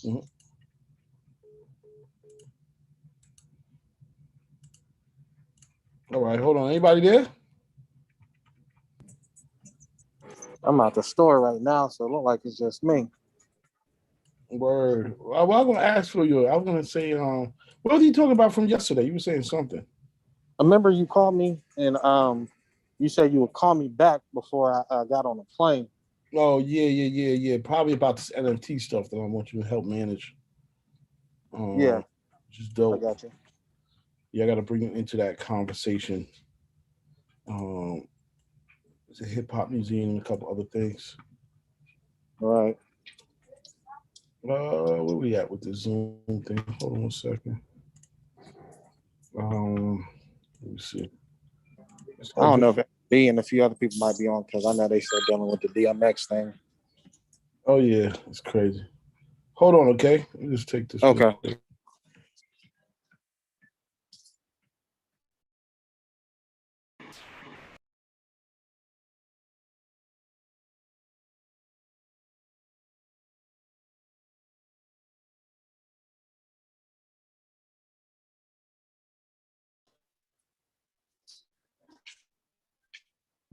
Mhm. All right, hold on. Anybody there? I'm at the store right now, so it look like it's just me. Word. Well, I was gonna ask for you. I was gonna say, what was you talking about from yesterday? You were saying something. I remember you called me and you said you would call me back before I got on the plane. Oh yeah. Probably about this NFT stuff that I want you to help manage. Yeah, Which is I dope. got you. Yeah, I got to bring it into that conversation. Um, it's a hip hop museum and a couple other things. All right. Where we at with the Zoom thing? Hold on 1 second. Um, let me see. I don't know if B and a few other people might be on because I know they still dealing with the DMX thing. Oh yeah, it's crazy. Hold on, okay? Let me just take this real Okay. quick.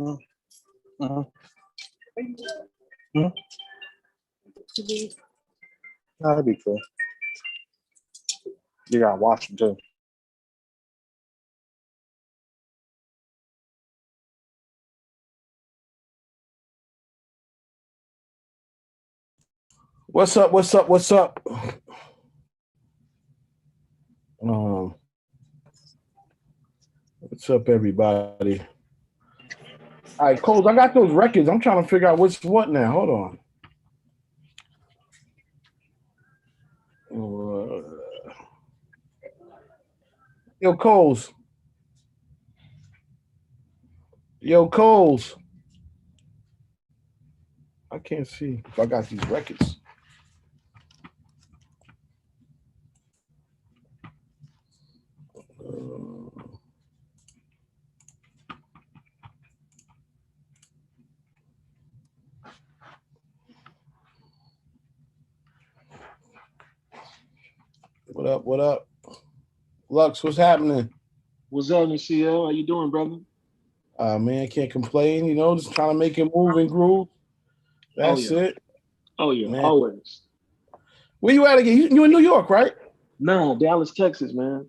Mm-hmm. Mm-hmm. That'd be cool. You got Washington. What's up? What's up? What's up? Um, what's up, everybody? All right, Coles, I got those records. I'm trying to figure out what's what now. Hold on. Yo, Coles. Yo, Coles. I can't see if I got these records. What up? What up? Lux, what's happening? What's up, CL? How you doing, brother? Man, can't complain. You know, just trying to make it move and groove. Oh That's yeah. it, Oh yeah. man. Always. Where you at again? You in New York, right? Nah, Dallas, Texas, man.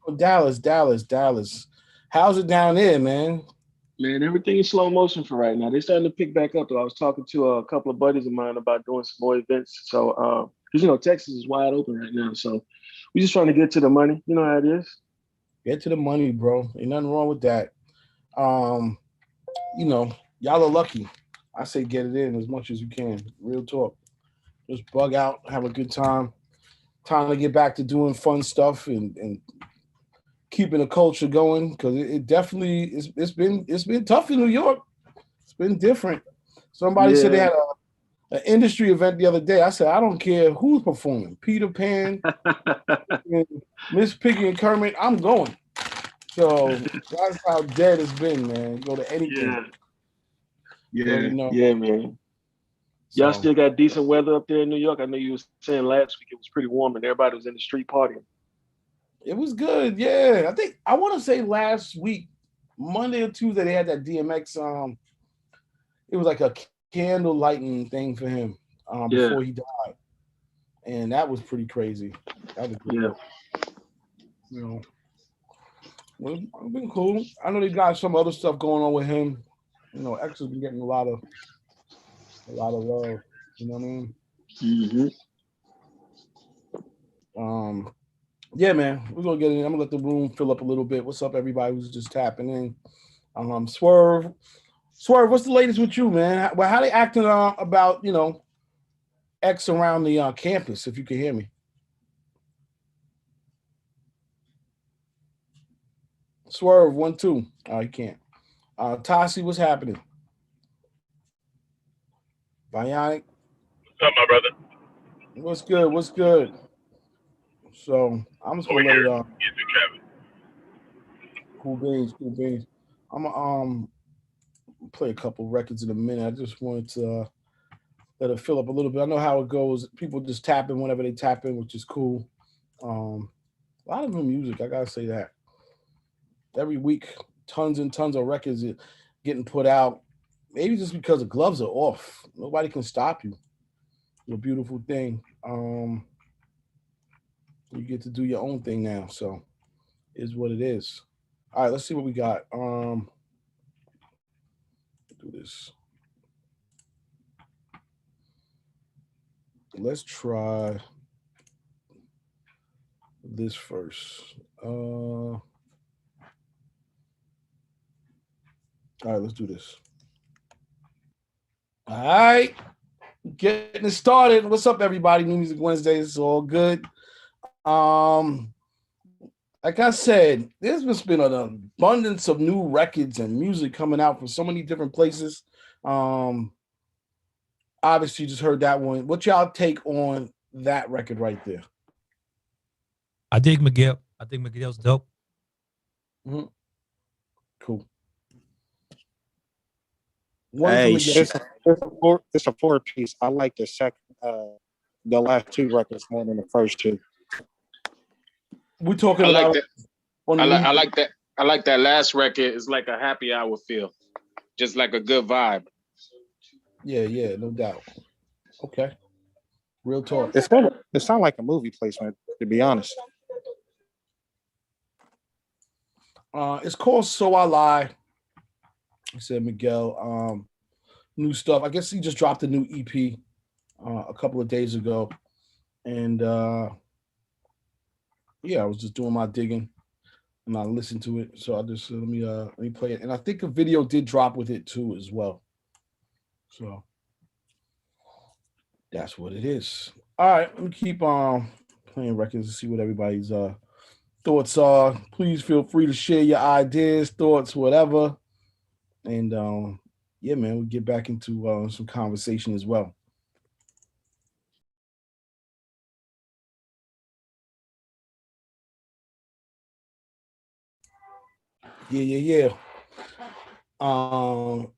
Oh, Dallas. How's it down there, man? Man, everything is slow motion for right now. They're starting to pick back up. Though I was talking to a couple of buddies of mine about doing some more events. So, because Texas is wide open right now. So, we're just trying to get to the money. You know how it is. Get to the money, bro. Ain't nothing wrong with that. Um, you know, y'all are lucky. I say get it in as much as you can. Real talk. Just bug out, have a good time. Time to get back to doing fun stuff and keeping the culture going because it definitely it's been tough in New York. It's been different. Somebody said they Yeah. had an industry event the other day. I said I don't care who's performing. Peter Pan, Miss Piggy, and Kermit. I'm going. So that's how dead it's been, man. Go to anything. Yeah. You already Yeah. know. Yeah, man. Y'all So still got decent weather up there in New York. I know you was saying last week it was pretty warm and everybody was in the street partying. it was good. Yeah. I think I want to say last week, Monday or Tuesday, they had that DMX. It was like a candle lighting thing for him Yeah. before he died. And that was pretty crazy. That was Yeah. good. You know, well, it's been cool. I know they got some other stuff going on with him. X has been getting a lot of love. You know what I mean? Hmm. Um, yeah, man, we're gonna get in. I'm gonna let the room fill up a little bit. What's up, everybody who's just tapping in? Swerve, what's the latest with you, man? How they acting about X around the campus? If you can hear me, Swerve 1 2. Oh, you can't. Tasi, what's happening? Bionic, What's up, my brother? what's good? What's good? So I'm just Over gonna let it here, get through traffic. cool beans, cool beans. I'm gonna play a couple records in a minute. I just wanted to let it fill up a little bit. I know how it goes. People just tap in whenever they tap in, which is cool. A lot of new music, I gotta say that. Every week, tons and tons of records are getting put out. Maybe just because the gloves are off. Nobody can stop you. It's a beautiful thing. You get to do your own thing now, so is what it is. All right, let's see what we got. Do this. Let's try this first. All right, let's do this. All right, getting it started. What's up, everybody? New Music Wednesdays. It's all good. Like I said, there's just been an abundance of new records and music coming out from so many different places. Obviously, you just heard that one. What y'all take on that record right there? I dig Miguel. I think Miguel's dope. Mm-hmm. Cool. Hey, it's a four piece. I like the last two records more than the first two. We're talking I about. like that. I like that last record. It's like a happy hour feel, just like a good vibe. Yeah, no doubt. Okay, real talk. It sounds like a movie placement, to be honest. It's called So I Lie. I said Miguel. New stuff. I guess he just dropped a new EP a couple of days ago, and yeah, I was just doing my digging, and I listened to it. So I just let me play it, and I think a video did drop with it too as well. So that's what it is. All right, let me keep playing records to see what everybody's thoughts are. Please feel free to share your ideas, thoughts, whatever. And yeah, man, we'll get back into some conversation as well. Yeah.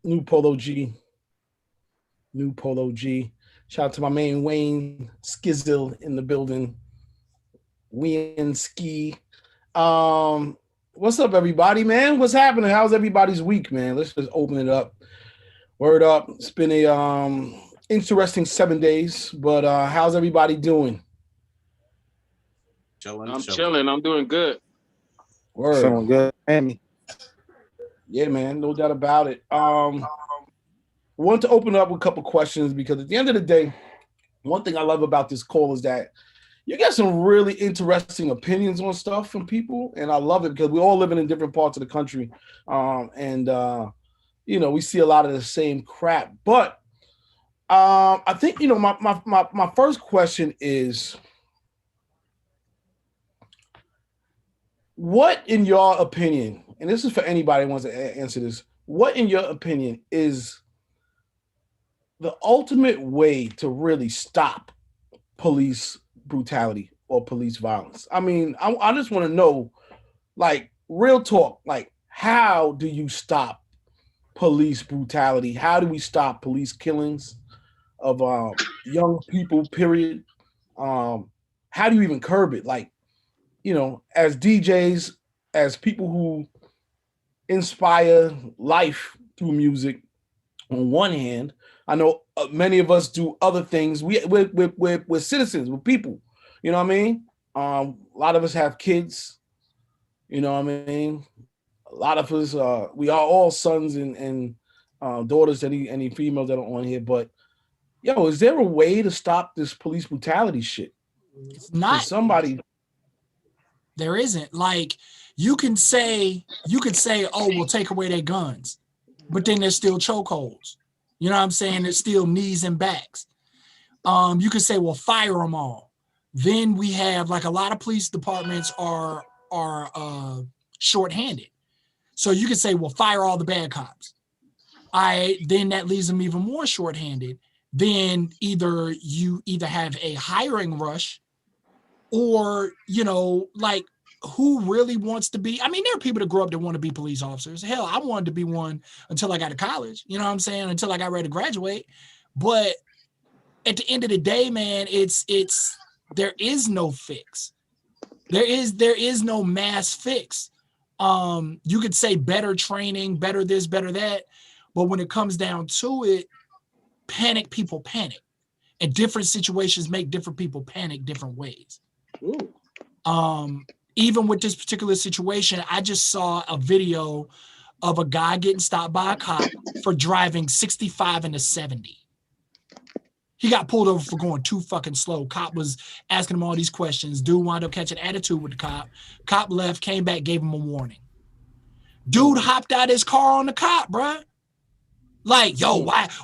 New Polo G. Shout out to my man Wayne Skizzle in the building. Win Ski. What's up, everybody, man? What's happening? How's everybody's week, man? Let's just open it up. Word up. It's been a interesting 7 days, but how's everybody doing? I'm chilling. I'm doing good. Word. Feeling good, Amy. Yeah, man, no doubt about it. Want to open up with a couple questions because at the end of the day, one thing I love about this call is that you get some really interesting opinions on stuff from people, and I love it because we're all living in different parts of the country, and you know, we see a lot of the same crap. But I think, you know, my first question is, what in your opinion, and this is for anybody who wants to answer this, what in your opinion is the ultimate way to really stop police brutality or police violence? I mean, I just want to know, like, real talk, like, how do you stop police brutality? How do we stop police killings of young people, period? How do you even curb it? Like, you know, as DJs, as people who inspire life through music, on one hand, I know many of us do other things. We're citizens, we're people. You know what I mean? A lot of us have kids. You know what I mean? A lot of us, we are all sons and daughters, any females that are on here. But, yo, is there a way to stop this police brutality shit? It's not. Somebody. There isn't. Like, you could say, oh, we'll take away their guns, but then there's still chokeholds. You know what I'm saying? There's still knees and backs. You could say, well, fire them all. Then we have, like, a lot of police departments are shorthanded. So you could say, well, fire all the bad cops. Then that leaves them even more shorthanded. Then you either have a hiring rush, or, you know, like, who really wants to be? I mean, there are people that grow up that want to be police officers. Hell, I wanted to be one until I got to college. You know what I'm saying? Until I got ready to graduate. But at the end of the day, man, there is no fix. There is no mass fix. You could say better training, better this, better that, but when it comes down to it, people panic, and different situations make different people panic different ways. Ooh. Even with this particular situation, I just saw a video of a guy getting stopped by a cop for driving 65 into 70. He got pulled over for going too fucking slow. Cop was asking him all these questions. Dude wound up catching attitude with the cop. Cop left, came back, gave him a warning. Dude hopped out his car on the cop, bruh. Like, yo,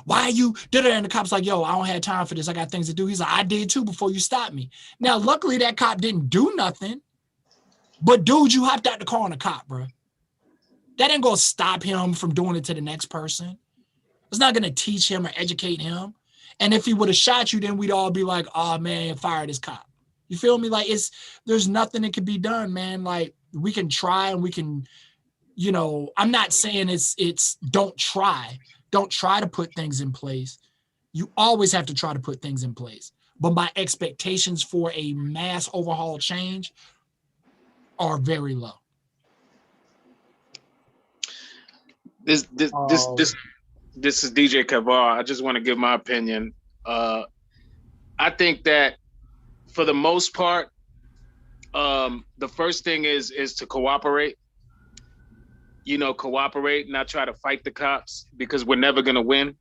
why you did it? And the cop's like, yo, I don't have time for this. I got things to do. He's like, I did too before you stopped me. Now, luckily that cop didn't do nothing. But dude, you hopped out the car on the cop, bruh. That ain't gonna stop him from doing it to the next person. It's not gonna teach him or educate him. And if he would have shot you, then we'd all be like, oh man, fire this cop. You feel me? Like there's nothing that can be done, man. Like we can try and we can, I'm not saying it's don't try. Don't try to put things in place. You always have to try to put things in place. But my expectations for a mass overhaul change are very low. This is DJ Kavar. I just want to give my opinion. I think that for the most part, the first thing is to cooperate. Cooperate, not try to fight the cops, because we're never gonna win.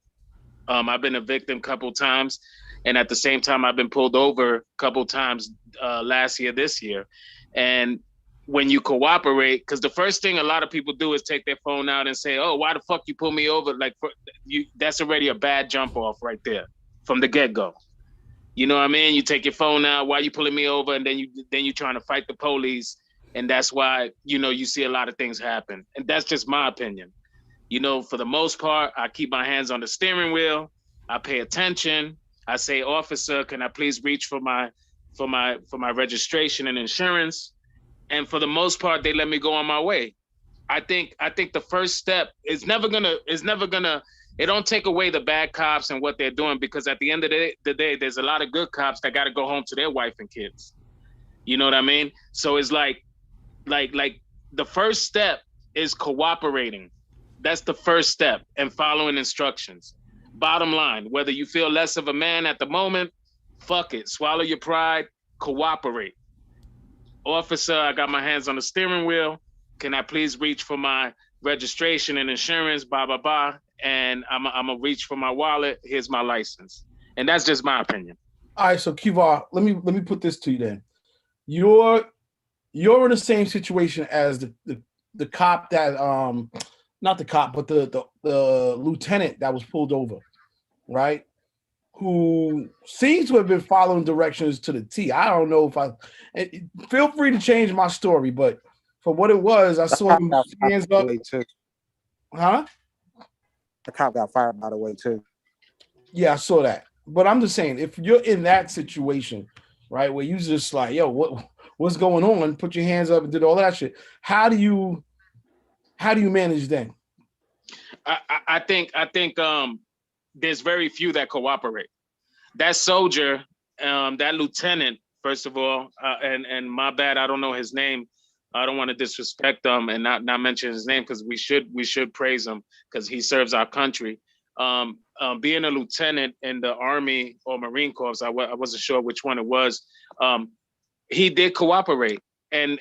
I've been a victim a couple times, and at the same time, I've been pulled over a couple times last year, this year, and when you cooperate, because the first thing a lot of people do is take their phone out and say, oh, why the fuck you pull me over? Like, that's already a bad jump off right there from the get-go. You know what I mean? You take your phone out, why you pulling me over? And then you trying to fight the police. And that's why, you see a lot of things happen. And that's just my opinion. For the most part, I keep my hands on the steering wheel. I pay attention. I say, officer, can I please reach for my registration and insurance? And for the most part, they let me go on my way. I think the first step is never gonna, it don't take away the bad cops and what they're doing, because at the end of the day, there's a lot of good cops that got to go home to their wife and kids. You know what I mean? So it's like the first step is cooperating. That's the first step, and following instructions. Bottom line, whether you feel less of a man at the moment, fuck it, swallow your pride, cooperate. Officer, I got my hands on the steering wheel. Can I please reach for my registration and insurance, blah, blah, blah. And I'm gonna reach for my wallet. Here's my license. And that's just my opinion. All right, so Kivar, let me put this to you then. You're in the same situation as the cop that not the cop, but the lieutenant that was pulled over, right? Who seems to have been following directions to the T. I don't know if feel free to change my story, but for what it was, I saw him hands up. Huh? The cop got fired, by the way, too. Yeah, I saw that. But I'm just saying, if you're in that situation, right, where you just like, yo, what's going on? Put your hands up and did all that shit. How do you manage then? I think there's very few that cooperate. That soldier, that lieutenant, first of all, and my bad, I don't know his name. I don't want to disrespect him and not mention his name, because we should praise him, because he serves our country. Being a lieutenant in the Army or Marine Corps, I wasn't sure which one it was. He did cooperate, and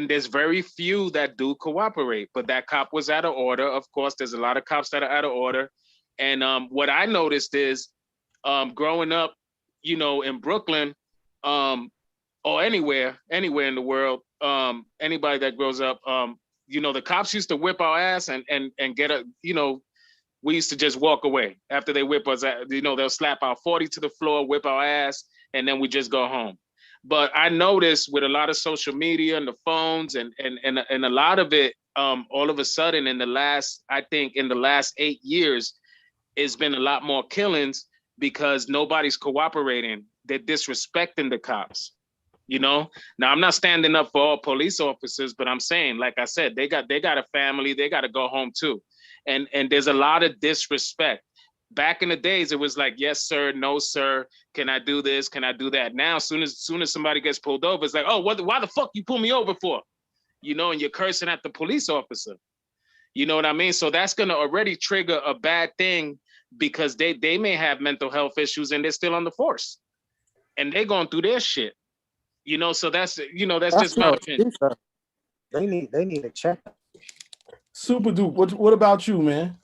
there's very few that do cooperate. But that cop was out of order. Of course, there's a lot of cops that are out of order. And what I noticed is, growing up, in Brooklyn, or anywhere in the world, anybody that grows up, the cops used to whip our ass and get a, we used to just walk away after they whip us. They'll slap our 40 to the floor, whip our ass, and then we just go home. But I noticed with a lot of social media and the phones and a lot of it, all of a sudden in the last 8 years, it's been a lot more killings because nobody's cooperating. They're disrespecting the cops. Now I'm not standing up for all police officers, but I'm saying, like I said, they got a family, they got to go home too. And there's a lot of disrespect. Back in the days, it was like, yes, sir, no, sir. Can I do this? Can I do that? Now, soon as somebody gets pulled over, it's like, oh, why the fuck you pull me over for? You know, and you're cursing at the police officer. You know what I mean? So that's going to already trigger a bad thing because they may have mental health issues and they're still on the force. And they're going through their shit. You know, so that's just my opinion. They need a check. Super Duke, what about you, man?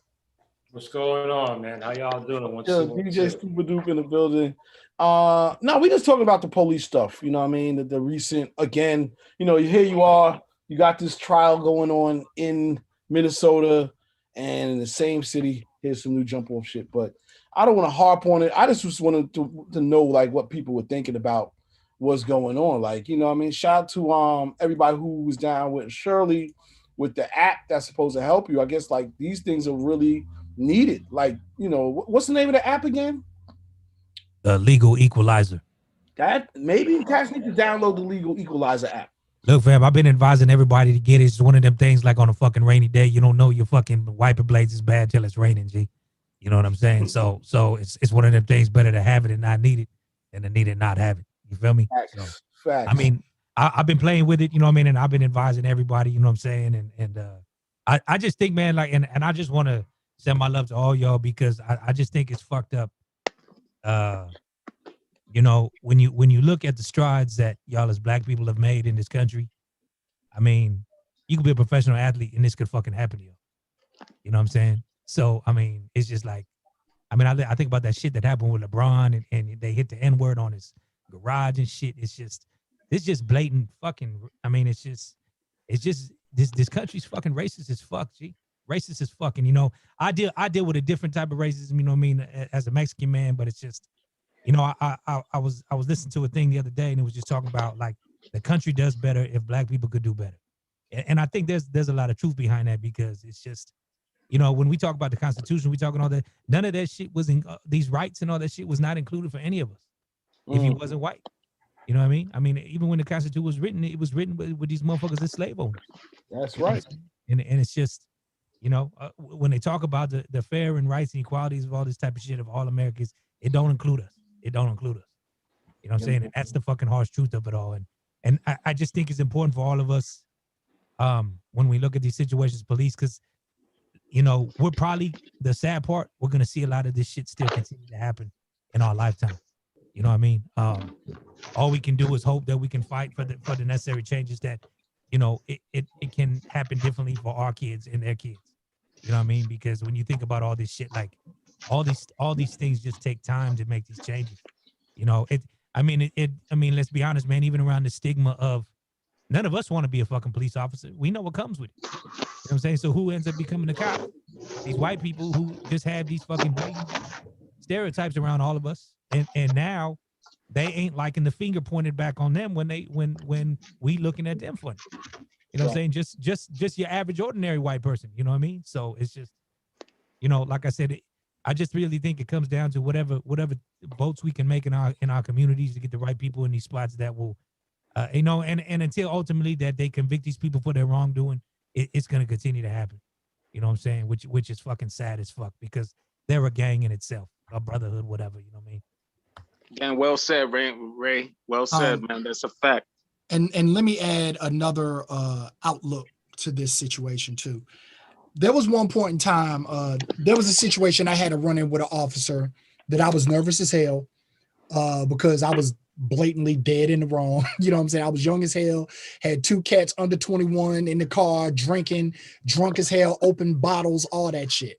What's going on, man? How y'all doing? DJ Super Duke in the building. No, we just talking about the police stuff. You know what I mean? The recent, again, you know, here you are. You got this trial going on in Minnesota and in the same city. Here's some new jump off shit, but I don't want to harp on it. I just wanted to know like what people were thinking about what's going on. Like, you know what I mean? Shout out to everybody who was down with Shirley with the app that's supposed to help you. I guess like these things are really needed. Like, you know, what's the name of the app again? The Legal Equalizer. That maybe cats need to download the Legal Equalizer app. Look, fam, I've been advising everybody to get it. It's one of them things like on a fucking rainy day, you don't know your fucking wiper blades is bad till it's raining, G. You know what I'm saying? So it's one of them things, better to have it and not need it than to need it and not have it. You feel me? Facts. So, I mean, I've been playing with it, you know what I mean? And I've been advising everybody, you know what I'm saying? And I just think, man, like, and I just want to send my love to all y'all because I just think it's fucked up. You know, when you look at the strides that y'all as black people have made in this country, I mean, you could be a professional athlete and this could fucking happen to you. You know what I'm saying? So, I mean, it's just like, I mean, I think about that shit that happened with LeBron and they hit the N-word on his garage and shit. It's just blatant fucking, I mean, it's just this country's fucking racist as fuck, G. Racist as fucking, you know, I deal with a different type of racism, you know what I mean, as a Mexican man, but it's just, you know, I was listening to a thing the other day and it was just talking about like the country does better if black people could do better. And I think there's a lot of truth behind that because it's just, you know, when we talk about the Constitution, we talking all that, none of that shit was in these rights and all that shit was not included for any of us if he wasn't white. You know what I mean? I mean, even when the Constitution was written, it was written with these motherfuckers as slave owners. That's right. And it's just, you know, when they talk about the fair and rights and equalities of all this type of shit of all Americans, it don't include us. It don't include us. You know what I'm saying? And that's the fucking harsh truth of it all. And I just think it's important for all of us when we look at these situations, police, because, you know, we're probably, the sad part, we're going to see a lot of this shit still continue to happen in our lifetime. You know what I mean? All we can do is hope that we can fight for the necessary changes that, you know, it can happen differently for our kids and their kids. You know what I mean? Because when you think about all this shit, like all these things just take time to make these changes. You know, I mean, let's be honest, man, even around the stigma of none of us want to be a fucking police officer. We know what comes with it. You know what I'm saying? So who ends up becoming the cop? These white people who just have these fucking blatant stereotypes around all of us. And now they ain't liking the finger pointed back on them when we looking at them funny. You know what I'm saying? Just your average ordinary white person. You know what I mean? So it's just, you know, like I said, I just really think it comes down to whatever votes we can make in our communities to get the right people in these spots that will, you know, and until ultimately that they convict these people for their wrongdoing, it's going to continue to happen. You know what I'm saying? Which is fucking sad as fuck because they're a gang in itself, a brotherhood, whatever. You know what I mean? And well said, Ray. Well said, man. That's a fact. And let me add another outlook to this situation too. There was one point in time, there was a situation I had to run in with an officer that I was nervous as hell because I was blatantly dead in the wrong. You know what I'm saying? I was young as hell, had 2 cats under 21 in the car, drinking, drunk as hell, open bottles, all that shit.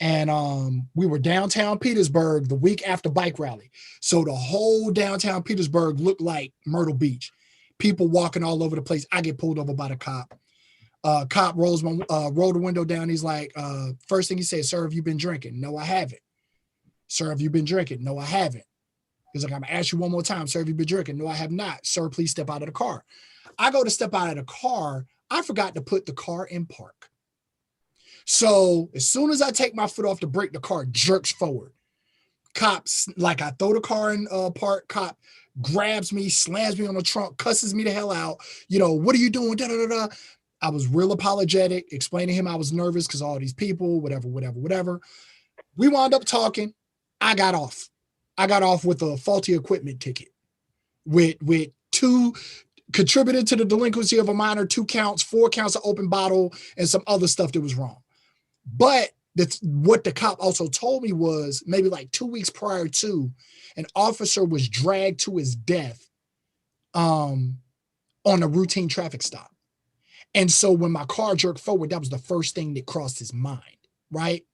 And we were downtown Petersburg the week after bike rally. So the whole downtown Petersburg looked like Myrtle Beach. People walking all over the place. I get pulled over by the cop. Cop rolled the window down. He's like, first thing he said, "Sir, have you been drinking?" "No, I haven't." "Sir, have you been drinking?" "No, I haven't." He's like, "I'm gonna ask you one more time. Sir, have you been drinking?" "No, I have not." "Sir, please step out of the car." I go to step out of the car. I forgot to put the car in park. So as soon as I take my foot off the brake, the car jerks forward. Cops, like I throw the car in park, cop grabs me, slams me on the trunk, cusses me the hell out. You know, "What are you doing?" Da, da, da, da. I was real apologetic, explaining to him I was nervous because all these people, whatever. We wound up talking. I got off. I got off with a faulty equipment ticket with 2 contributed to the delinquency of a minor, 2 counts, 4 counts of open bottle, and some other stuff that was wrong. But that's what the cop also told me was maybe like 2 weeks prior to, an officer was dragged to his death on a routine traffic stop. And so when my car jerked forward, that was the first thing that crossed his mind, right?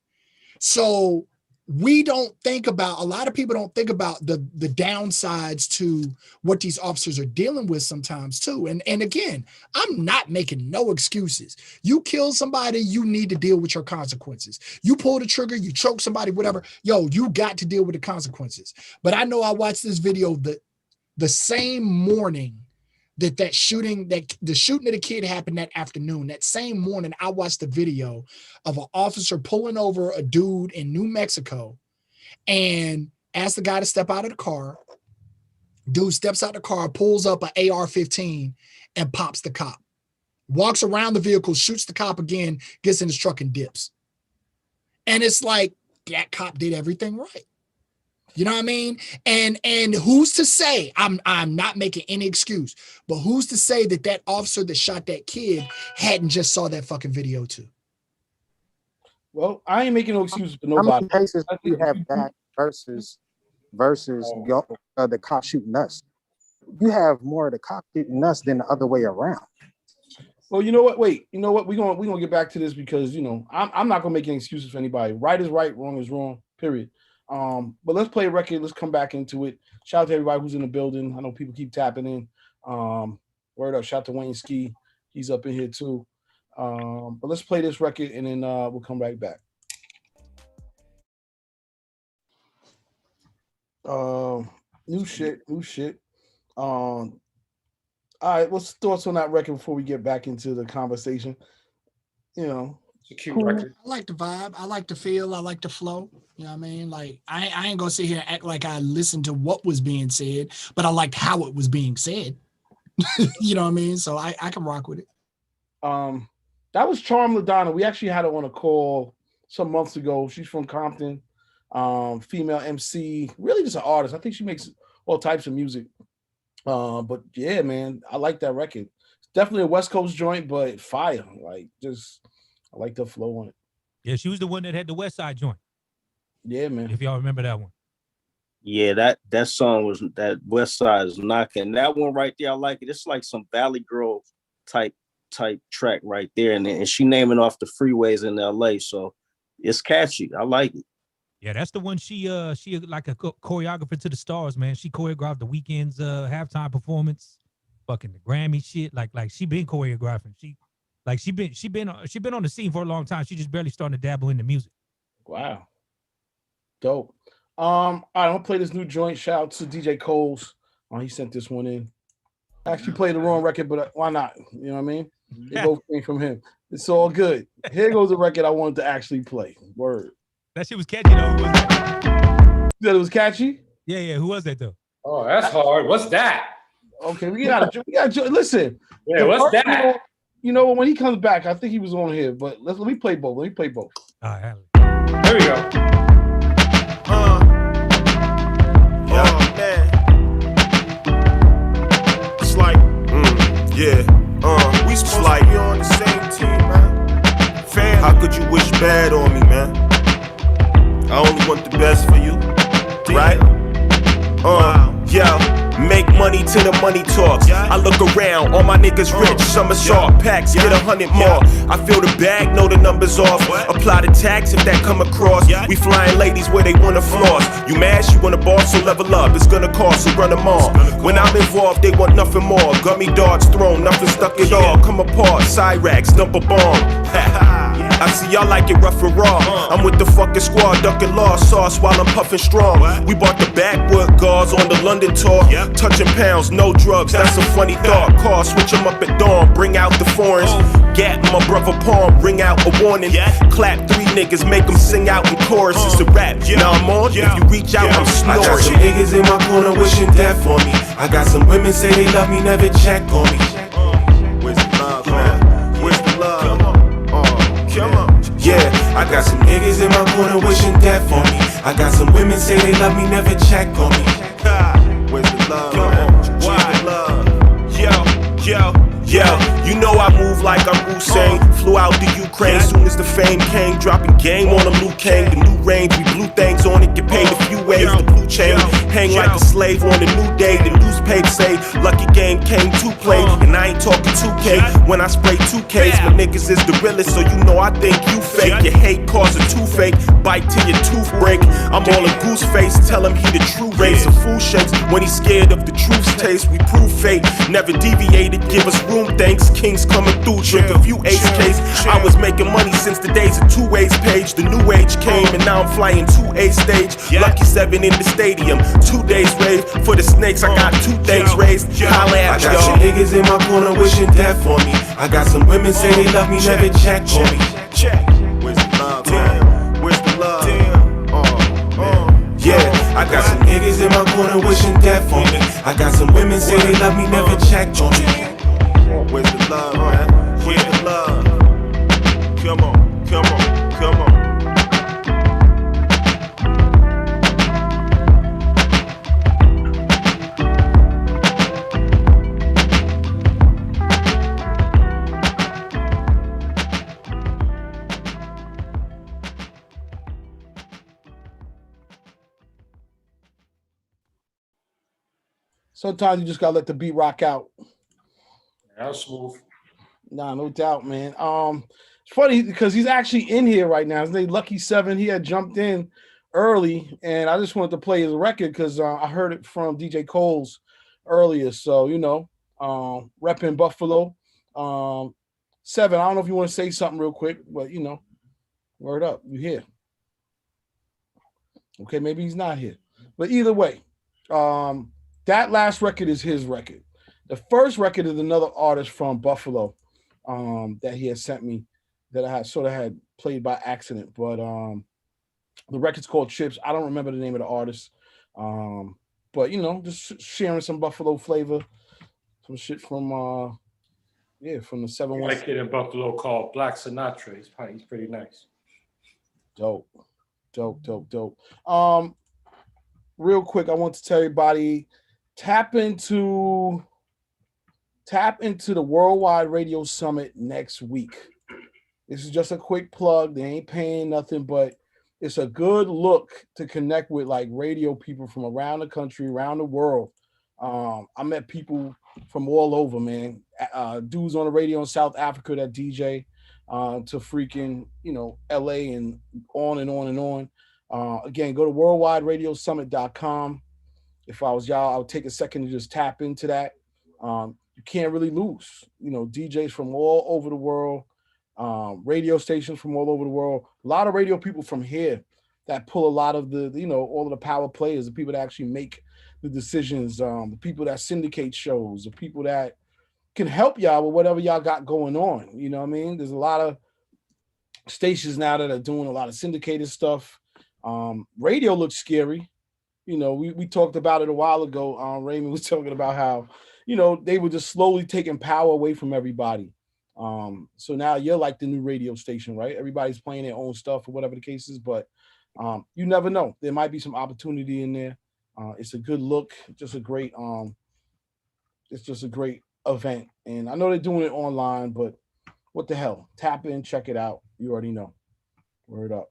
So we don't think about, a lot of people don't think about the downsides to what these officers are dealing with sometimes too. And again, I'm not making no excuses. You kill somebody, you need to deal with your consequences. You pull the trigger, you choke somebody, whatever. Yo, you got to deal with the consequences. But I know I watched this video the same morning that the shooting of the kid happened that afternoon. That same morning, I watched a video of an officer pulling over a dude in New Mexico and asked the guy to step out of the car. Dude steps out of the car, pulls up an AR-15 and pops the cop. Walks around the vehicle, shoots the cop again, gets in his truck and dips. And it's like, that cop did everything right. You know what I mean? And who's to say, I'm not making any excuse, but who's to say that officer that shot that kid hadn't just saw that fucking video too? Well, I ain't making no excuses for How nobody. many cases do you have that versus the cop shooting us? You have more of the cop shooting us than the other way around. Well, you know what? Wait, you know what? We're gonna get back to this because I'm not gonna make any excuses for anybody. Right is right, wrong is wrong. Period. But let's play a record. Let's come back into it. Shout out to everybody who's in the building. I know people keep tapping in. Word up. Shout out to Wayne Ski. He's up in here too. But let's play this record and then we'll come right back. New shit. All right, what's thoughts on that record before we get back into the conversation? It's a cute record. I like the vibe. I like the feel. I like the flow. You know what I mean? Like, I ain't gonna sit here and act like I listened to what was being said, but I liked how it was being said. You know what I mean? So I can rock with it. That was Charm LaDonna. We actually had her on a call some months ago. She's from Compton. Female MC, really just an artist. I think she makes all types of music. But yeah, man, I like that record. It's definitely a West Coast joint, but fire. Like, just I like the flow on it. Yeah, she was the one that had the West Side joint. Yeah, man. If y'all remember that one. Yeah, that song was, that West Side is knocking. That one right there, I like it. It's like some Valley Grove type track right there, and she naming off the freeways in LA, so it's catchy. I like it. Yeah, that's the one. She like a choreographer to the stars, man. She choreographed the Weeknd's halftime performance, fucking the Grammy shit. Like she been choreographing. She been on the scene for a long time. She just barely starting to dabble in the music. Wow, dope. All right, I'm gonna play this new joint. Shout out to DJ Coles. He sent this one in. Actually played the wrong record, but why not? You know what I mean? They both came from him. It's all good. Here goes the record I wanted to actually play. Word. That shit was catchy though. Who was that? You said it was catchy? Yeah. Who was that though? Oh, that's hard. What's that? Okay, we gotta listen. Yeah, what's that? You know, when he comes back, I think he was on here, but let me play both. Let me play both. All right. Here we go. Man. It's like, we supposed to be on the same team, man. Family. How could you wish bad on me, man? I only want the best for you, right? Make money till the money talks. I look around, all my niggas rich. Somersault packs, get 100 more. I feel the bag, know the numbers off. Apply the tax if that come across. We flying ladies where they wanna floss. You mad, she wanna boss, so level up. It's gonna cost, so run them all. When I'm involved, they want nothing more. Gummy darts thrown, nothing stuck at all. Come apart, Cyrax, dump a bomb. I see y'all like it rough and raw. I'm with the fucking squad, ducking law sauce while I'm puffing strong. We bought the backwood guards on the London tour. Touching pounds, no drugs, that's a funny thought. Car, switch them up at dawn, bring out the foreigns. Gat my brother palm, ring out a warning. Clap 3 niggas, make them sing out in chorus. It's a rap, now I'm on, if you reach out, I'm snoring. I got some niggas in my corner wishing death on me. I got some women say they love me, never check on me. Where's the love, man? Where's the love? Come on. Yeah, I got some niggas in my corner wishing death on me. I got some women say they love me, never check on me. Where's the love? Where's the love? Yo, you know I move like I'm Hussein. Flew out the Ukraine soon as the fame came. Dropping game on them Liu Kang. The new range, we blew things on it. Get paid a few ways, the blue chain. Hang like a slave on the new day. The newspaper say lucky game came to play. And I ain't talking 2K when I spray 2Ks. My niggas is the realest, so you know I think you fake. Your hate cause a toothache, bite till your tooth break. I'm all a goose face, tell him he the true race. A fool shakes when he's scared of the truth's taste. We prove fate, never deviated, give us room, thanks. Kings coming through, drink a few ace case. I was making money since the days of 2 ways page. The new age came and now I'm flying 2A stage. Lucky 7 in the stadium, 2 days rave. For the snakes I got 2 things raised. Holla at y'all. I got some niggas in my corner wishing death on me. I got some women say they love me, never check on me. Where's the love, man? Where's the love? Yeah, I got some niggas in my corner wishing death on me. I got some women say they love me, never check on me. Where's the love, man? Where's the love? Come on, come on, come on. Sometimes you just gotta let the beat rock out. That was smooth. Nah, no doubt, man. It's funny because he's actually in here right now. His name Lucky 7. He had jumped in early, and I just wanted to play his record because I heard it from DJ Cole's earlier. So, you know, repping Buffalo. 7, I don't know if you want to say something real quick, but, you know, word up. You here. Okay, maybe he's not here. But either way, that last record is his record. The first record is another artist from Buffalo that he had sent me that I had played by accident. But the record's called Chips. I don't remember the name of the artist. But, you know, just sharing some Buffalo flavor. Some shit from, from the 7-1. Like kid in Buffalo called Black Sinatra. He's pretty nice. Dope. Real quick, I want to tell everybody, tap into the Worldwide Radio Summit next week. This is just a quick plug. They ain't paying nothing, but it's a good look to connect with like radio people from around the country, around the world. I met people from all over, man. Dudes on the radio in South Africa that DJ to freaking, you know, LA and on and on and on. Again, go to worldwideradiosummit.com. If I was y'all, I would take a second to just tap into that. You can't really lose. You know, DJs from all over the world, radio stations from all over the world. A lot of radio people from here that pull a lot of the, you know, all of the power players, the people that actually make the decisions, the people that syndicate shows, the people that can help y'all with whatever y'all got going on. You know what I mean? There's a lot of stations now that are doing a lot of syndicated stuff. Radio looks scary. You know, we talked about it a while ago. Raymond was talking about how, you know, they were just slowly taking power away from everybody. So now you're like the new radio station, right? Everybody's playing their own stuff or whatever the case is, but you never know. There might be some opportunity in there. It's a good look, just a great, it's just a great event. And I know they're doing it online, but what the hell? Tap in, check it out. You already know. Word up.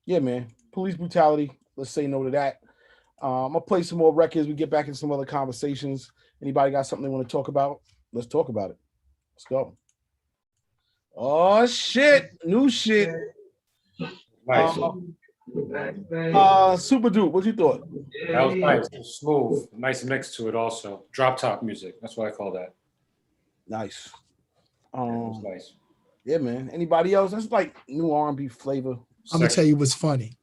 Yeah, man. Police brutality. Let's say no to that. I'm gonna play some more records. We get back into some other conversations. Anybody got something they want to talk about? Let's talk about it. Let's go. Oh shit! New shit. Nice. Super Dupe. What you thought? That was nice. It was smooth. Nice mix to it also. Drop top music. That's what I call that. Nice. It was nice. Yeah, man. Anybody else? That's like new R&B flavor. I'm gonna tell you what's funny.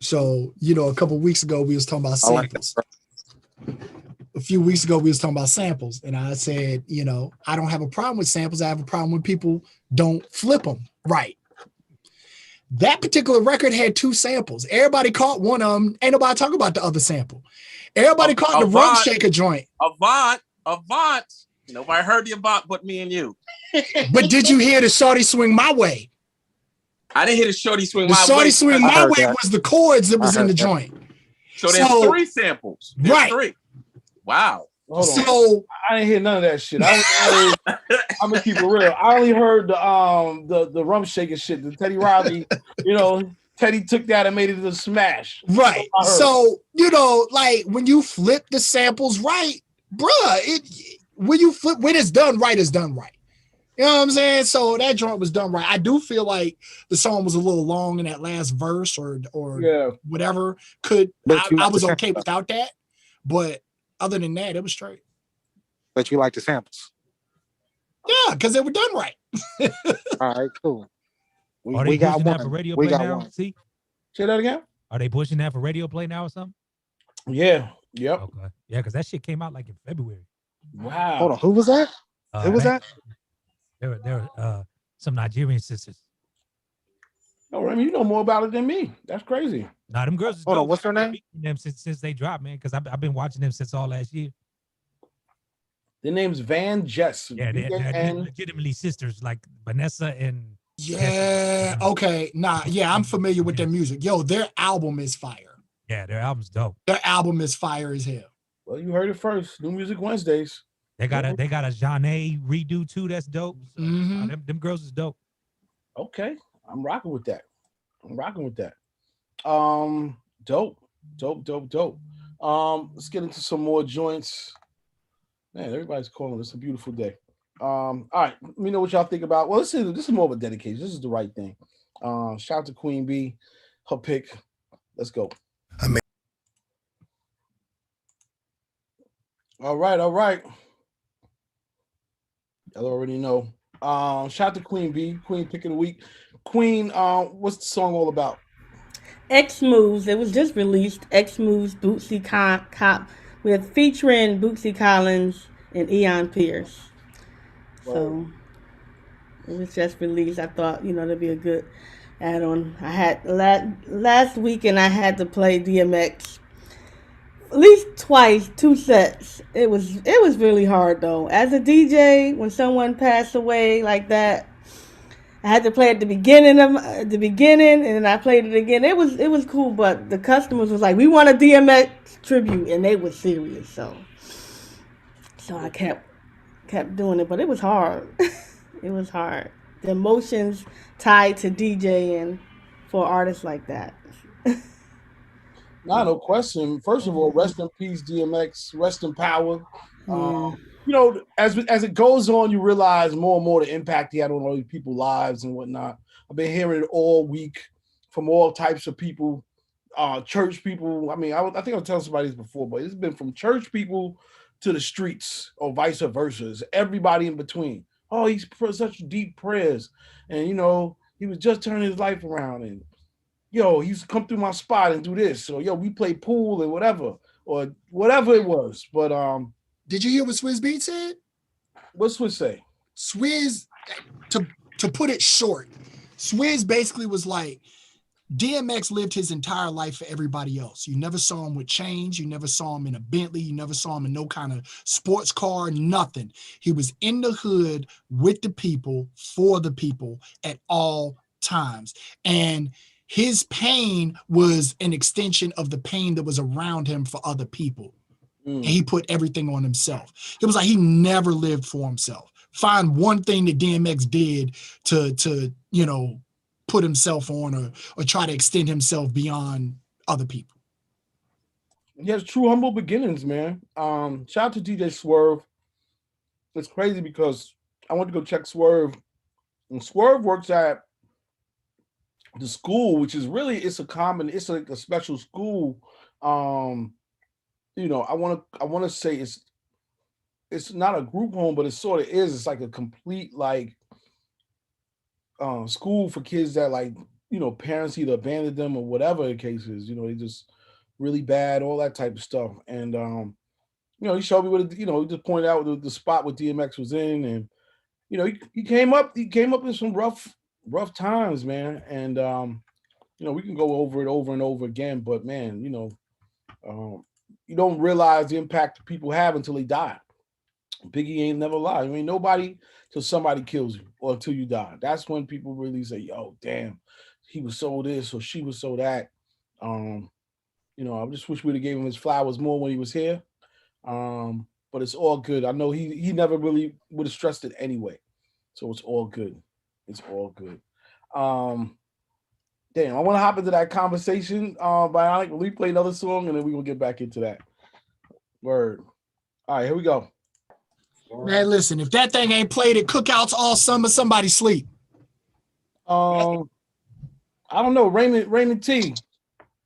So, you know, a couple of weeks ago we was talking about samples. A few weeks ago we was talking about samples, and I said, you know, I don't have a problem with samples. I have a problem when people don't flip them right. That particular record had 2 samples. Everybody caught one of them. Ain't nobody talking about the other sample. Everybody caught the Rump Shaker joint. Avant. Nobody heard you about but me and you. But did you hear the Shorty Swing My Way? I didn't hear the Shorty Swing The My Shorty Way. Swing My Way was the chords that was in the joint. So there's 3 samples. There's right. 3. Wow. Hold on. So I didn't hear none of that shit. I'm gonna keep it real. I only heard the rum shaker shit. The Teddy Riley, Teddy took that and made it a smash. Right. So like when you flip the samples right, bruh, when it's done right, it's done right. You know what I'm saying? So that joint was done right. I do feel like the song was a little long in that last verse or whatever. I was okay without that, but other than that, it was straight. But you like the samples? Yeah, because they were done right. All right, cool. Are they pushing that for radio play now? One. See? Say that again? Are they pushing that for radio play now or something? Yeah. Yep. Okay. Yeah, because that shit came out like in February. Wow. Hold on. Who was that? Who was that? There were some Nigerian sisters. Oh, Remy, you know more about it than me. That's crazy. Nah, them girls. Hold on. What's their name? Them since they dropped, man. Because I've been watching them since all last year. Their name's Van Jess. Yeah, they're legitimately sisters, like Vanessa and. Yeah. Okay. Nah. Yeah, I'm familiar with their music. Yo, their album is fire. Yeah, their album's dope. Their album is fire as hell. Well, you heard it first. New Music Wednesdays. They got a Janae redo too. That's dope. So, them girls is dope. Okay, I'm rocking with that. Dope. Let's get into some more joints. Man, everybody's calling. It's a beautiful day. All right, let me know what y'all think about. Well, this is more of a dedication. This is the right thing. Shout out to Queen B, her pick. Let's go. All right. Y'all already know. Shout out to Queen B, Queen pick of the week. Queen, what's the song all about? X Moves. It was just released. X Moves, Bootsy Cop, with featuring Bootsy Collins and Eon Pierce. So it was just released. I thought, that'd be a good add-on. I had last weekend I had to play DMX at least twice, 2 sets. It was really hard though. As a DJ, when someone passed away like that, I had to play at the beginning, and then I played it again. It was cool, but the customers was like, "We want a DMX tribute," and they were serious. So I kept doing it, but it was hard. It was hard. The emotions tied to DJing for artists like that. No question. First of all, rest in peace, DMX. Rest in power. As it goes on, you realize more and more the impact he had on all these people's lives and whatnot. I've been hearing it all week from all types of people, church people. I mean, I think I was telling somebody this before, but it's been from church people to the streets or vice versa. It's everybody in between. Oh, he's such deep prayers, and he was just turning his life around, and he's come through my spot and do this. So we play pool and whatever it was. But did you hear what Swizz Beatz said? What's Swizz say? Swizz, to put it short, Swizz basically was like, DMX lived his entire life for everybody else. You never saw him with chains. You never saw him in a Bentley. You never saw him in no kind of sports car, nothing. He was in the hood with the people, for the people at all times. And his pain was an extension of the pain that was around him for other people. And he put everything on himself. It was like he never lived for himself. Find one thing that DMX did to put himself on or try to extend himself beyond other people. He has true humble beginnings, man. Shout out to DJ Swerve. It's crazy because I went to go check Swerve, and Swerve works at the school, which is really it's like a special school. I want to say it's not a group home, but it sort of is. It's like a complete school for kids that parents either abandoned them or whatever the case is. They just really bad, all that type of stuff. And he showed me what he just pointed out the spot where DMX was in, and he came up in some rough times, man. And we can go over it over and over again, but man, you don't realize the impact people have until they die. Biggie ain't never lied. I mean, nobody till somebody kills you or until you die. That's when people really say, "Yo, damn, he was so this or she was so that." I just wish we'd have gave him his flowers more when he was here. But it's all good. I know he never really would have stressed it anyway, so it's all good. It's all good. Damn, I want to hop into that conversation. Bionic, we play another song and then we will get back into that. Word. All right, here we go. Man, listen, if that thing ain't played at cookouts all summer, somebody sleep. I don't know. Raymond T.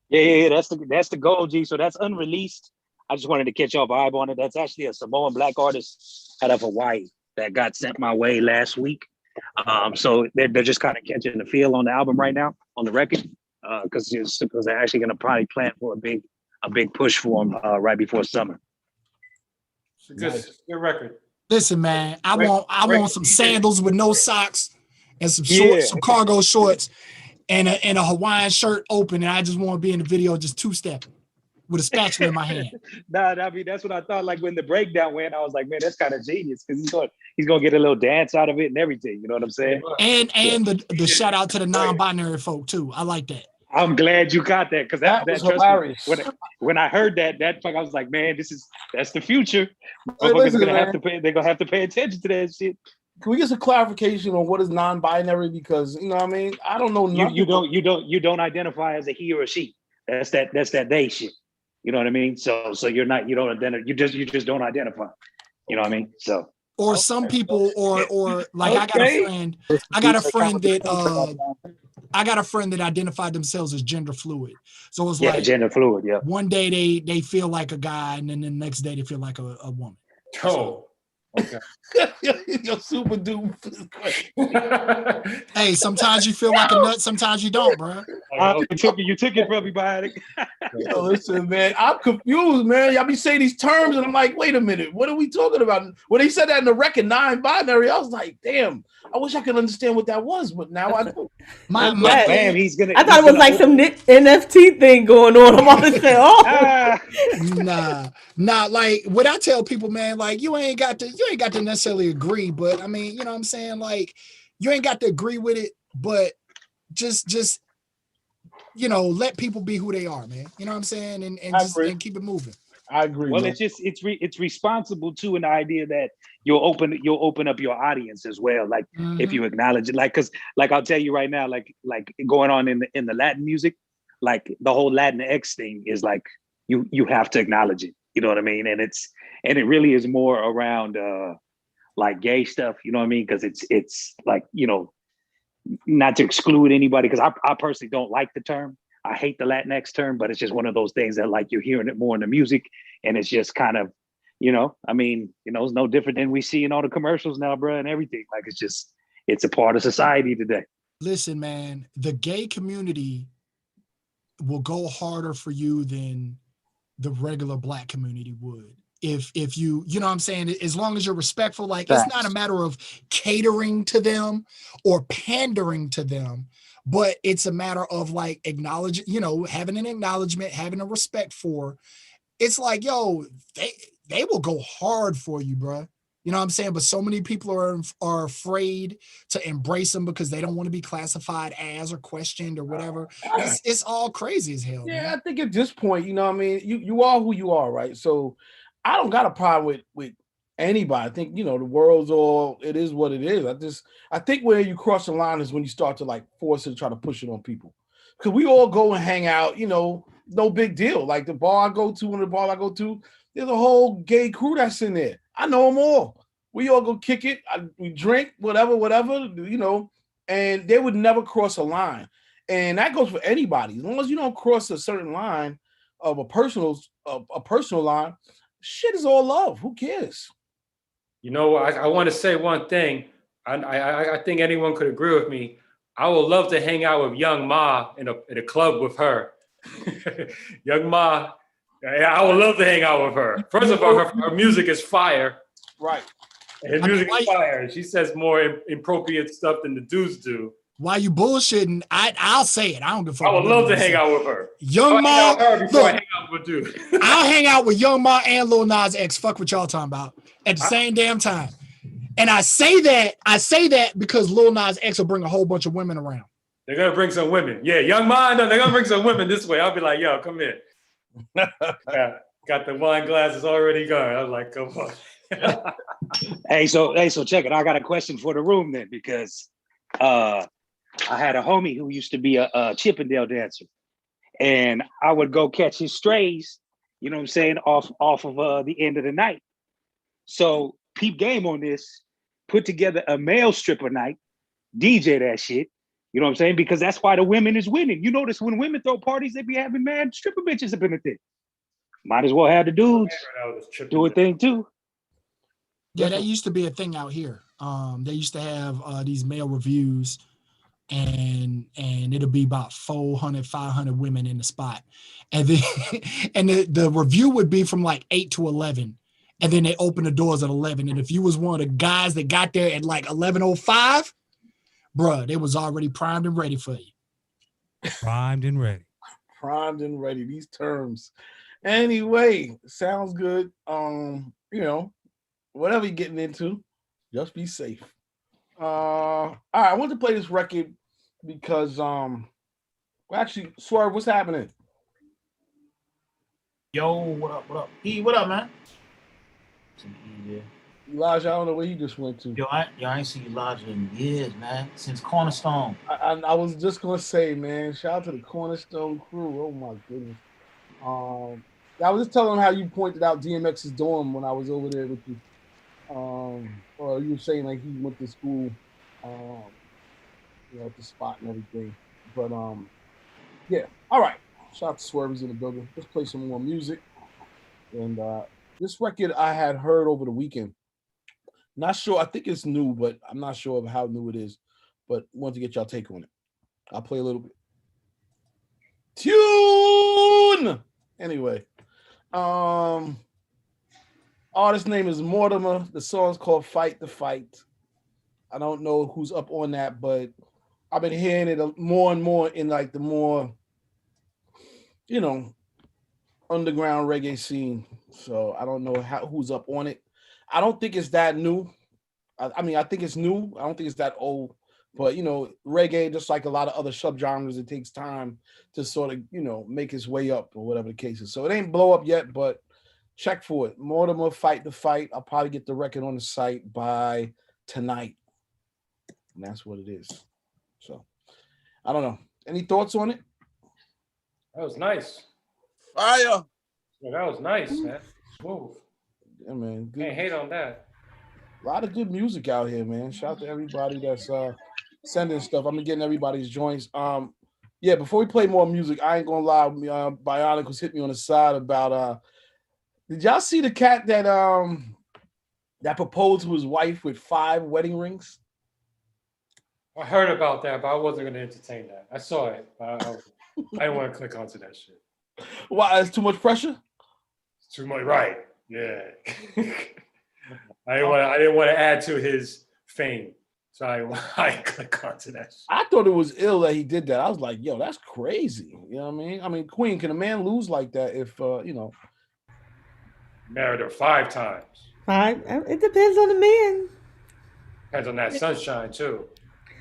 Yeah. That's the goal, G. So that's unreleased. I just wanted to catch y'all vibe on it. That's actually a Samoan black artist out of Hawaii that got sent my way last week. So they're just kind of catching the feel on the album right now, on the record, because they're actually going to probably plan for a big push for them right before summer. Good record. Listen, man, I want some sandals with no socks and some shorts, some cargo shorts, and a Hawaiian shirt open, and I just want to be in the video just two-stepping with a spatula in my hand. I mean, that's what I thought. Like when the breakdown went, I was like, man, that's kind of genius because he's gonna get a little dance out of it and everything. You know what I'm saying? And the shout out to the non-binary folk too. I like that. I'm glad you got that because that was hilarious. When I heard that I was like, man, that's the future. Motherfuckers they're gonna have to pay attention to that shit. Can we get some clarification on what is non-binary? Because you know what I mean, I don't know nothing. You don't identify as a he or a she. That's that they shit. You know what I mean? So you don't identify. You just don't identify. You know what I mean? So or some people or like I got a friend that identified themselves as gender fluid. So it's like gender fluid. Yeah. One day they feel like a guy, and then the next day they feel like a woman. Oh, okay. You're super dude. Hey, sometimes you feel like a nut, sometimes you don't, bro. You took it from me, Bionic. Yo, listen, man, I'm confused, man. Y'all be saying these terms, and I'm like, wait a minute, what are we talking about? When they said that in the record, non-binary, I was like, damn, I wish I could understand what that was, but now I do. My man, I thought it was like some NFT thing going on. I'm about to say, Nah. Like what I tell people, man, like you ain't got to necessarily agree, but I mean, you know what I'm saying? Like you ain't got to agree with it, but just let people be who they are, man. You know what I'm saying? And keep it moving. I agree. Well, man. it's responsible too in the idea that you'll open up your audience as well. Like if you acknowledge it, like because like I'll tell you right now, like going on in the Latin music, like the whole Latinx thing is like you have to acknowledge it. You know what I mean? And it really is more around like gay stuff. You know what I mean? Because it's like not to exclude anybody because I personally don't like the term. I hate the Latinx term, but it's just one of those things that like you're hearing it more in the music, and it's just kind of, I mean, it's no different than we see in all the commercials now, bro, and everything. Like it's a part of society today. Listen, man, the gay community will go harder for you than the regular black community would. If you know what I'm saying, as long as you're respectful, like it's not a matter of catering to them or pandering to them, but it's a matter of like acknowledging, having an acknowledgement, having a respect for. It's like, yo, they will go hard for you, bro. You know what I'm saying? But so many people are afraid to embrace them because they don't want to be classified as or questioned or whatever. It's all crazy as hell. Yeah, man. I think at this point, you know what I mean? You are who you are, right? So I don't got a problem with anybody. I think, the world's it is what it is. I think where you cross the line is when you start to like force it to try to push it on people. Because we all go and hang out, no big deal. Like the bar I go to, there's a whole gay crew that's in there. I know them all. We all go kick it. We drink, whatever, and they would never cross a line. And that goes for anybody. As long as you don't cross a certain line of a personal line, shit is all love. Who cares? I want to say one thing. I think anyone could agree with me. I would love to hang out with Young Ma in a club with her. Young Ma, I would love to hang out with her. First of all, her music is fire. Right. Her music is fire. She says more inappropriate stuff than the dudes do. While you bullshitting, I'll say it. I don't give a fuck. I would love to hang out with her. Young Ma, I hang out with dude. I'll hang out with Young Ma and Lil Nas X. Fuck what y'all talking about. at the same damn time. And I say that because Lil Nas X will bring a whole bunch of women around. They're gonna bring some women. Yeah, Young Ma, they're gonna bring some women this way. I'll be like, yo, come here. Got the wine glasses already going. I was like, come on. Hey, so check it. I got a question for the room then, because I had a homie who used to be a Chippendale dancer, and I would go catch his strays, you know what I'm saying, off of the end of the night. So peep game on this, put together a male stripper night, DJ that shit, you know what I'm saying? Because that's why the women is winning. You notice when women throw parties, they be having mad stripper bitches up in the thing. Might as well have the dudes do a thing too. Yeah, that used to be a thing out here. They used to have these male reviews, and it'll be about 400, 500 women in the spot. And then and the review would be from like 8 to 11. And then they open the doors at 11. And if you was one of the guys that got there at like 11:05, bruh, they was already primed and ready for you. Primed and ready. Primed and ready. These terms. Anyway, sounds good. You know, whatever you're getting into, just be safe. All right, I want to play this record because well, actually, Swerve, what's happening? Yo, what up? What up? E, what up, man? Elijah, I don't know where he just went to. Yo, I ain't seen Elijah in years, man. Since Cornerstone. I was just gonna say, man, shout out to the Cornerstone crew. Oh my goodness. I was just telling him how you pointed out DMX's dorm when I was over there with you. Or you were saying like he went to school, you know, at the spot and everything. But yeah. All right. Shout out to Swerve's in the building. Let's play some more music. And this record I had heard over the weekend. Not sure. I think it's new, but I'm not sure of how new it is. But wanted to get y'all take on it. I'll play a little bit. Tune. Anyway, artist name is Mortimer. The song's called "Fight the Fight." I don't know who's up on that, but I've been hearing it more and more in like the more, you know, underground reggae scene. So I don't know who's up on it. I don't think it's that new. I mean, I think it's new. I don't think it's that old. But, you know, reggae, just like a lot of other subgenres, it takes time to sort of, you know, make its way up or whatever the case is. So it ain't blow up yet, but check for it. Mortimer, Fight the Fight. I'll probably get the record on the site by tonight. And that's what it is. So, I don't know. Any thoughts on it? That was nice. Fire. Yeah, that was nice, man. Smooth. Yeah, man. Good. Can't hate on that. A lot of good music out here, man. Shout out to everybody that's sending stuff. I've been getting everybody's joints. Yeah, before we play more music, I ain't gonna lie. Bionic was hitting me on the side about did y'all see the cat that that proposed to his wife with 5 wedding rings? I heard about that, but I wasn't gonna entertain that. I saw it, but I didn't want to click onto that shit. Why? It's too much pressure? It's too much, right? Yeah. I didn't want to add to his fame, so I didn't click onto that shit. I thought it was ill that he did that. I was like, yo, that's crazy. You know what I mean? I mean, Queen, can a man lose like that if you know? Married her 5 times. 5? It depends on the man. Depends on that sunshine too.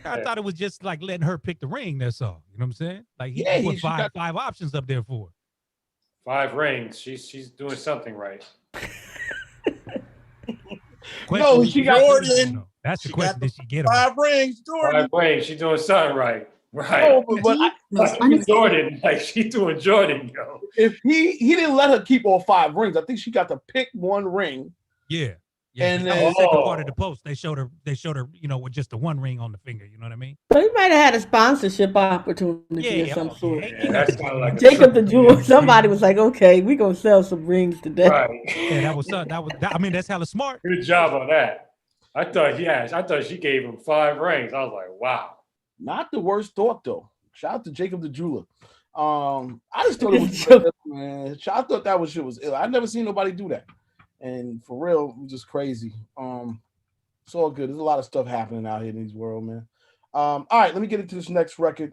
I thought it was just like letting her pick the ring. That's all. You know what I'm saying? Like he put five options up there for her. 5 rings. She's doing something right. No, she got Jordan. That's the question. Did she get 5 rings, Jordan? 5 rings. She's doing something right. Right. No, but Jordan, like she doing Jordan, yo. If he didn't let her keep all 5 rings, I think she got to pick one ring. Yeah. And then then the second part of the post, they showed her, you know, with just the 1 ring on the finger. You know what I mean? So he might have had a sponsorship opportunity of some sort. Yeah, that's kind of like Jacob the Jeweler. Somebody was like, "Okay, we gonna sell some rings today." Right. Yeah, I mean, that's hella smart. Good job on that. I thought she gave him 5 rings. I was like, wow. Not the worst thought though. Shout out to Jacob the Jeweler. I just thought it was ill, man. I thought that shit was ill. I've never seen nobody do that. And for real, it was just crazy. It's all good. There's a lot of stuff happening out here in this world, man. All right, let me get into this next record.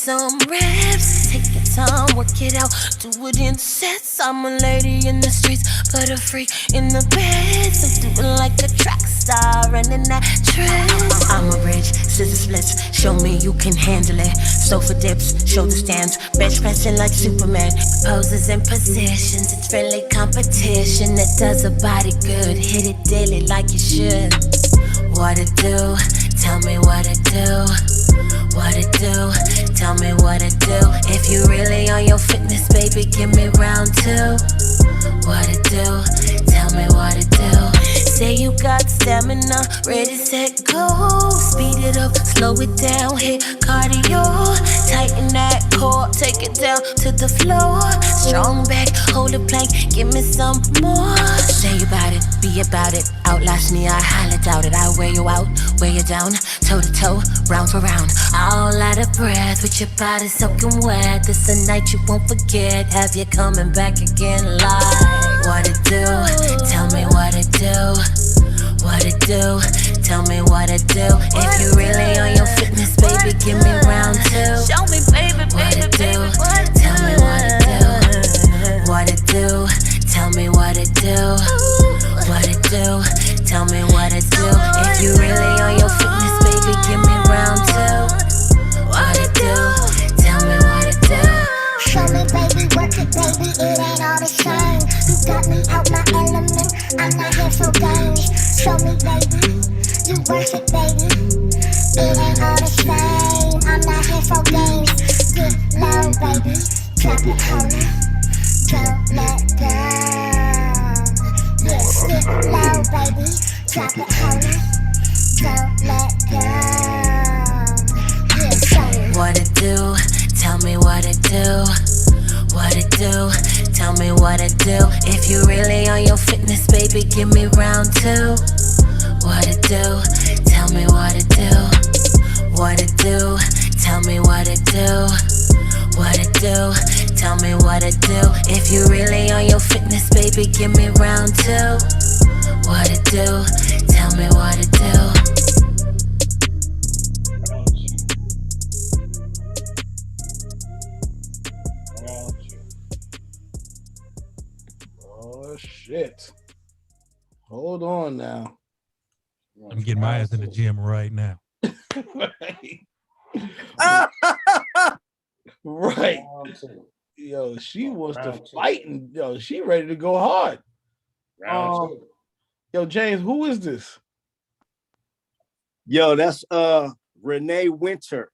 some reps. Take your time, work it out, do it in sets. I'm a lady in the streets, but a freak in the bed. So do it like a track star running that trend. I'm a bridge, scissor splits, show me you can handle it. Sofa dips, shoulder stands, bench pressing like Superman. Poses and positions, it's friendly competition that does a body good. Hit it daily like you should. What it do? Tell me what it do. What it do? Tell me what it do. If you really on your fitness, baby, give me round two. What it do? Tell me what it do. Say you got stamina, ready, set, go. Speed it up, slow it down, hit cardio. Tighten that core, take it down to the floor. Strong back, hold it plank, give me some more. Say about it, be about it. Outlast me, I highly doubt it. I wear you out, wear you down, toe to toe, round for round. All out of breath with your body soaking wet. This a night you won't forget. Have you coming back again like what it do? Tell me what it do. What it do? Tell me what it do. If you really on your fitness, baby, give me round two. Show me, baby, what it do? Tell me what it do. What it do? Tell me what it do. What it do? Tell me what it do. If you really on your fitness, baby, give me round two. What it do? Tell me what it do. Show me, baby, work it, baby, it ain't all the same. You got me out my element, I'm not here for games. Show me, baby, you work it, baby, it ain't all the same. I'm not here for games. Get low, baby, drop it, hold it, don't let go. Yes, get low, baby, drop it, hold it, don't let go. Yeah, show me. What it do? Tell me what it do. What it do? Tell me what it do. If you really on your fitness, baby, give me round two. What it do? Tell me what it do. What it do? Tell me what it do. What it do? Tell me what it do. If you really on your fitness, baby, give me round two. What it do? Tell me what it do. Oh shit. Hold on now. I'm getting my ass in the gym right now. Right. Yo, she wants to fight and yo, she ready to go hard. Round two. Yo, James, who is this? Yo, that's Renee Winter.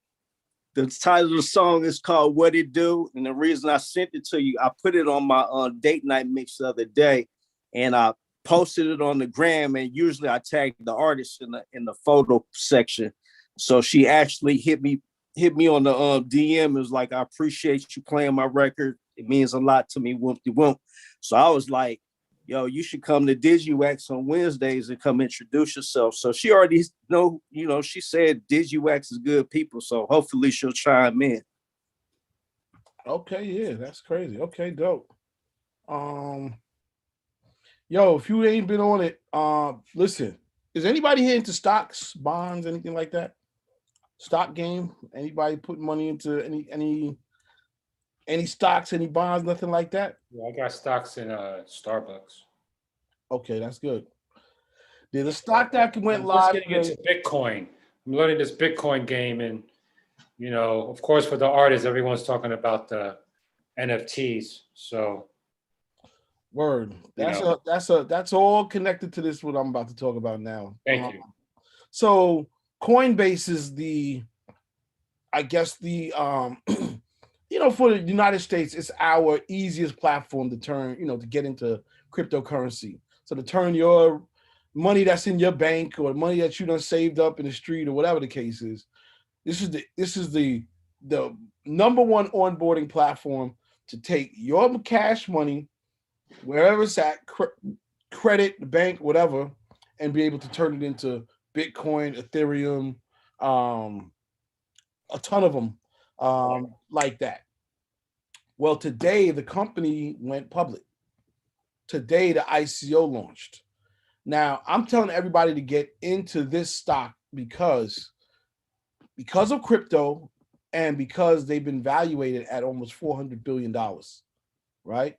The title of the song is called What It Do. And the reason I sent it to you, I put it on my date night mix the other day, and I posted it on the gram. And usually I tag the artist in the photo section. So she actually hit me on the DM and was like, I appreciate you playing my record. It means a lot to me. Whoop-de-whoop. So I was like, yo, you should come to Digiwaxx on Wednesdays and come introduce yourself. So she already know, she said Digiwaxx is good people. So hopefully she'll chime in. Okay, yeah, that's crazy. Okay, dope. Yo, if you ain't been on it, listen, is anybody here into stocks, bonds, anything like that? Stock game? Anybody putting money into any stocks, any bonds, nothing like that? Yeah, I got stocks in Starbucks. Okay, that's good. There's a stock that went I'm live. just getting into Bitcoin. I'm learning this Bitcoin game, and of course, for the artists, everyone's talking about the NFTs. So, word. That's all connected to this. What I'm about to talk about now. Thank you. So Coinbase is for the United States, it's our easiest platform to turn, to get into cryptocurrency. So to turn your money that's in your bank or money that you done saved up in the street or whatever the case is, this is the number one onboarding platform to take your cash money, wherever it's at, credit, the bank, whatever, and be able to turn it into Bitcoin, Ethereum, a ton of them like that. Well, today the company went public. Today the ICO launched. Now I'm telling everybody to get into this stock because of crypto, And because they've been valuated at almost $400 billion, right?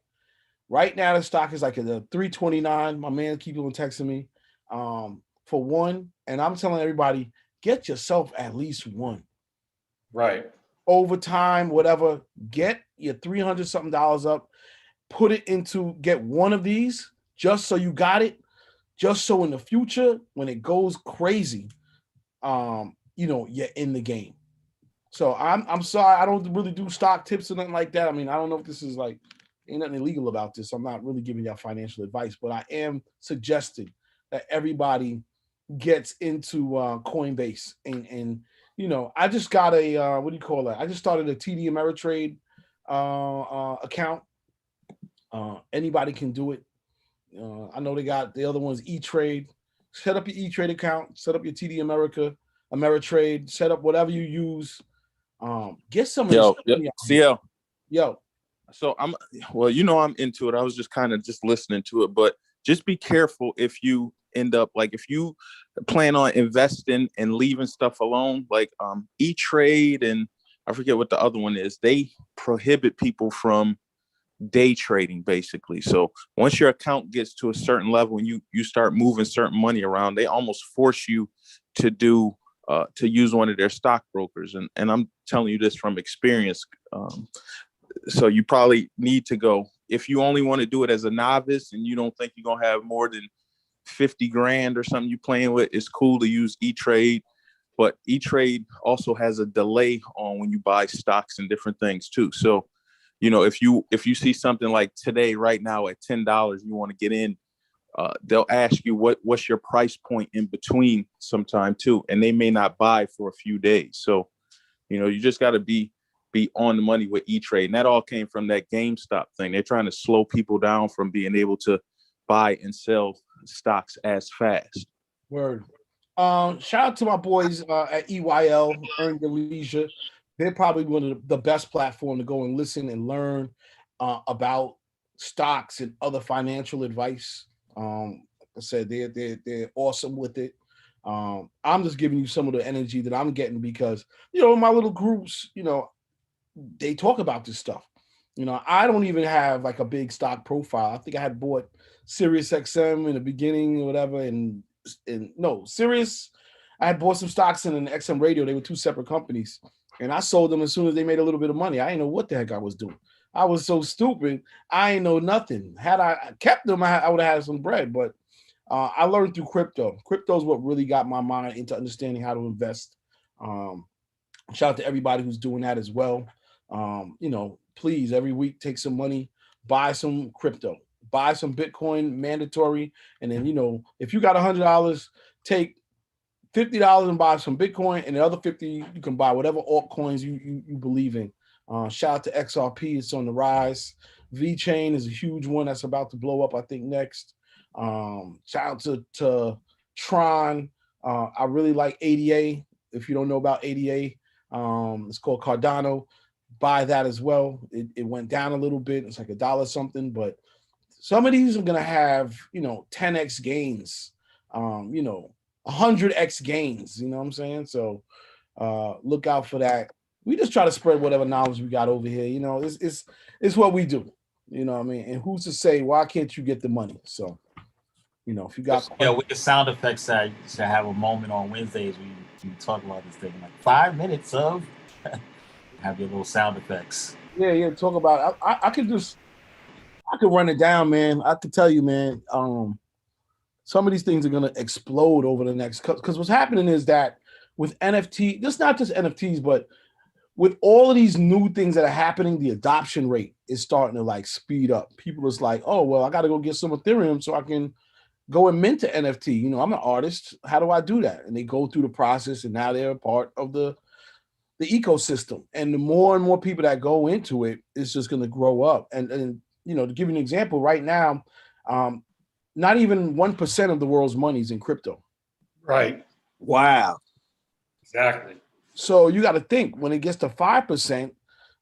Right now, the stock is like at the 329. My man keeps on texting me for one. And I'm telling everybody, get yourself at least one. Right. Over time, whatever, get your 300 something dollars up, put it into, get one of these just so you got it, just so in the future, when it goes crazy, you're in the game. So I'm sorry, I don't really do stock tips or nothing like that. I mean, I don't know if this is like, ain't nothing illegal about this. I'm not really giving y'all financial advice, but I am suggesting that everybody gets into Coinbase and I just got a what do you call that? I just started a TD Ameritrade account. Anybody can do it. I know they got the other ones, E-Trade. Set up your E-Trade account, set up your TD Ameritrade, set up whatever you use. Get some Yo, CL. Yo. So I'm into it. I was just kind of just listening to it, but just be careful if you end up like if you plan on investing and leaving stuff alone, like E-Trade and I forget what the other one is. They prohibit people from day trading basically. So once your account gets to a certain level and you start moving certain money around, they almost force you to do to use one of their stockbrokers. And I'm telling you this from experience. So you probably need to go, if you only want to do it as a novice and you don't think you're going to have more than 50 grand or something you playing with, it's cool to use E-Trade. But E-Trade also has a delay on when you buy stocks and different things too. So, if you see something like today, right now at $10, you want to get in, they'll ask you what's your price point in between sometime too. And they may not buy for a few days. So, you just got to be on the money with E-Trade. And that all came from that GameStop thing. They're trying to slow people down from being able to buy and sell stocks as fast. Word. Shout out to my boys at EYL, Earn Your Leisure. They're probably one of the best platform to go and listen and learn about stocks and other financial advice. Like I said, they're awesome with it. I'm just giving you some of the energy that I'm getting because, my little groups, they talk about this stuff. I don't even have like a big stock profile. I think I had bought Sirius XM in the beginning or whatever. And no, Sirius, I had bought some stocks in an XM radio. They were two separate companies. And I sold them as soon as they made a little bit of money. I didn't know what the heck I was doing. I was so stupid. I ain't know nothing. Had I kept them, I would have had some bread. But I learned through crypto. Crypto is what really got my mind into understanding how to invest. Shout out to everybody who's doing that as well. Please, every week, take some money, buy some crypto, buy some Bitcoin, mandatory. And then, if you got $100, take $50 and buy some Bitcoin, and the other 50 you can buy whatever altcoins you believe in. Shout out to XRP, it's on the rise. VeChain is a huge one that's about to blow up, I think, next. Shout out to Tron. I really like ADA. If you don't know about ADA, it's called Cardano. Buy that as well. It went down a little bit. It's like $1 something, but some of these are gonna have 10x gains. 100x gains, you know what I'm saying? So look out for that. We just try to spread whatever knowledge we got over here. It's what we do. You know what I mean? And who's to say why can't you get the money? So, if you got with the sound effects side, to have a moment on Wednesdays we talk about this thing like 5 minutes of have your little sound effects. Yeah, talk about it. I could run it down, man. I could tell you, man. Some of these things are going to explode over the next, because what's happening is that with NFT, just not just NFTs, but with all of these new things that are happening, the adoption rate is starting to like speed up. People are just like, oh, well, I got to go get some Ethereum so I can go and mint an NFT. I'm an artist. How do I do that? And they go through the process, and now they're a part of the ecosystem. And the more and more people that go into it, it's just going to grow up. And to give you an example, right now, not even 1% of the world's money is in crypto. Right. Wow. Exactly. So you got to think, when it gets to 5%,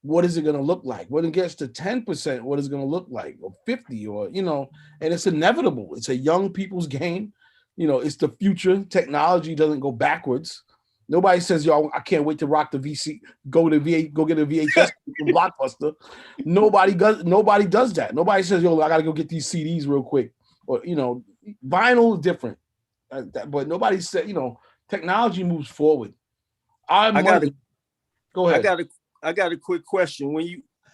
what is it going to look like? When it gets to 10%, what is it going to look like? Or 50, or, and it's inevitable. It's a young people's game. It's the future. Technology doesn't go backwards. Nobody says, yo, I can't wait to rock the VC, go get a VHS from Blockbuster. Nobody does that. Nobody says, yo, I gotta go get these CDs real quick. Or vinyl is different. But nobody said, technology moves forward. Go ahead. I got a quick question.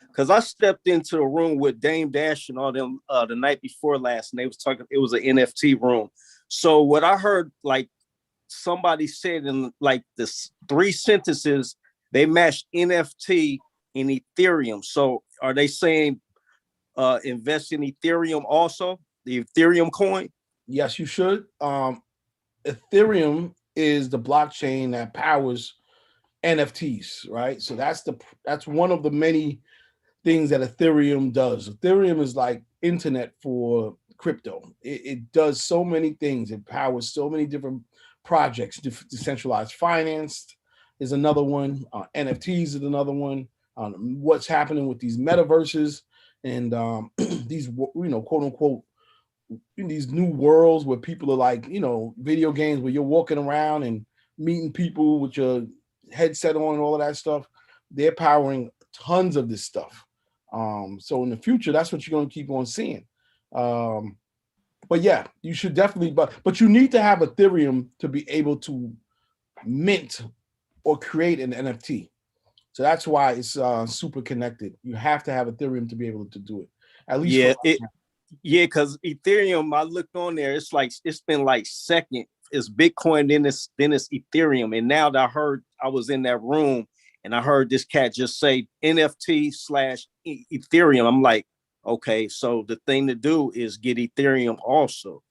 Because I stepped into the room with Dame Dash and all them the night before last, and they was talking. It was an NFT room. So what I heard, like somebody said in like this 3 sentences, they matched NFT and Ethereum. So are they saying invest in Ethereum also, the Ethereum coin? Yes, you should. Ethereum is the blockchain that powers NFTs, right? So that's one of the many things that Ethereum does. Ethereum is like internet for crypto. It does so many things. It powers so many different projects. Decentralized finance is another one. NFTs is another one. What's happening with these metaverses and these, quote unquote, in these new worlds where people are like, video games where you're walking around and meeting people with your headset on and all of that stuff. They're powering tons of this stuff. So in the future, that's what you're going to keep on seeing. But yeah, you should definitely, but you need to have Ethereum to be able to mint or create an NFT. So that's why it's super connected. You have to have Ethereum to be able to do it. At least because Ethereum, I looked on there, it's been like second. It's Bitcoin, then it's Ethereum. And now that I was in that room and I heard this cat just say NFT / Ethereum. I'm like, okay, so the thing to do is get Ethereum also.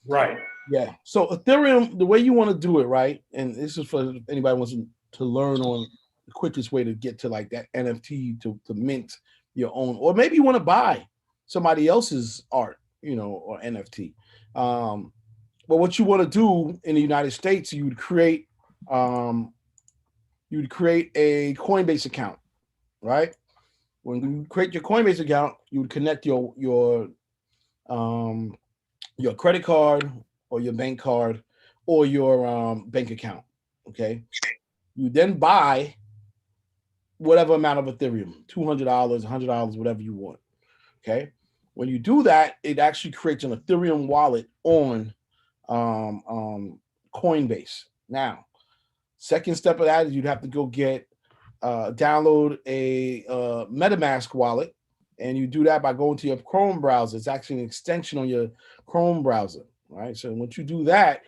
Right. Yeah. So Ethereum, the way you want to do it, right? And this is for anybody who wants to learn on the quickest way to get to like that NFT to mint your own, or maybe you want to buy somebody else's art, or NFT. But what you want to do in the United States, you would create a Coinbase account, right? When you create your Coinbase account, you would connect your credit card or your bank card or your bank account. Okay. You then buy whatever amount of Ethereum, $200, $100, whatever you want. Okay. When you do that, it actually creates an Ethereum wallet on Coinbase. Now, second step of that is you'd have to go download a MetaMask wallet, and you do that by going to your Chrome browser. It's actually an extension on your Chrome browser, right? So once you do that,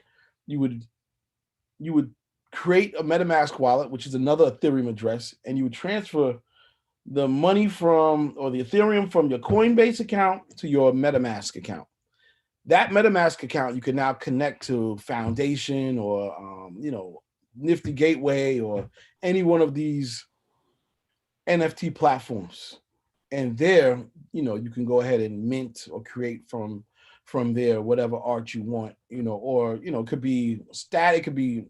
you would create a MetaMask wallet, which is another Ethereum address, and you would transfer the money the Ethereum from your Coinbase account to your MetaMask account. That MetaMask account you can now connect to Foundation or Nifty Gateway or any one of these NFT platforms, and there you can go ahead and mint or create from there whatever art you want, or it could be static, it could be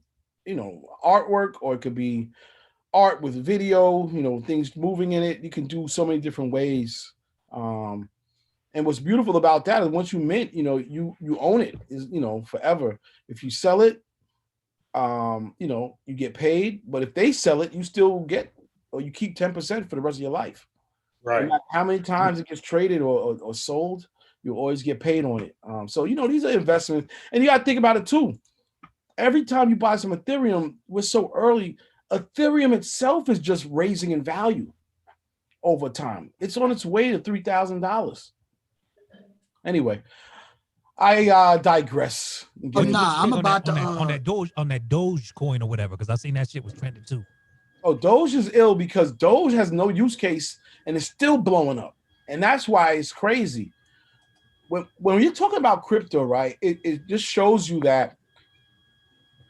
artwork, or it could be art with video, things moving in it. You can do so many different ways. And what's beautiful about that is once you mint, you own it, is forever. If you sell it, you get paid, but if they sell it, you still get, or you keep 10% for the rest of your life. Right. No matter how many times it gets traded or sold, you always get paid on it. So these are investments, and you got to think about it too. Every time you buy some Ethereum, we're so early. Ethereum itself is just raising in value over time. It's on its way to $3,000. Anyway, I digress. I'm about to on that Doge coin or whatever, because I seen that shit was trending too. Oh, Doge is ill because Doge has no use case and it's still blowing up, and that's why it's crazy. When you're talking about crypto, right? It just shows you that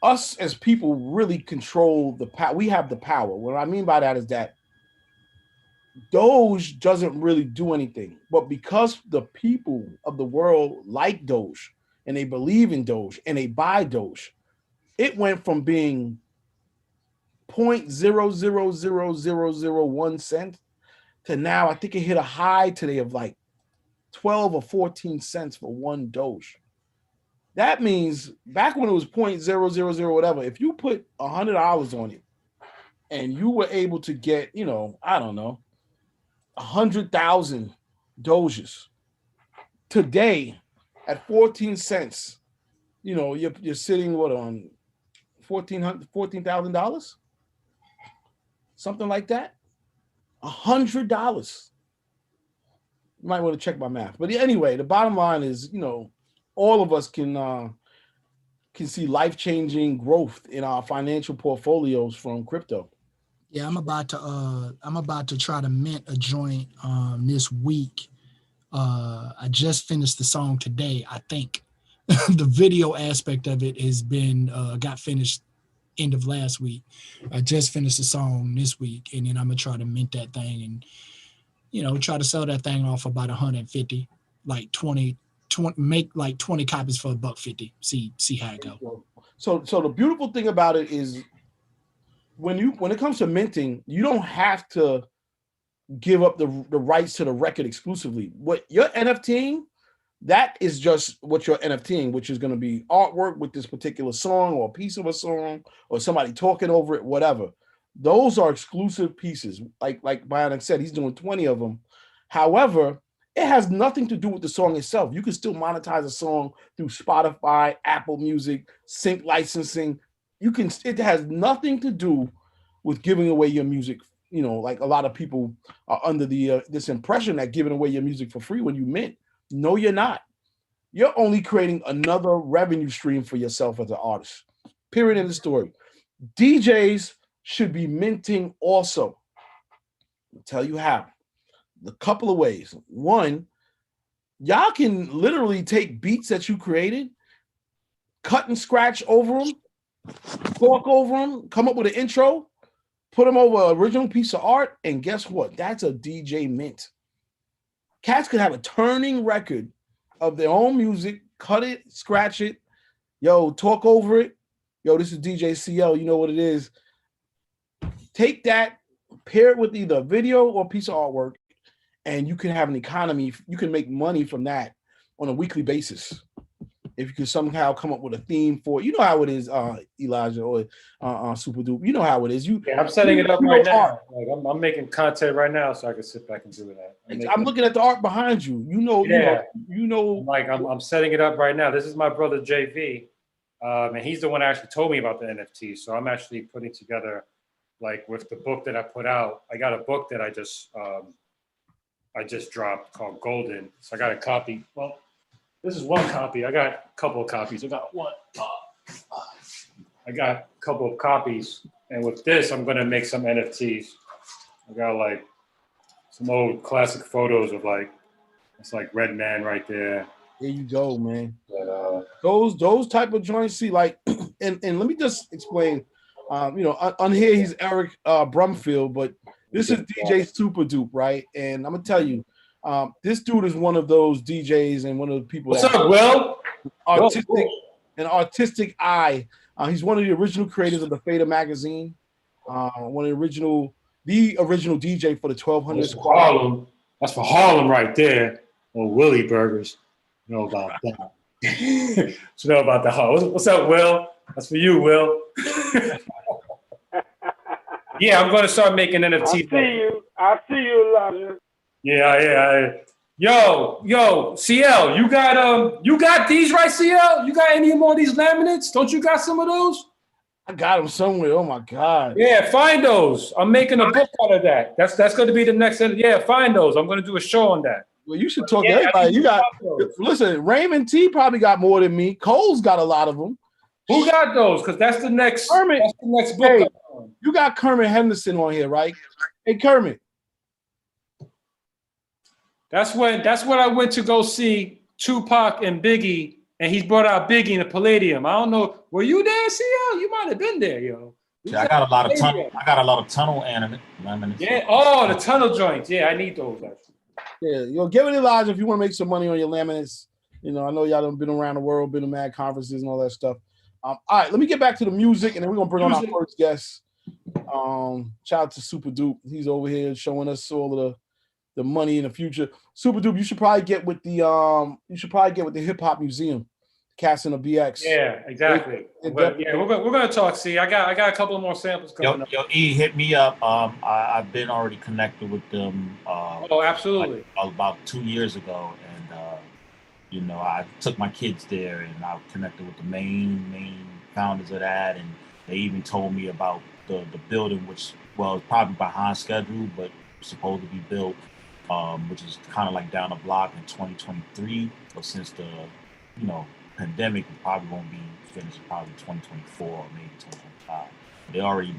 us as people really control the power. We have the power. What I mean by that is that Doge doesn't really do anything, but because the people of the world like Doge and they believe in Doge and they buy Doge, it went from being 0.000001 cent to now I think it hit a high today of like 12 or 14 cents for one Doge. That means back when it was 0.000 whatever, if you put $100 on it and you were able to get, I don't know, 100,000 Doges today at 14 cents, you're sitting on $14,000, something like that. $100. You might want to check my math, but anyway, the bottom line is, all of us can see life-changing growth in our financial portfolios from crypto. Yeah, I'm about to try to mint a joint this week. I just finished the song today. I think the video aspect of it has been got finished end of last week. I just finished the song this week, and then I'm gonna try to mint that thing and try to sell that thing off about 150, like 20 make like 20 copies for $150. See how it goes. So the beautiful thing about it is when it comes to minting, you don't have to give up the rights to the record exclusively. What you're NFTing, that is just what you're NFTing, which is going to be artwork with this particular song or a piece of a song or somebody talking over it, whatever. Those are exclusive pieces. Like Bionic said, he's doing 20 of them. However, it has nothing to do with the song itself. You can still monetize a song through Spotify, Apple Music, sync licensing. It has nothing to do with giving away your music. Like a lot of people are under this impression that giving away your music for free when you mint. No, you're not. You're only creating another revenue stream for yourself as an artist. Period in the story. DJs should be minting also. I'll tell you how. A couple of ways. One, y'all can literally take beats that you created, cut and scratch over them, talk over them, come up with an intro, put them over an original piece of art, and guess what? That's a DJ mint. Cats could have a turning record of their own music, cut it, scratch it, talk over it. This is DJ CL, you know what it is. Take that, pair it with either a video or a piece of artwork, and you can have an economy. You can make money from that on a weekly basis. If you can somehow come up with a theme for, how it is, Elijah or Super Dupe. You know how it is. I'm setting it up right now. Like I'm making content right now, so I can sit back and do that. I'm looking at the art behind you. Like I'm setting it up right now. This is my brother JV, and he's the one that actually told me about the NFT. So I'm actually putting together, like with the book that I put out. I got a book that I just dropped called Golden. So I got a copy. Well, this is one copy. I got a couple of copies. I got a couple of copies. And with this, I'm going to make some NFTs. I got like some old classic photos of it's like Red Man right there. There you go, man. But, those type of joints, see, like, and let me just explain. On here, he's Eric Brumfield, but this is DJ Super Dupe, right? And I'm going to tell you, this dude is one of those DJs and one of the people. What's up, Will? Artistic eye. He's one of the original creators of the Fader magazine. One of the original DJ for the 1200 Squad. Harlem. That's for Harlem right there. Or Willie Burgers. You know about that. You know about the Harlem. What's up, Will? That's for you, Will. Yeah, I'm going to start making NFTs. I see you, Elijah. Yeah. Yo, CL, you got these right, CL? You got any more of these laminates? Don't you got some of those? I got them somewhere. Oh my God. Yeah, find those. I'm making a book out of that. That's going to be the next. Yeah, find those. I'm going to do a show on that. Well, you should talk to everybody. Listen, Raymond T probably got more than me. Cole's got a lot of them. Who got those? Because that's the next. Kermit. That's the next book. Hey, you got Kermit Henderson on here, right? Hey, Kermit. That's when I went to go see Tupac and Biggie, and he brought out Biggie in the Palladium. I don't know. Were you there, CL? You might have been there, yo. Yeah, I got a lot of tunnel laminates. Yeah. Oh, the tunnel joints. Yeah, I need those. Actually. Yeah, give it Elijah if you want to make some money on your laminates. I know y'all done been around the world, been to mad conferences and all that stuff. All right, let me get back to the music, and then we're gonna bring on our first guest. Shout out to Super Dupe. He's over here showing us all of the money in the future. Super Dupe, you should probably get with the Hip Hop Museum. Cass and the BX. Yeah, exactly. It We're gonna talk. See, I got a couple of more samples coming up. Yo, E, hit me up. I've been already connected with them. Oh, absolutely. Like, about 2 years ago, and you know, I took my kids there, and I connected with the main founders of that, and they even told me about the building, which is probably behind schedule, but supposed to be built, which is kind of like down the block in 2023. But since the pandemic, it probably won't be finished probably 2024 or maybe 2025. They already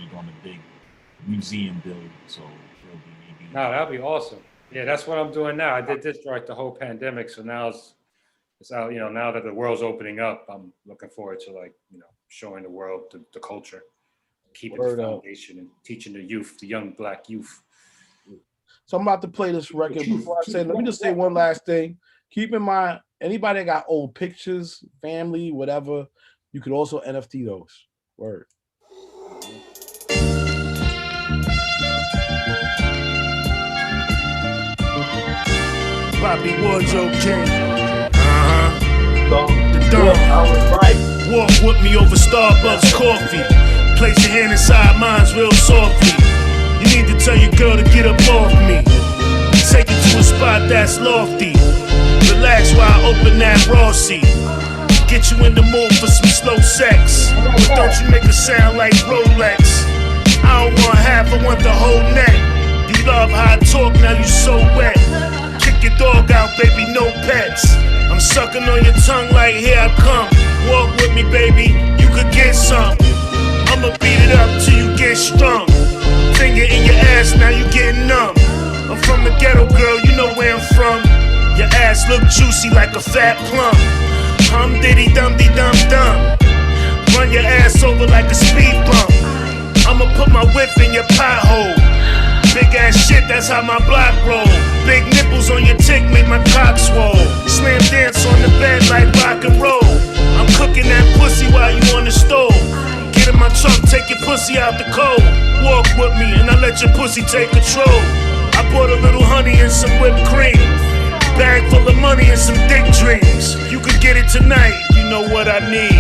doing a big museum build, so it'll be maybe. No, that'd be awesome. Yeah, that's what I'm doing now. I did this during the whole pandemic, so now it's out. Now that the world's opening up, I'm looking forward to showing the world the culture, keeping the foundation, and teaching the youth, the young Black youth. So I'm about to play this record. Before I say, let me just say one last thing. Keep in mind, anybody that got old pictures, family, whatever, you could also NFT those. Word. Bobby Wardrobe King. The Dawn. I was right. Walk with me over Starbucks coffee. Place your hand inside mine's real softly. You need to tell your girl to get up off me. Take it to a spot that's lofty. Relax while I open that raw seat. Get you in the mood for some slow sex. But don't you make it sound like Rolex. I don't want half, I want the whole neck. You love how I talk, now you so wet. Kick your dog out, baby, no pets. I'm sucking on your tongue like here I come. Walk with me, baby, you could get some. I'ma beat it up till you get strung. Finger in your ass, now you getting numb. I'm from the ghetto, girl, you know where I'm from. Your ass look juicy like a fat plum. Hum diddy dum dee dum dum. Run your ass over like a speed bump. I'ma put my whip in your pothole. Big ass shit, that's how my block roll. Big nipples on your tick make my cock swole. Slam dance on the bed like rock and roll. I'm cooking that pussy while you on the stove. Get in my truck, take your pussy out the cold. Walk with me and I let your pussy take control. I bought a little honey and some whipped cream. Bag full of money and some dick dreams. You could get it tonight, you know what I need.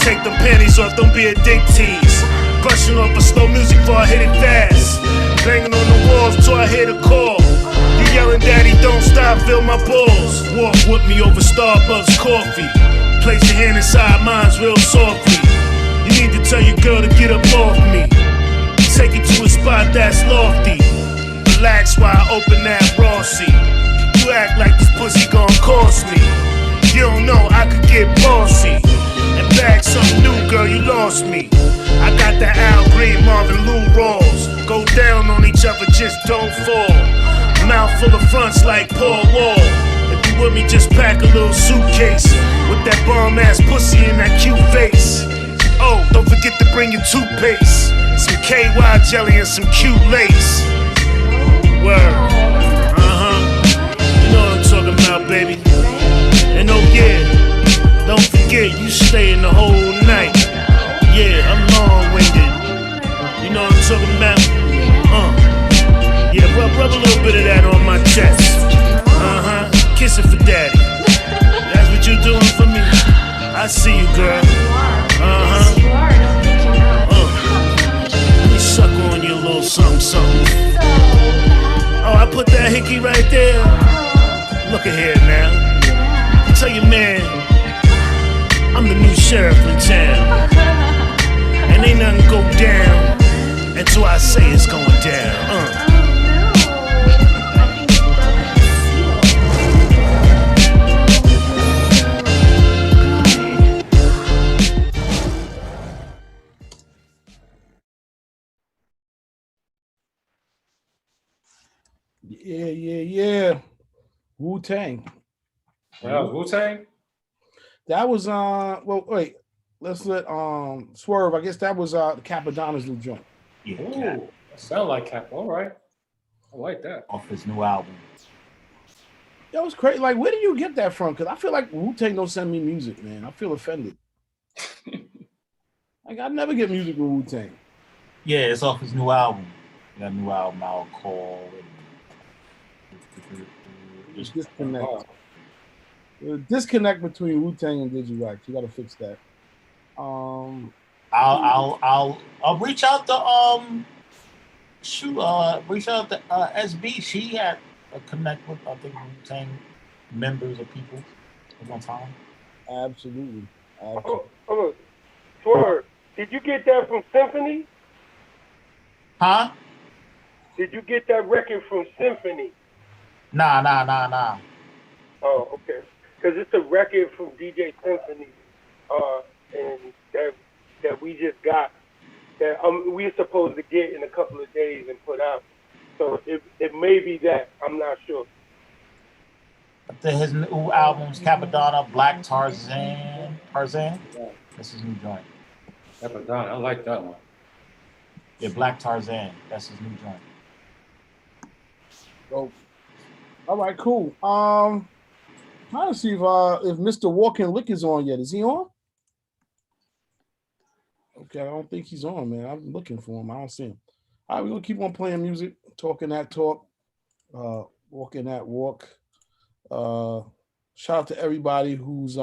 Take them panties off, don't be a dick tease. Brushing off a slow music before I hit it fast. Banging on the walls till I hear the call. You yelling, daddy, don't stop, feel my balls. Walk with me over Starbucks coffee. Place your hand inside mine's real softly. You need to tell your girl to get up off me. Take it to a spot that's lofty. Relax while I open that raw seat. You act like this pussy gon' cost me. You don't know I could get bossy and bag something new, girl, you lost me. I got the Al Green, Marvin Lou Rawls. Go down on each other, just don't fall. Mouth full of fronts like Paul Wall. If you with me, just pack a little suitcase with that bomb ass pussy and that cute face. Oh, don't forget to bring your toothpaste, some KY jelly and some cute lace. Word. You know what I'm talking about, baby. And oh yeah, don't forget you staying the whole night. Yeah, I'm long-winded. You know what I'm talking about? Yeah, rub a little bit of that on my chest. Kiss it for daddy. That's what you doing for me. I see you, girl. Let me suck on your little something. Oh, I put that hickey right there. Look at here now. Tell your man, I'm the new sheriff in town. And ain't nothing go down until I say it's going down. Yeah. Wu-Tang. Wu-Tang? That was well wait. Let's let Swerve. I guess that was the Capadonna's new joint. Yeah. Ooh, that sound like Cap. All right. I like that. Off his new album. That was crazy. Like, where do you get that from? Because I feel like Wu-Tang don't send me music, man. I feel offended. Like, I never get music with Wu-Tang. Yeah, it's off his new album. He got a new album out called Disconnect. The disconnect between Wu-Tang and Digiwaxx. You got to fix that. I'll reach out to reach out to SB. She had a connect with I think Wu-Tang members or people at one time. Absolutely. Swerve, did you get that from Symphony? Huh? Did you get that record from Symphony? Nah. Oh, okay. Because it's a record from DJ Symphony, and that we just got, that we're supposed to get in a couple of days and put out. So it may be that. I'm not sure. His new albums, Capadonna, Black Tarzan. That's his new joint. Capadonna, I like that one. Yeah, Black Tarzan. That's his new joint. Oh. All right, cool. Trying to see if Mr. Walking Lick is on yet. Is he on? Okay, I don't think he's on, man. I'm looking for him. I don't see him. All right, we're gonna keep on playing music, talking that talk, walking that walk. Shout out to everybody who's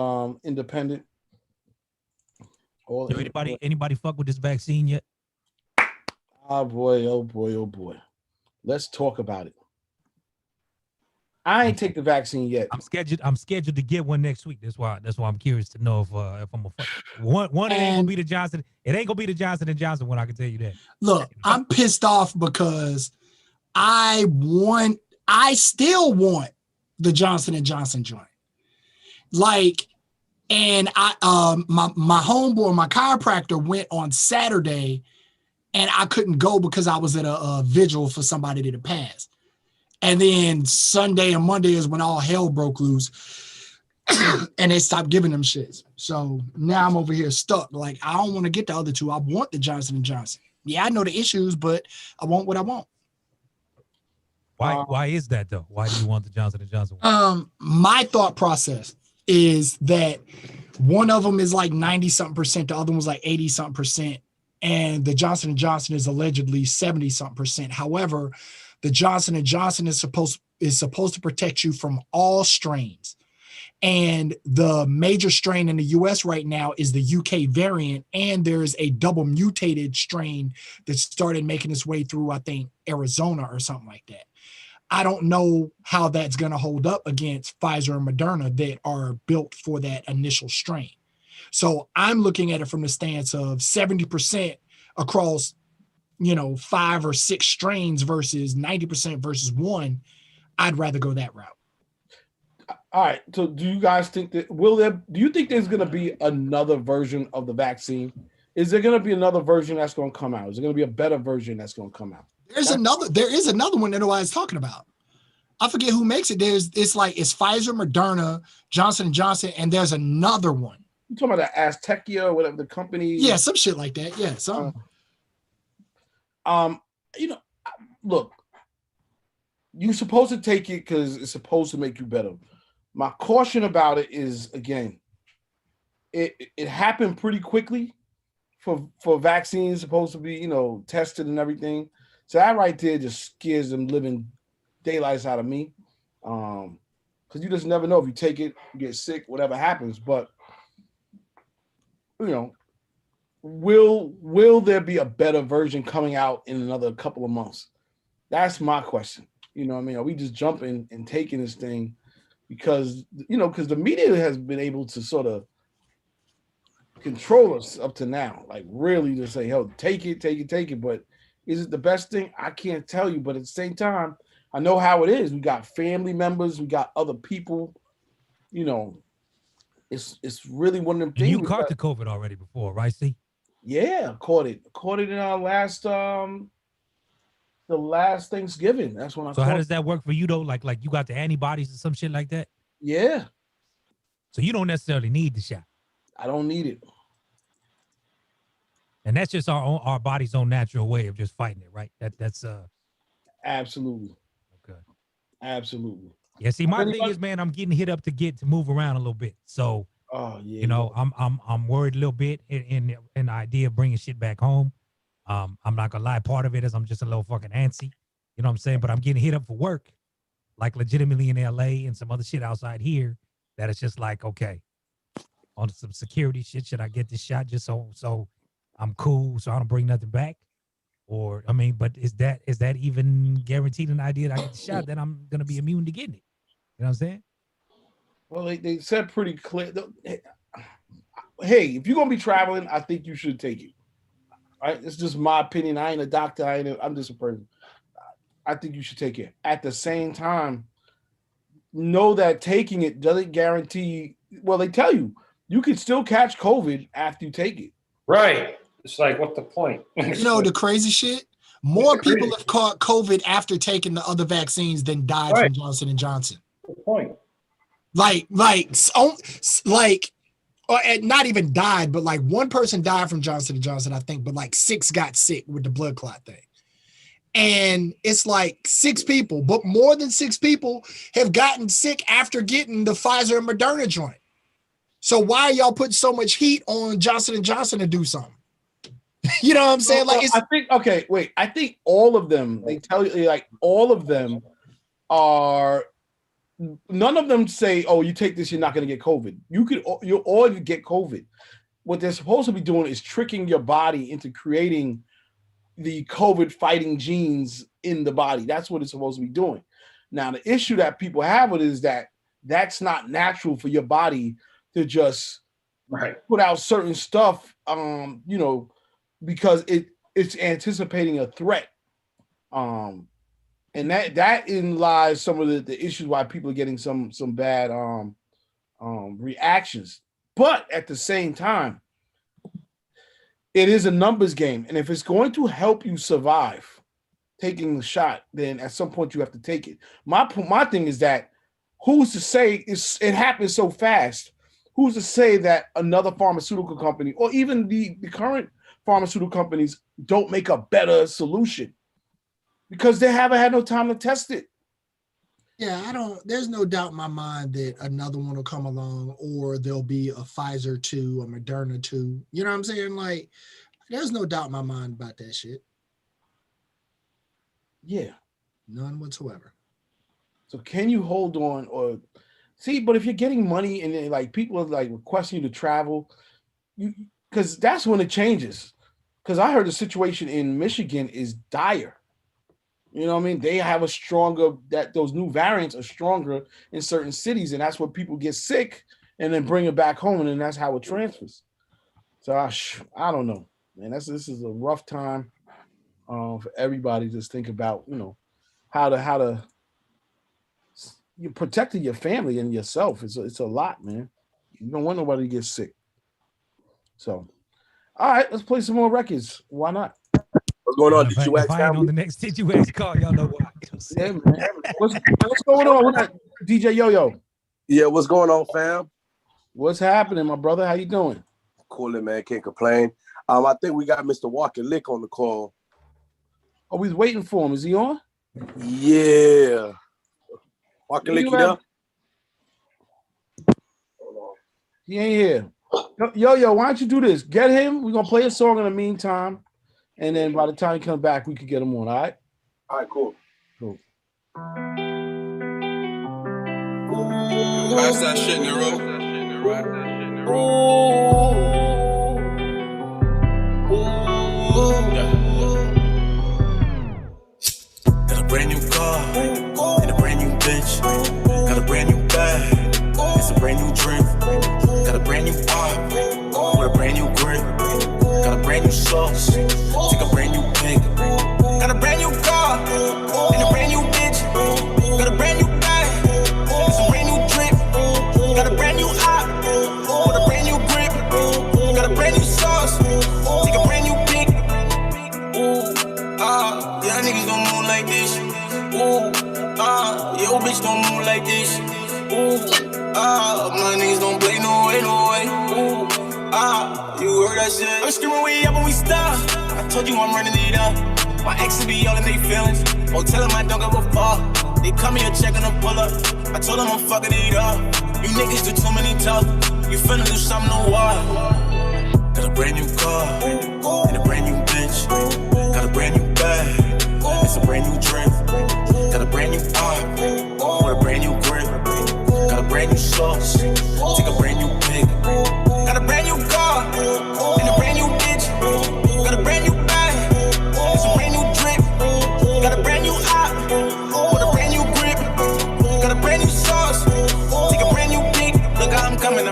independent. Anybody fuck with this vaccine yet? Oh boy. Let's talk about it. I ain't take the vaccine yet. I'm scheduled to get one next week. That's why I'm curious to know if I'm a fuck. One ain't gonna be the Johnson. It ain't gonna be the Johnson & Johnson one. I can tell you that. Look, I'm pissed off because I still want the Johnson & Johnson joint. Like, and my homeboy, my chiropractor went on Saturday, and I couldn't go because I was at a vigil for somebody that had passed. And then Sunday and Monday is when all hell broke loose and they stopped giving them shits. So now I'm over here stuck. Like, I don't want to get the other two. I want the Johnson & Johnson. Yeah, I know the issues, but I want what I want. Why is that though? Why do you want the Johnson & Johnson one? My thought process is that one of them is like 90-something%, the other one was like 80-something%, and the Johnson & Johnson is allegedly 70-something%. However, the Johnson & Johnson is supposed to protect you from all strains. And the major strain in the US right now is the UK variant, and there's a double mutated strain that started making its way through, I think, Arizona or something like that. I don't know how that's going to hold up against Pfizer and Moderna that are built for that initial strain. So I'm looking at it from the stance of 70% across 5 or 6 strains versus 90% versus one. I'd rather go that route. All right. So do you guys think that do you think there's going to be another version of the vaccine? Is there going to be another version that's going to come out? Is there going to be a better version that's going to come out? There is another one that nobody's talking about. I forget who makes it. It's Pfizer, Moderna, Johnson & Johnson, and there's another one. You talking about the Aztecia or whatever the company? Yeah, some shit like that. Yeah, some. Look, you're supposed to take it because it's supposed to make you better. My caution about it is, again, it happened pretty quickly for vaccines supposed to be, tested and everything. So that right there just scares them living daylights out of me. Because you just never know if you take it, you get sick, whatever happens. But, will there be a better version coming out in another couple of months? That's my question. Are we just jumping and taking this thing because the media has been able to sort of control us up to now, like really to say, hell, take it. But is it the best thing? I can't tell you. But at the same time, I know how it is. We got family members, we got other people, it's really one of them things. You caught the COVID already before, right? See? Yeah, caught it in our last the last Thanksgiving. That's when I. So how does that work for you though? Like you got the antibodies or some shit like that? Yeah. So you don't necessarily need the shot. I don't need it. And that's just our body's own natural way of just fighting it, right? That's absolutely. Okay. Absolutely. Yeah. See, my thing is, man, I'm getting hit up to move around a little bit. So. Oh yeah. I'm worried a little bit in the idea of bringing shit back home. I'm not gonna lie. Part of it is I'm just a little fucking antsy. You know what I'm saying? But I'm getting hit up for work, like legitimately in LA and some other shit outside here. that it's just like, okay, on some security shit, should I get this shot just so I'm cool, so I don't bring nothing back? Or, I mean, but is that even guaranteed an idea that I get the shot that I'm going to be immune to getting it? You know what I'm saying? Well, they said pretty clear. Hey, if you're going to be traveling, I think you should take it. Right? It's just my opinion. I ain't a doctor. I'm just a person. I think you should take it. At the same time, know that taking it doesn't guarantee. Well, they tell you can still catch COVID after you take it. Right. It's like, what's the point? You know, the crazy shit? More people have caught COVID after taking the other vaccines than died from Johnson & Johnson. Good point. Like, or not even died, but like one person died from Johnson & Johnson, I think, but like 6 got sick with the blood clot thing. And it's like 6 people, but more than 6 people have gotten sick after getting the Pfizer and Moderna joint. So why are y'all putting so much heat on Johnson & Johnson to do something? You know what I'm saying? Like, I think all of them, they tell you, like, all of them are, none of them say, oh, you take this, you're not going to get COVID. You'll all get COVID. What they're supposed to be doing is tricking your body into creating the COVID fighting genes in the body. That's what it's supposed to be doing. Now, the issue that people have with it is that that's not natural for your body to just put out certain stuff, because it's anticipating a threat. And that in lies some of the issues why people are getting some bad reactions. But at the same time, it is a numbers game. And if it's going to help you survive taking the shot, then at some point you have to take it. My thing is that who's to say it happens so fast? Who's to say that another pharmaceutical company or even the current pharmaceutical companies don't make a better solution? Because they haven't had no time to test it. Yeah, there's no doubt in my mind that another one will come along, or there'll be a Pfizer 2, a Moderna 2. You know what I'm saying? Like, there's no doubt in my mind about that shit. Yeah. None whatsoever. So can you hold on or see, but if you're getting money and then, like, people are like requesting you to travel, because that's when it changes. Because I heard the situation in Michigan is dire. You know what I mean? They have those new variants are stronger in certain cities, and that's where people get sick and then bring it back home, and then that's how it transfers. So I don't know, man. This is a rough time for everybody. Just think about, how to you protecting your family and yourself. It's a lot, man. You don't want nobody to get sick. So, all right, let's play some more records. Why not? What's going on, Digiwaxx? If I ain't on the next Digiwaxx call, y'all know why. Yeah, man. What's going on with that DJ Yo-Yo? Yeah, what's going on, fam? What's happening, my brother? How you doing? Coolin', man. Can't complain. I think we got Mr. Walker Lick on the call. Oh, we was waiting for him. Is he on? Yeah. Walker Lick, you there? He ain't here. Yo, why don't you do this? Get him. We're gonna play a song in the meantime. And then by the time he comes back, we could get him on, all right? All right, cool. Cool. Pass that shit, Nero. Got a brand new car and a brand new bitch. Got a brand new bag. It's a brand new drink. Got a brand new pop with a brand new grip. Got a brand new sauce. Take a brand new pick. Got a brand new car and a brand new bitch. Got a brand new bag. It's a brand new drip. Got a brand new op with a brand new grip. Got a brand new sauce. Take a brand new pick. Yeah, niggas don't move like this. Yo, bitch don't move like this. My niggas don't play no way, no way. You heard that shit? I'm screaming way up when we stop. I told you I'm running it up. My exes be all in they feelings. Oh, tell them I don't give a fuck. They come here checking a pull up. I told them I'm fucking it up. You niggas do too many tough. You finna do something to what? Got a brand new car and a brand new bitch. Got a brand new bag. It's a brand new drink. Got a brand new pop with a brand new grip. Got a brand new sauce.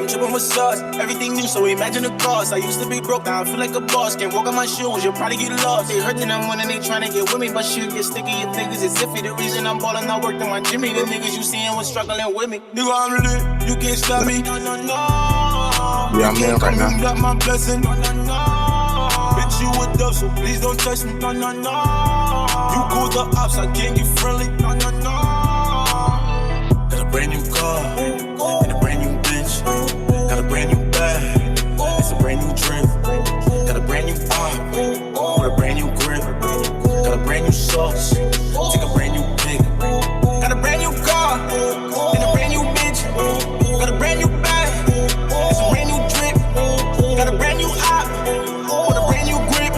I'm dripping with sauce. Everything new, so imagine the cost. I used to be broke, now I feel like a boss. Can't walk on my shoes, you'll probably get lost. They hurt that I'm winning, they tryna get with me, but shit get sticky. Your niggas is iffy. The reason I'm ballin', I worked on my Jimmy. The niggas you seeing was struggling with me. Nigga, I'm lit, you can't stop me. No, no, no. Yeah, I'm here right now. Got my blessing. No, no, no. Bitch, you a dub, so please don't touch me. No, no, no. You cool the ops, I can't get friendly. No, no, no. Got a brand new car and a brand new bitch. Got a brand new bag. It's a brand new drip. Got a brand new pop with a brand new grip. Got a brand new sauce. Take a brand new pick. Got a brand new car and a brand new bitch. Got a brand new bag. It's a brand new drip. Got a brand new op with a brand new grip.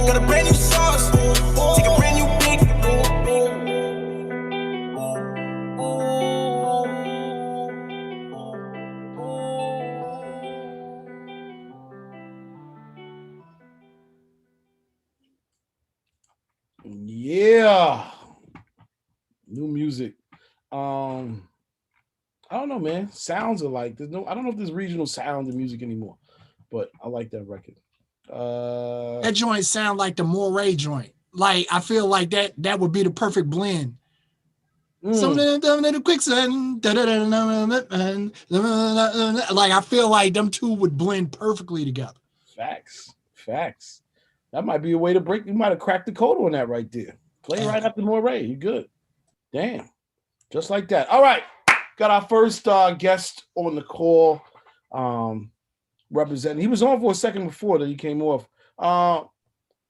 Got a brand new sauce. Take a brand new pick. Yeah. New music. I don't know, man. Sounds alike. I don't know if there's regional sound in music anymore, but I like that record. That joint sound like the Moray joint. Like I feel like that would be the perfect blend. Something in the quicksand. Like I feel like them two would blend perfectly together. Facts. That might be a way to break. You might have cracked the code on that right there. Play right after Moray. You good? Damn. Just like that. All right. Got our first guest on the call. Representing. He was on for a second before that he came off.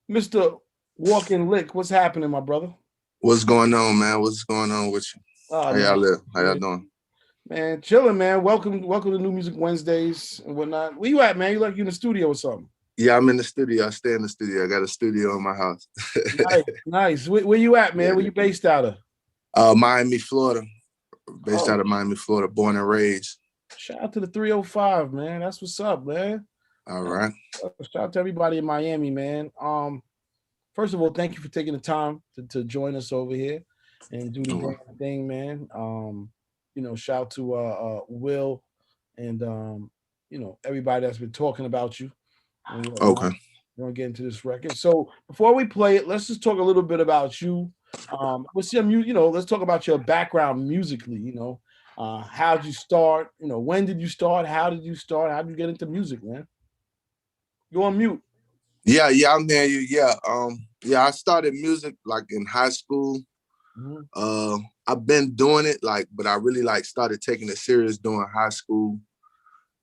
Mr. Walking Lick, what's happening, my brother? What's going on, man? What's going on with you? How y'all live? How y'all doing? Man, chilling, man. Welcome to New Music Wednesdays and whatnot. Where you at, man? You in the studio or something? Yeah, I'm in the studio. I stay in the studio. I got a studio in my house. Nice. Where you at, man? Where you based out of? Miami, Florida. Based out of Miami, Florida. Born and raised. Shout out to the 305, man. That's what's up, man. All right. Shout out to everybody in Miami, man. First of all, thank you for taking the time to join us over here and do the damn thing, man. Shout out to Will and everybody that's been talking about you. Okay. We're gonna get into this record. So before we play it, let's just talk a little bit about you. Let's talk about your background musically. How'd you start? When did you start? How did you start? How did you get into music, man? You're on mute. Yeah, I'm hearing you. Yeah, I started music like in high school. Mm-hmm. I've been doing it but I really started taking it serious during high school.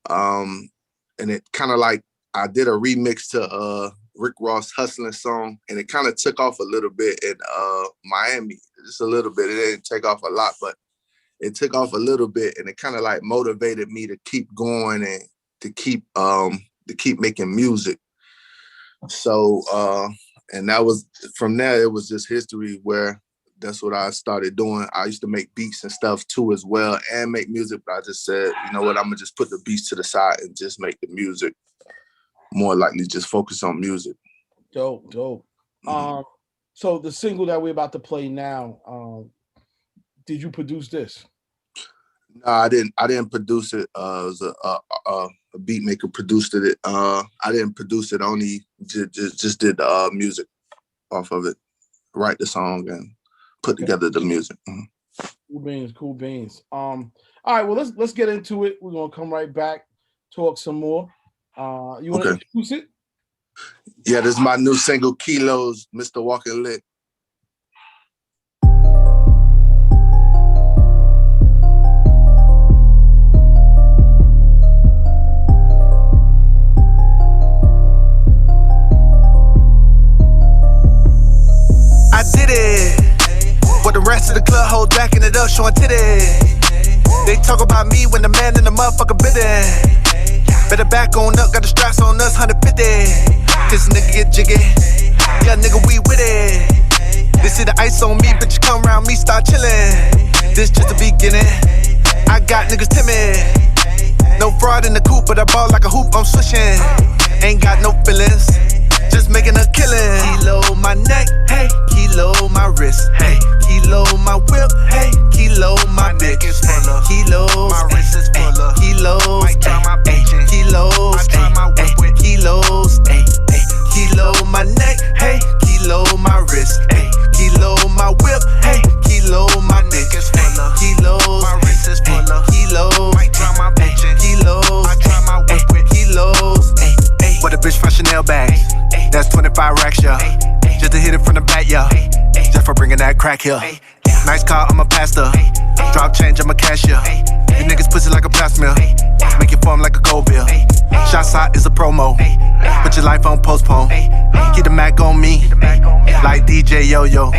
And it kind of I did a remix to Rick Ross' Hustling song, and it kind of took off a little bit in Miami, just a little bit. It didn't take off a lot, but it took off a little bit, and it kind of motivated me to keep going and to keep making music. So, and that was, from there, it was just history where that's what I started doing. I used to make beats and stuff too as well and make music, but I just said, you know what, I'm gonna just put the beats to the side and just make the music. More likely just focus on music. Dope. Mm-hmm. So the single that we're about to play now, did you produce this? No, I didn't produce it. It was a beat maker produced it. I didn't produce it. Only just did music off of it. Write the song and put together the music. Mm-hmm. Cool beans. All right, well let's get into it. We're gonna come right back, talk some more. You want to introduce it? Yeah, this is my new single, Kilos, Mr. Walking Lick. I did it. What the rest of the club hold backing it up, showing titties. They talk about me when the man in the motherfucker bidding. Better back on up, got the straps on us, 150. This nigga get jiggy. Yeah, nigga, we with it. They see the ice on me, bitch, come around me, start chillin'. This just the beginning. I got niggas timid. No fraud in the coupe, but I ball like a hoop, I'm swishing. Ain't got no feelings, just making a killing. Kilo my neck, hey. Kilo my wrist, hey. Kilo my whip, hey. Kilo my bitch, hey. Kilo my wrist is full of kilos. crack here. Nice car, I'm a pastor. Drop change, I'm a cashier. You niggas pussy like a plasma. Make it form like a gold bill. Shots out is a promo. Put your life on postpone. Keep the Mac on me. Like DJ Yo-Yo.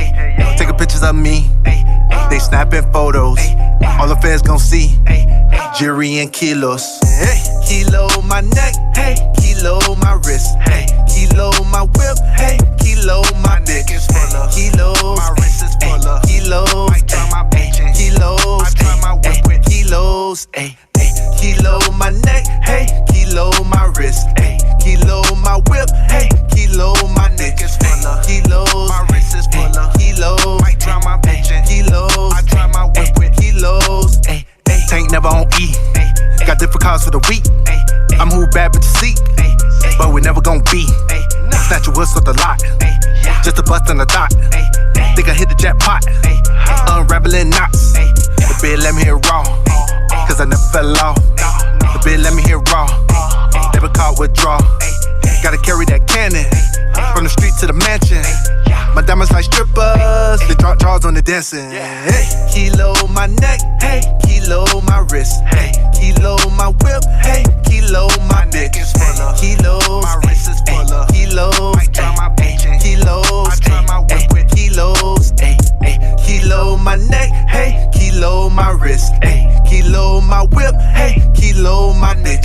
Taking pictures of me. They snapping photos. All the fans gon' see. Jury and kilos. Hey, kilo my neck. Hey, kilo my wrist. Hey, kilo my whip. Hey, kilo my dick. Kilos. My wrist is full of kilos. I try my bitch in kilos. I try my whip with kilos. Hey, kilo my neck. Hey, kilo my wrist. Hey, kilo my whip. Hey, kilo my dick. Kilos. My wrist is full of kilos. I try my bitch in kilos. I try my whip with kilos. Hey, tank never on E. Got different cars for the week. I'm who bad bitches seek, but we never gon' be. Snatch your what's off the lot, just a bust on the dot. Think I hit the jackpot, unraveling knots. The bed let me hear raw, cause I never fell off. The bed let me hear raw, never caught withdrawal. Gotta carry that cannon, from the street to the mansion. My diamonds like strippers, they drop jaws on the dancing. Hey, kilo my neck, hey, kilo my wrist, hey, kilo my whip, hey, kilo my dick. Kilos, my wrist is full of kilos. I try my bitch in kilos. I try my whip with kilos. Hey, kilo my neck, hey, kilo my wrist, hey, kilo my whip, hey, kilo my dick.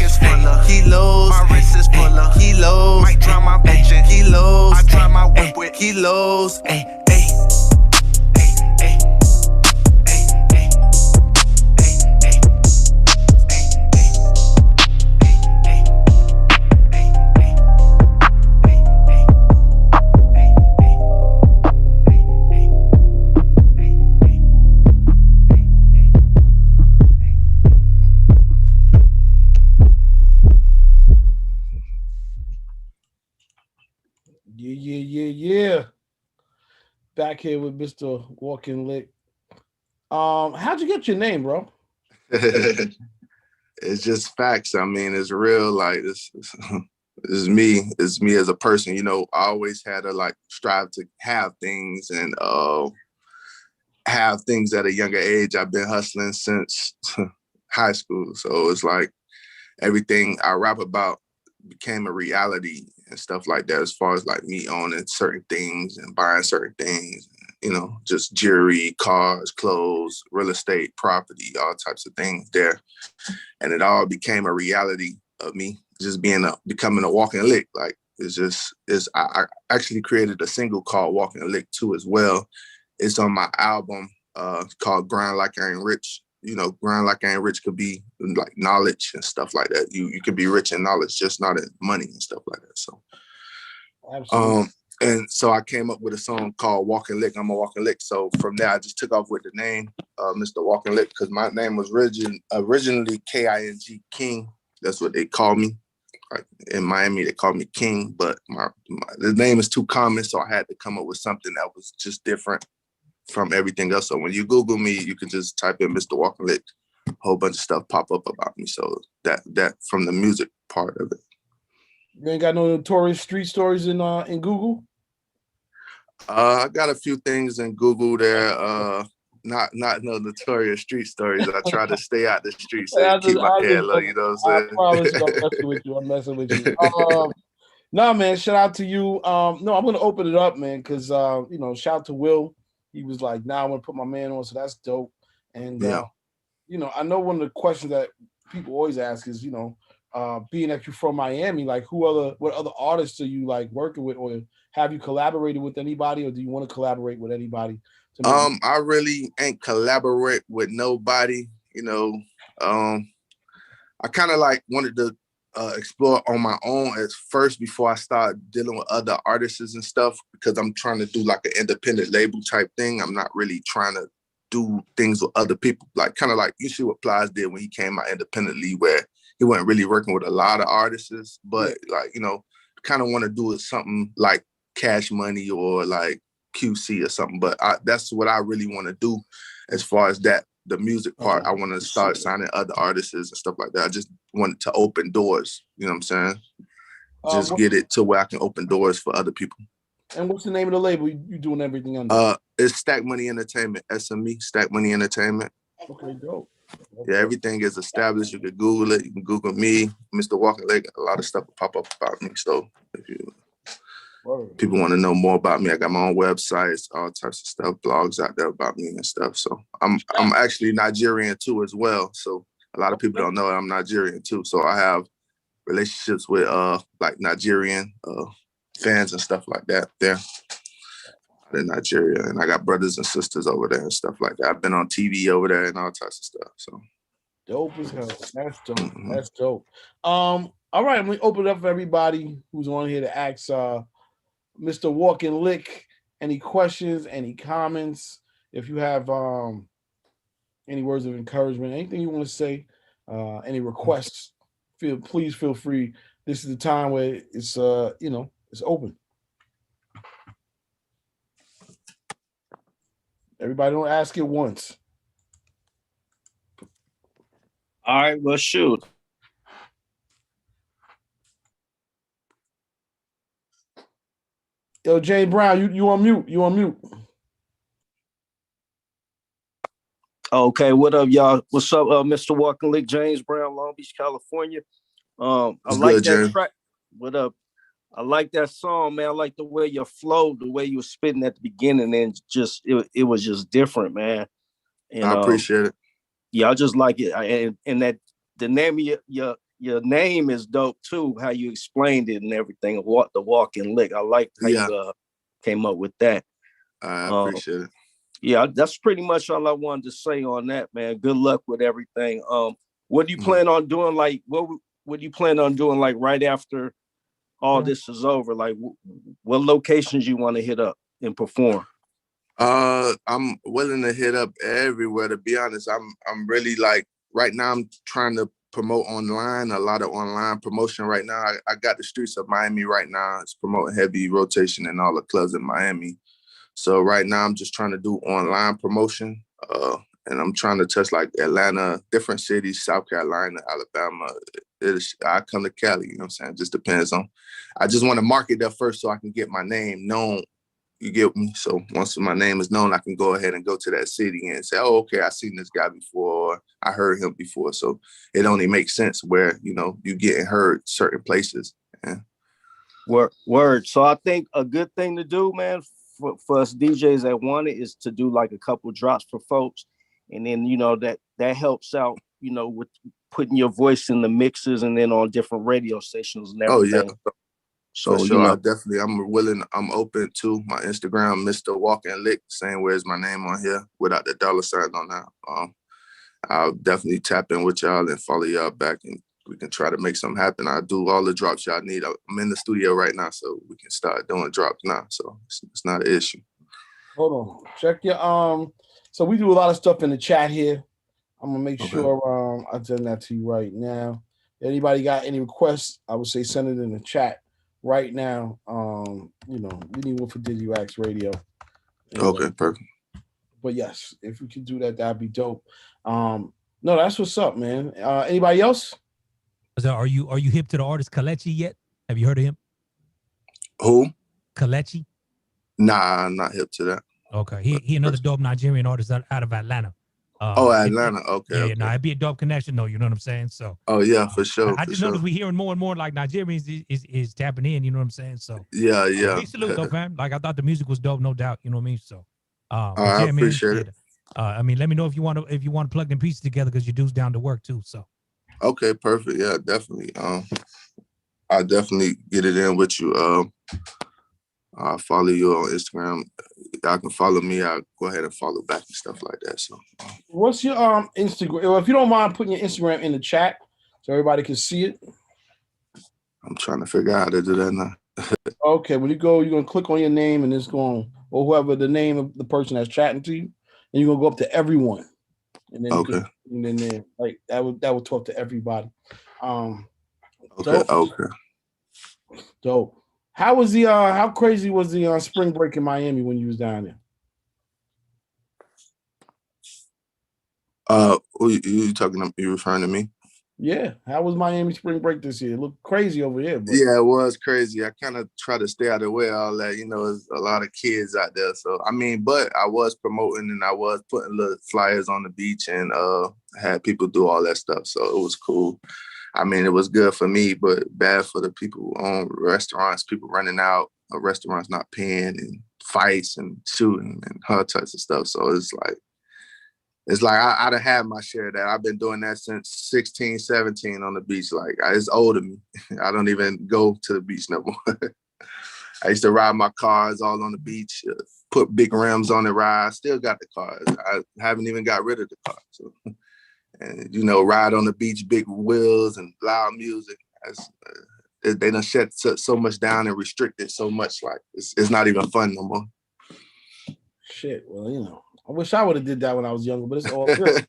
Kilos, my wrist is full of kilos. I try my bitch in kilos. I try my whip with kilos. Hey. Yeah. Back here with Mr. Walking Lick. How'd you get your name, bro? It's just facts. I mean, it's real. Like it's me. It's me as a person. You know, I always had to like strive to have things and have things at a younger age. I've been hustling since high school, so it's like everything I rap about became a reality and stuff like that, as far as like me owning certain things and buying certain things, you know, just jewelry, cars, clothes, real estate, property, all types of things there. And it all became a reality of me just becoming a walking lick. Like I actually created a single called Walking Lick 2 as well. It's on my album called Grind Like I Ain't Rich. You know, grind like I ain't rich could be like knowledge and stuff like that. You could be rich in knowledge, just not in money and stuff like that. So, absolutely. And so I came up with a song called Walking Lick. I'm a Walking Lick. So from there, I just took off with the name Mr. Walking Lick, because my name was originally King, King. That's what they call me. Like in Miami, they call me King, but the name is too common, so I had to come up with something that was just different from everything else. So when you Google me, you can just type in Mr. Walking Lick, a whole bunch of stuff pop up about me. So that from the music part of it. You ain't got no notorious street stories in Google? I got a few things in Google there. Not no notorious street stories. I try to stay out the streets and keep my head low. You know what I'm saying? I promise you, I'm messing with you. No, man, shout out to you. No, I'm gonna open it up, man, because you know, shout out to Will. He was like, "Nah, I want to put my man on," so that's dope. And you know, I know one of the questions that people always ask is, you know, being that you're from Miami, like what other artists are you like working with, or have you collaborated with anybody, or do you want to collaborate with anybody? I really ain't collaborate with nobody. You know, I kind of like wanted to explore on my own at first before I start dealing with other artists and stuff, because I'm trying to do like an independent label type thing. I'm not really trying to do things with other people, like kind of like you see what Plies did when he came out independently, where he wasn't really working with a lot of artists, but like, you know, kind of want to do it something like Cash Money or like QC or something. But that's what I really want to do as far as that. The music part, I want to start signing other artists and stuff like that. I just wanted to open doors, you know what I'm saying? Just get it to where I can open doors for other people. And what's the name of the label you doing everything under? It's Stack Money Entertainment, SME, Stack Money Entertainment. Okay, dope. Yeah, everything is established. You can Google it. You can Google me, Mr. Walker Lake. A lot of stuff will pop up about me. So if people want to know more about me, I got my own websites, all types of stuff, blogs out there about me and stuff. So I'm actually Nigerian too as well. So a lot of people don't know I'm Nigerian too. So I have relationships with like Nigerian fans and stuff like that there in Nigeria. And I got brothers and sisters over there and stuff like that. I've been on TV over there and all types of stuff. So dope as hell. That's dope. That's dope. All right, I'm gonna open it up for everybody who's on here to ask Mr. Walk and Lick any questions, any comments. If you have any words of encouragement, anything you want to say, any requests, please feel free. This is the time where it's it's open. Everybody don't ask it once. All right, well, shoot. Yo, Jay Brown, you on mute. You on mute. Okay, what up, y'all? What's up, Mr. Walking Lick, James Brown, Long Beach, California. I like that track. What up? I like that song, man. I like the way you flowed, the way you were spitting at the beginning, and just it was just different, man. And I appreciate it. Yeah, I just like it, and that the name of your name is dope too. How you explained it and everything. What the Walk and Lick. I like how you came up with that. I appreciate it. Yeah, that's pretty much all I wanted to say on that, man. Good luck with everything. What do you plan on doing? Like, what do you plan on doing? Like right after all this is over, like what locations you want to hit up and perform? I'm willing to hit up everywhere. To be honest, I'm really like right now. I'm trying to promote online, a lot of online promotion right now. I got the streets of Miami right now. It's promoting heavy rotation in all the clubs in Miami. So right now I'm just trying to do online promotion. And I'm trying to touch like Atlanta, different cities, South Carolina, Alabama. I come to Cali, you know what I'm saying? It just depends on, I just want to market that first so I can get my name known. You get me? So once my name is known, I can go ahead and go to that city and say, oh, okay, I've seen this guy before, or I heard him before. So it only makes sense where, you getting heard certain places. Yeah. Word. So I think a good thing to do, man, for us DJs that want it is to do like a couple drops for folks. And then, that helps out, with putting your voice in the mixes and then on different radio stations and everything. Oh, yeah. So, for sure, I'm open to my Instagram, Mr. Walk and Lick, same way as my name on here, without the $ on that. I'll definitely tap in with y'all and follow y'all back, and we can try to make something happen. I'll do all the drops y'all need. I'm in the studio right now, so we can start doing drops now. So it's not an issue. Hold on. Check your so we do a lot of stuff in the chat here. I'm gonna make sure I send that to you right now. Anybody got any requests? I would say send it in the chat right now. We need one for Digiwaxx Radio. Okay, perfect. But yes, if we could do that, that'd be dope. No, that's what's up, man. Anybody else? Are you hip to the artist Kalechi yet? Have you heard of him? Who? Kalechi? Nah, I'm not hip to that. Okay, he another dope Nigerian artist out of Atlanta. Atlanta. Okay. Yeah, okay. no, it'd be a dope connection though. You know what I'm saying? So. Oh yeah, for sure. I just noticed we hearing more and more like Nigerians is tapping in. You know what I'm saying? So. Yeah. Big salute though, fam. Like I thought the music was dope, no doubt. You know what I mean? So. I appreciate it. Let me know if you want to plug them pieces together because your dude's down to work too. So. Okay, perfect. Yeah, definitely. I'll definitely get it in with you. I'll follow you on Instagram. Y'all can follow me. I'll go ahead and follow back and stuff like that. So, what's your Instagram? If you don't mind putting your Instagram in the chat so everybody can see it. I'm trying to figure out how to do that now. Okay, when you go, you're gonna click on your name and it's going, or whoever the name of the person that's chatting to you, and you're gonna go up to everyone. And then and then like that would talk to everybody. Okay. Dope. How was the how crazy was the spring break in Miami when you was down there? Who you talking to? You referring to me? Yeah. How was Miami spring break this year? It looked crazy over here, but Yeah, it was crazy. I kind of try to stay out of the way of all that. There's a lot of kids out there. So, but I was promoting and I was putting little flyers on the beach and had people do all that stuff. So it was cool. It was good for me, but bad for the people who own restaurants, people running out of restaurants not paying and fights and shooting and all types of stuff. So it's like I'd have had my share of that. I've been doing that since 16, 17 on the beach. Like, it's old to me. I don't even go to the beach no more. I used to ride my cars all on the beach, put big rims on the ride. I still got the cars. I haven't even got rid of the car. So, and, ride on the beach, big wheels and loud music. They done shut so much down and restricted so much. Like, it's not even fun no more. Shit. Well, I wish I would have did that when I was younger, but it's all good.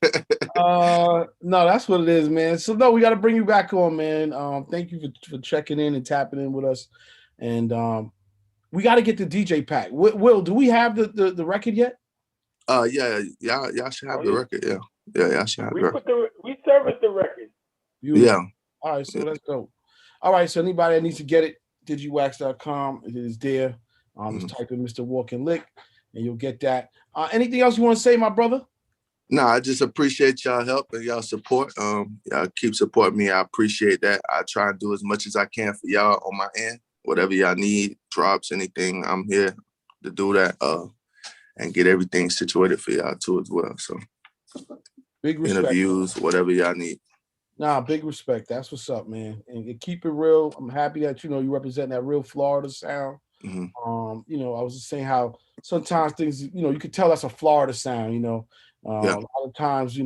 No, that's what it is, man. So no, we got to bring you back on, man. Thank you for checking in and tapping in with us, and we got to get the DJ pack. Will, do we have the record yet? Yeah, y'all should have the record. Yeah, y'all should have the record. We service the record. Yeah. All right, so let's go. All right, so anybody that needs to get it, digiwaxx.com, it is there. Just type in Mr. Walking Lick, and you'll get that. Anything else you want to say, my brother? No, I just appreciate y'all help and y'all support. Y'all keep supporting me. I appreciate that. I try and do as much as I can for y'all on my end. Whatever y'all need, drops, anything, I'm here to do that and get everything situated for y'all too as well. So big respect. Interviews, whatever y'all need. Nah, big respect. That's what's up, man. And keep it real. I'm happy that you represent that real Florida sound. Mm-hmm. I was just saying how sometimes things, you could tell that's a Florida sound, A lot of times,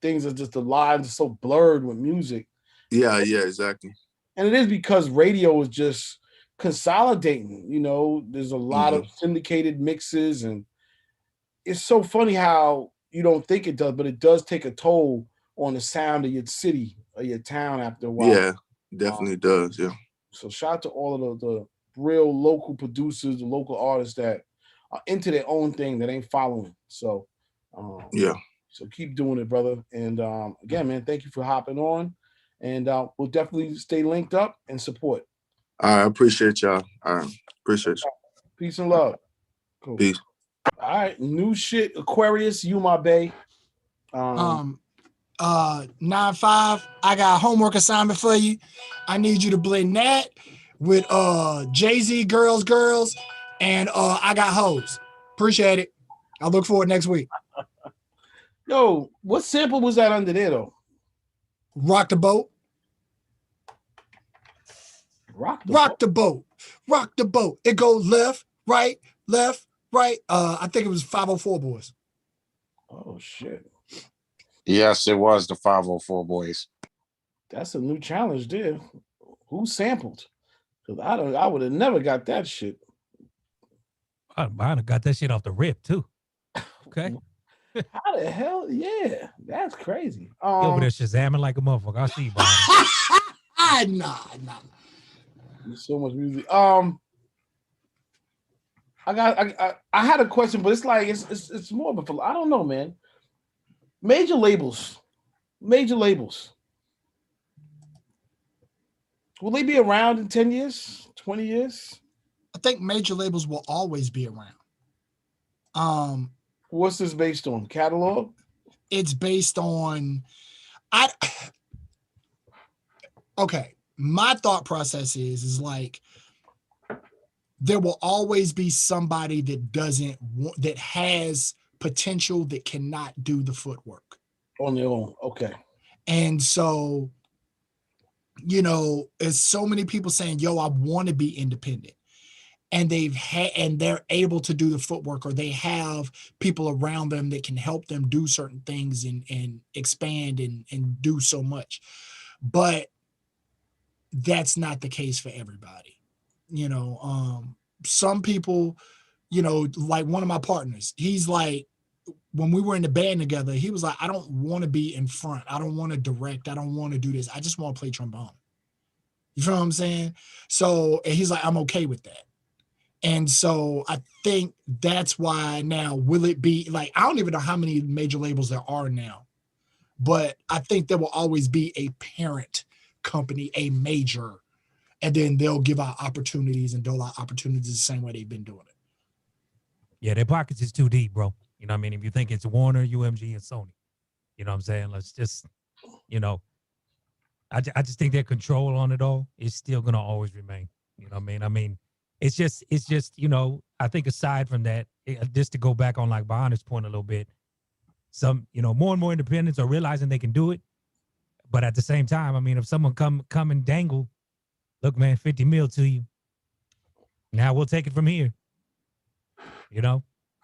things are just, the lines are so blurred with music. Yeah, exactly. And it is because radio is just consolidating, there's a lot of syndicated mixes, and it's so funny how you don't think it does, but it does take a toll on the sound of your city or your town after a while. Yeah, definitely does. Yeah. So shout out to all of the real local producers, the local artists that are into their own thing, that ain't following. So so keep doing it, brother. And again, man, thank you for hopping on. And we'll definitely stay linked up and support. I appreciate y'all. I appreciate you. Peace and love. Cool. Peace. All right, new shit, Aquarius, you my bae. 9-5, I got a homework assignment for you. I need you to blend that with Jay-Z, Girls, and I Got Hoes. Appreciate it. I look forward next week. Yo, what sample was that under there though? Rock the boat. Rock the boat. It goes left, right. I think it was 504 Boys. Oh shit. Yes, it was the 504 Boys. That's a new challenge there. Who sampled? Because I would have never got that shit. I have got that shit off the rip too. Okay. How the hell? Yeah, that's crazy. You over there shazamming like a motherfucker. I see you, Nah. There's so much music. I had a question, but it's like it's more of a, I don't know, man. Major labels. Will they be around in 10 years, 20 years? I think major labels will always be around. What's this based on? Catalog? It's based on okay. My thought process is like there will always be somebody that has potential that cannot do the footwork on their own. Okay. And so, there's so many people saying, yo, I want to be independent. And they're able to do the footwork, or they have people around them that can help them do certain things and expand and do so much. But that's not the case for everybody. Some people, like one of my partners, he's like, when we were in the band together, he was like, I don't want to be in front. I don't want to direct. I don't want to do this. I just want to play trombone. You feel what I'm saying? So, and he's like, I'm okay with that. And so I think that's why now, will it be like, I don't even know how many major labels there are now, but I think there will always be a parent company, a major, and then they'll give out opportunities and dole out opportunities the same way they've been doing it. Yeah, their pockets is too deep, bro. You know what I mean? If you think it's Warner, UMG, and Sony, you know what I'm saying? Let's just, you know, I just think their control on it all is still gonna always remain. You know what I mean? I mean, it's just, you know, I think aside from that, just to go back on like Bahana's point a little bit, some, you know, more and more independents are realizing they can do it. But at the same time, I mean, if someone come and dangle, look, man, 50 mil to you. Now we'll take it from here. You know,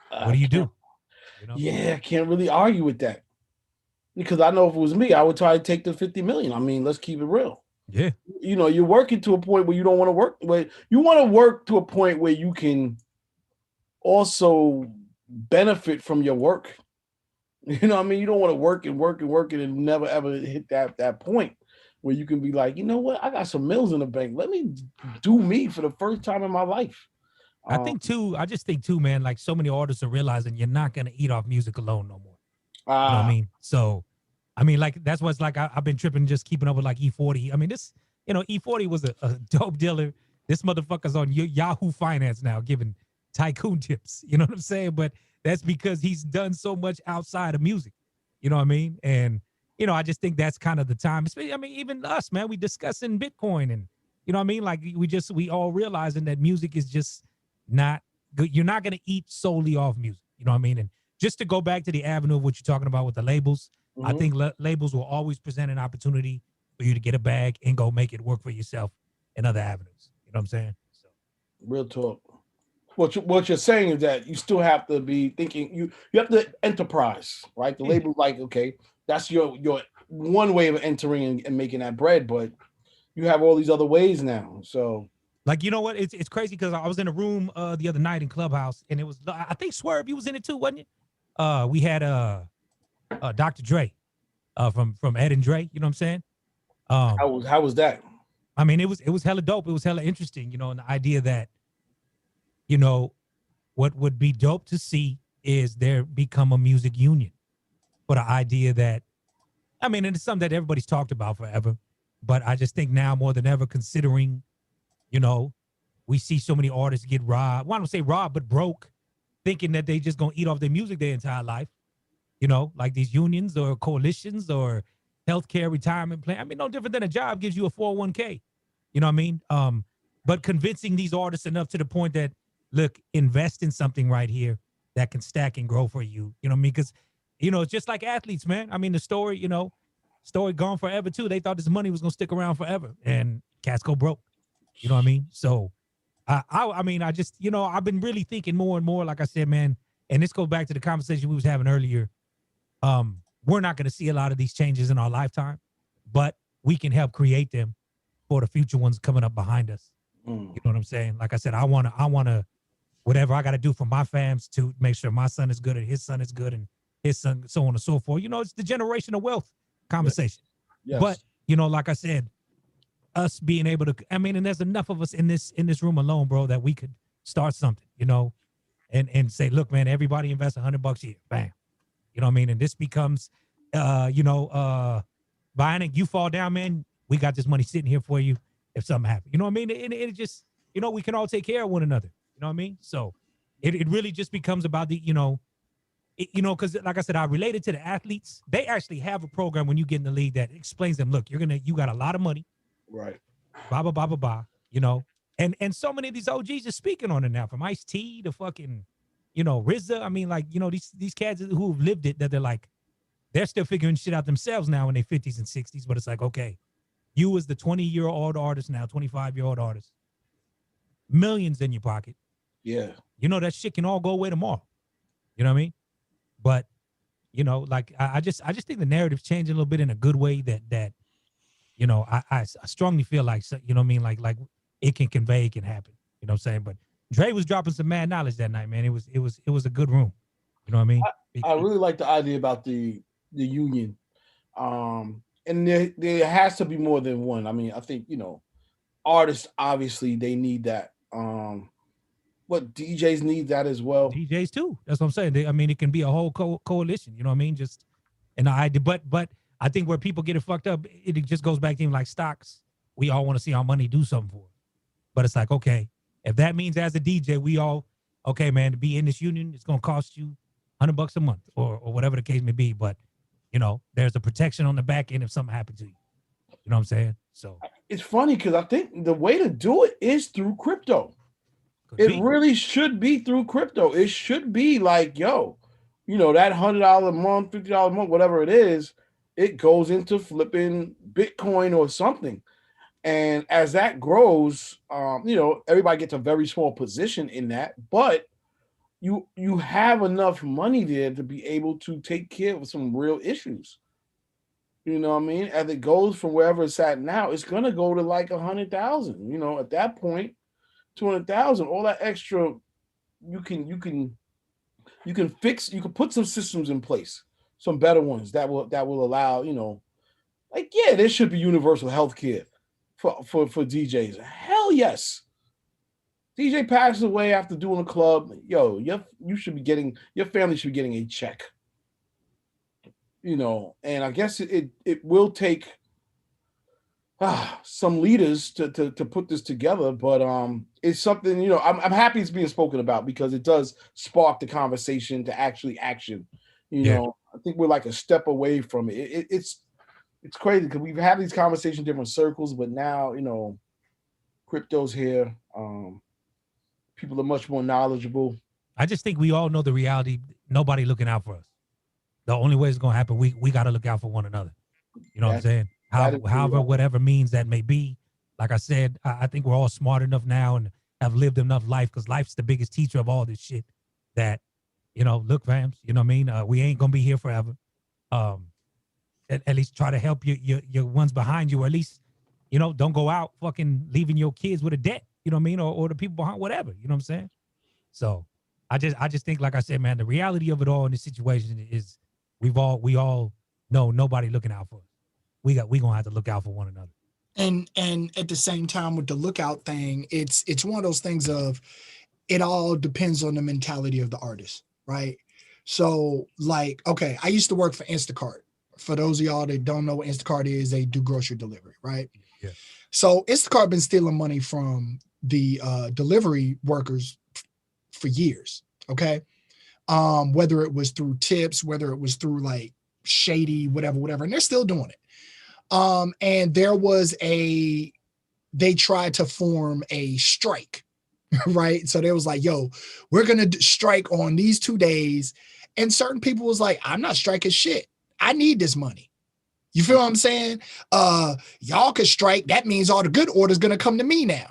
what do you do? You know? Yeah, I can't really argue with that. Because I know if it was me, I would try to take the 50 million. I mean, let's keep it real. Yeah. You know, you're working to a point where you don't want to work. Where you want to work to a point where you can also benefit from your work. You know what I mean? You don't want to work and never ever hit that point where you can be like, you know what? I got some mills in the bank. Let me do me for the first time in my life. I just think too, man, like so many artists are realizing you're not going to eat off music alone no more. You know what I mean? So, I mean, like, that's what's like, I've been tripping just keeping up with like E40. I mean, this, you know, E40 was a dope dealer. This motherfucker's on Yahoo Finance now giving tycoon tips. You know what I'm saying? But that's because he's done so much outside of music. You know what I mean? And, you know, I just think that's kind of the time. I mean, even us, man, we discussing Bitcoin and, you know what I mean? Like we all realizing that music is just not good. You're not going to eat solely off music. You know what I mean? And just to go back to the avenue of what you're talking about with the labels, I think labels will always present an opportunity for you to get a bag and go make it work for yourself in other avenues. You know what I'm saying? So. Real talk. What you're saying is that you still have to be thinking, you have to enterprise, right? The label, like, okay, that's your one way of entering and making that bread, but you have all these other ways now. So, like, you know what? It's crazy because I was in a room the other night in Clubhouse, and it was, I think Swerve, you was in it too, wasn't you? We had Dr. Dre from Ed and Dre. You know what I'm saying? How was that? I mean, it was hella dope. It was hella interesting. You know, and the idea that, you know, what would be dope to see is there become a music union. For the idea that, I mean, and it's something that everybody's talked about forever, but I just think now more than ever, considering, you know, we see so many artists get robbed. Well, I don't say robbed, but broke, thinking that they just gonna eat off their music their entire life. You know, like these unions or coalitions or healthcare retirement plan. I mean, no different than a job gives you a 401k. You know what I mean? But convincing these artists enough to the point that, look, invest in something right here that can stack and grow for you. You know what I mean? Because, you know, it's just like athletes, man. I mean, the story, you know, gone forever too. They thought this money was gonna stick around forever, and cats go broke. You know what I mean? So, I mean, I just, you know, I've been really thinking more and more, like I said, man, and this goes back to the conversation we was having earlier. We're not going to see a lot of these changes in our lifetime, but we can help create them for the future ones coming up behind us. You know what I'm saying? Like I said, I want to, whatever I got to do for my fams to make sure my son is good and his son is good and his son, so on and so forth. You know, it's the generational wealth conversation. Yes. But, you know, like I said, us being able to, I mean, and there's enough of us in this room alone, bro, that we could start something, you know, and say, look, man, everybody invest $100 a year. Bam. You know what I mean? And this becomes, you know, Bionic, you fall down, man, we got this money sitting here for you if something happens. You know what I mean? And it just, you know, we can all take care of one another. You know what I mean? So it really just becomes about the, you know, because like I said, I related to the athletes. They actually have a program when you get in the league that explains them, look, you got a lot of money. Right. Blah, blah, blah, blah, blah, you know? And so many of these OGs are speaking on it now, from Ice-T to fucking, you know, RZA. I mean, like, you know, these cats who've lived it, that they're like, they're still figuring shit out themselves now in their 50s and 60s, but it's like, okay, you as the 20-year-old artist now, 25-year-old artist, millions in your pocket. Yeah. You know, that shit can all go away tomorrow. You know what I mean? But, you know, like, I just think the narrative's changing a little bit in a good way that, you know, I strongly feel like, you know what I mean? Like it can convey, it can happen. You know what I'm saying? But Dre was dropping some mad knowledge that night, man. It was a good room. You know what I mean? I really like the idea about the union. And there has to be more than one. I mean, I think, you know, artists, obviously, they need that. But DJs need that as well. DJs too. That's what I'm saying. I mean, it can be a whole coalition. You know what I mean? Just an idea. But I think where people get it fucked up, it just goes back to even like stocks. We all want to see our money do something for it. But it's like, okay, if that means as a DJ, we all, okay, man, to be in this union, it's going to cost you $100 a month or whatever the case may be. But, you know, there's a protection on the back end if something happened to you. You know what I'm saying? So it's funny because I think the way to do it is through crypto. It really should be through crypto. It should be like, yo, you know, that $100 a month, $50 a month, whatever it is, it goes into flipping Bitcoin or something. And as that grows, you know, everybody gets a very small position in that, but you have enough money there to be able to take care of some real issues. You know what I mean? As it goes from wherever it's at now, it's gonna go to like 100,000. You know, at that point, 200,000. All that extra, you can fix. You can put some systems in place, some better ones that will allow. You know, like yeah, there should be universal health care for DJs. Hell yes. DJ passes away after doing a club. Yo, you should be getting, your family should be getting a check. You know, and I guess it will take some leaders to put this together, but it's something, you know, I'm happy it's being spoken about because it does spark the conversation to actually action. You know, I think we're like a step away from it. It's crazy because we've had these conversations in different circles, but now, you know, crypto's here. People are much more knowledgeable. I just think we all know the reality. Nobody looking out for us. The only way it's going to happen, we got to look out for one another. You know what I'm saying? However, whatever means that may be. Like I said, I think we're all smart enough now and have lived enough life because life's the biggest teacher of all this shit that, you know, look, fams, you know what I mean? We ain't going to be here forever. At least try to help your ones behind you, or at least, you know, don't go out fucking leaving your kids with a debt, you know what I mean? Or the people behind, whatever, you know what I'm saying? So I just think, like I said, man, the reality of it all in this situation is we all know nobody looking out for us. We gonna have to look out for one another. And at the same time with the lookout thing, it's one of those things of it all depends on the mentality of the artist, right? So like, okay, I used to work for Instacart. For those of y'all that don't know what Instacart is, they do grocery delivery, right? Yeah. So Instacart been stealing money from the delivery workers for years, okay? Whether it was through tips, whether it was through like shady, whatever, and they're still doing it. And they tried to form a strike, right? So they was like, yo, we're going to strike on these 2 days. And certain people was like, I'm not striking shit. I need this money. You feel what I'm saying? Y'all could strike. That means all the good orders going to come to me now.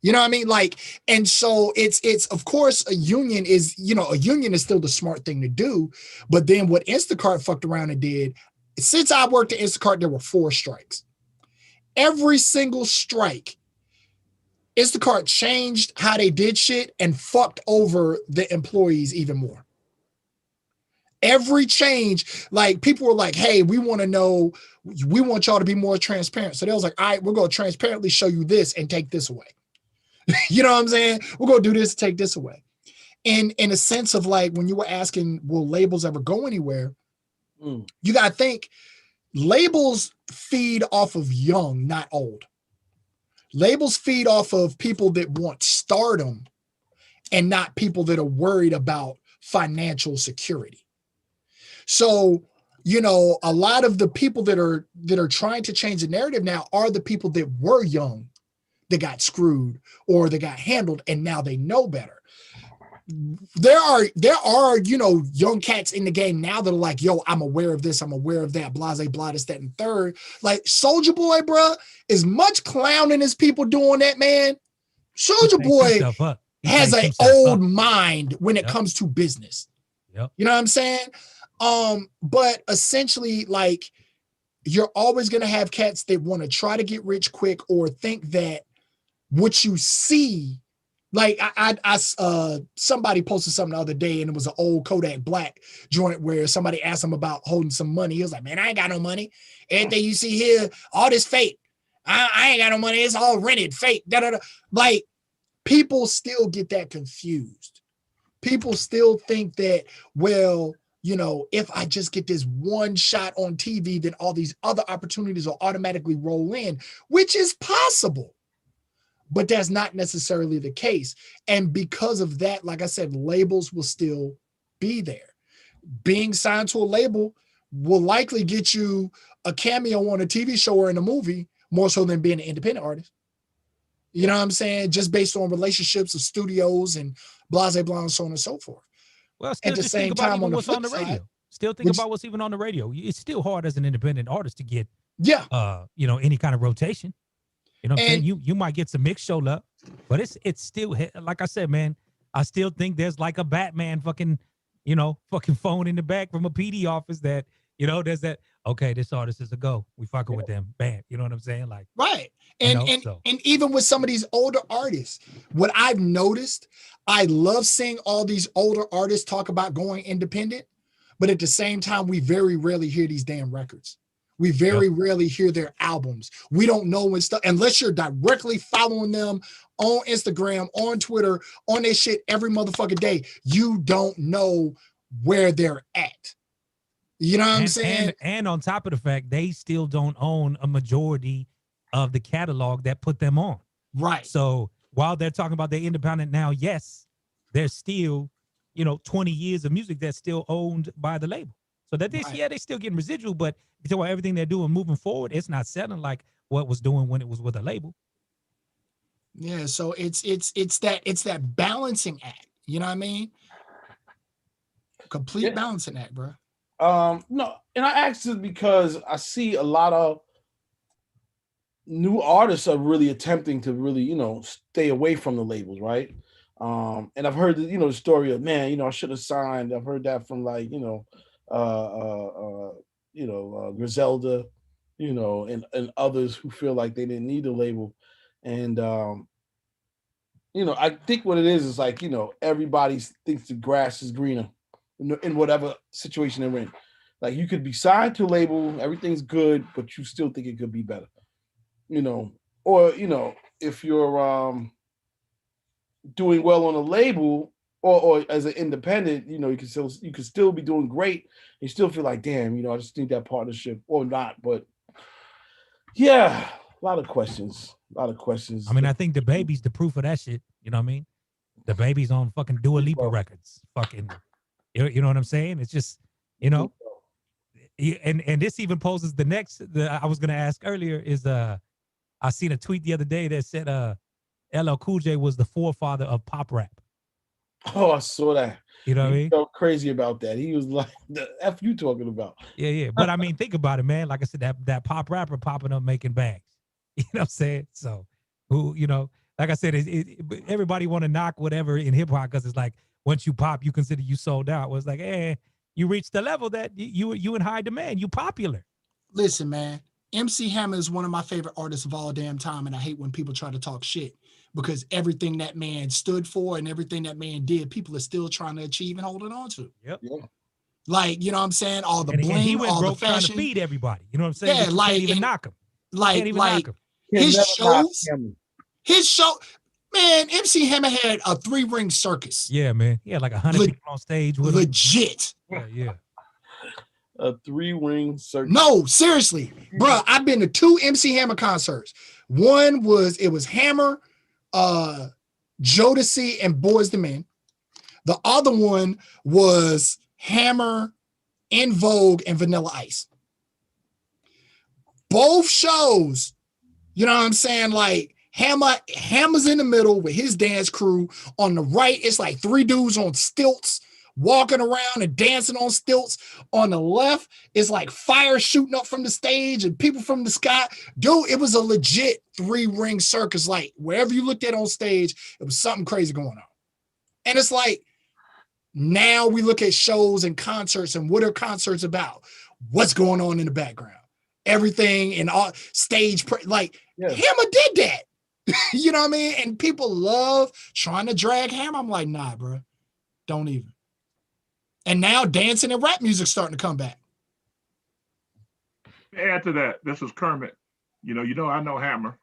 You know what I mean? Like, and so it's of course a union is still the smart thing to do. But then what Instacart fucked around and did, since I worked at Instacart, there were 4 strikes. Every single strike, Instacart changed how they did shit and fucked over the employees even more. Every change, like people were like, hey, we want y'all to be more transparent. So they was like, all right, we're going to transparently show you this and take this away. You know what I'm saying? We're going to do this, take this away. And in a sense of like, when you were asking, will labels ever go anywhere? You got to think labels feed off of young, not old. Labels feed off of people that want stardom and not people that are worried about financial security. So, you know, a lot of the people that are trying to change the narrative now are the people that were young, that got screwed or that got handled, and now they know better. There are, you know, young cats in the game now that are like, yo, I'm aware of this, I'm aware of that, blase, blah, this, that, and third. Like Soulja Boy, bruh, as much clowning as people doing that, man, Soulja Boy has an old mind when it comes to business. Yep. You know what I'm saying? But essentially, like, you're always going to have cats that want to try to get rich quick or think that what you see, like I somebody posted something the other day and it was an old Kodak Black joint where somebody asked him about holding some money. He was like, man, I ain't got no money. Everything you see here, all this fake. I ain't got no money. It's all rented, fake. Like, people still get that confused. People still think that, well, if I just get this one shot on TV, then all these other opportunities will automatically roll in, which is possible. But that's not necessarily the case. And because of that, like I said, labels will still be there. Being signed to a label will likely get you a cameo on a TV show or in a movie more so than being an independent artist. You know what I'm saying? Just based on relationships of studios and blah, blah, and so on and so forth. Well, still at the just same think about time, even on the what's on flip the radio. side, Still think about what's even on the radio. It's still hard as an independent artist to get, any kind of rotation. You know what I'm saying? You might get some mixed show love, but it's still, like I said, man, I still think there's like a Batman fucking phone in the back from a PD office that, there's that, okay, this artist is a go. We fucking with them. Bam. You know what I'm saying? Like, right. And even with some of these older artists, what I've noticed, I love seeing all these older artists talk about going independent, but at the same time, we very rarely hear these damn records. We very rarely hear their albums. We don't know when stuff, unless you're directly following them on Instagram, on Twitter, on their shit every motherfucking day. You don't know where they're at. You know what I'm saying? And on top of the fact, they still don't own a majority of the catalog that put them on. Right. So while they're talking about they're independent now, yes, there's still, 20 years of music that's still owned by the label. So that they still getting residual, but you talk about everything they're doing moving forward, it's not selling like what was doing when it was with a label. Yeah, so it's that balancing act. You know what I mean? Complete balancing act, bro. No, and I asked it because I see a lot of new artists are really attempting to really, stay away from the labels, right? And I've heard the story of, man, I should have signed. I've heard that from like, Griselda, and others who feel like they didn't need a label. And I think what it is like, everybody thinks the grass is greener in whatever situation they're in. Like you could be signed to a label, everything's good, but you still think it could be better. Or if you're doing well on a label or as an independent, you can still be doing great. You still feel like, damn, I just need that partnership or not. But yeah, a lot of questions. I mean, I think the baby's the proof of that shit. You know what I mean? The baby's on fucking Dua Lipa records. Fucking, you know what I'm saying? It's just, and this even poses the next. I was gonna ask earlier is I seen a tweet the other day that said LL Cool J was the forefather of pop rap. Oh, I saw that. You know what I mean? Felt crazy about that. He was like, the F you talking about? Yeah. But I mean, think about it, man. Like I said, that pop rapper popping up making bags. You know what I'm saying? So, like I said, everybody want to knock whatever in hip hop because it's like once you pop, you consider you sold out. Well, it's like, you reached the level that you in high demand. You popular. Listen, man. MC Hammer is one of my favorite artists of all damn time, and I hate when people try to talk shit because everything that man stood for and everything that man did, people are still trying to achieve and holding on to. Yep. Yeah. Like, you know what I'm saying? All the bling, and he went all broke the fashion. Trying to feed everybody. You know what I'm saying? Yeah, like, can't even knock him. Like his show, man, MC Hammer had a 3-ring circus. Yeah, man. He had like 100 people on stage with him. Legit. Yeah. A 3-ring circus. No, seriously, bro. I've been to 2 MC Hammer concerts. One was Hammer, Jodeci, and Boyz II Men. The other one was Hammer, In Vogue, and Vanilla Ice. Both shows, you know what I'm saying? Like Hammer's in the middle with his dance crew. On the right, it's like 3 dudes on stilts walking around and dancing on stilts. On the left, it's like fire shooting up from the stage and people from the sky. Dude, it was a legit 3-ring circus. Like wherever you looked at on stage, it was something crazy going on. And it's like, now we look at shows and concerts and what are concerts about? What's going on in the background? Everything and all stage, Hammer did that. You know what I mean? And people love trying to drag Hammer. I'm like, nah, bro, don't even. And now dancing and rap music starting to come back. Add to that, this is Kermit. I know Hammer,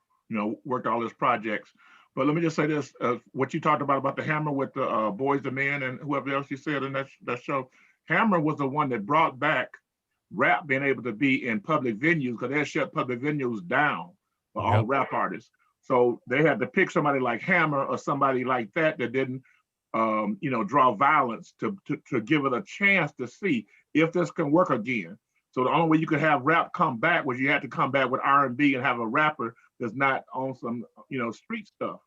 worked all his projects. But let me just say this, what you talked about the Hammer with the Boyz II Men and whoever else you said in that show, Hammer was the one that brought back rap being able to be in public venues, because they shut public venues down for all rap artists. So they had to pick somebody like Hammer or somebody like that didn't, draw violence to give it a chance to see if this can work again. So the only way you could have rap come back was you had to come back with R&B and have a rapper that's not on some, street stuff.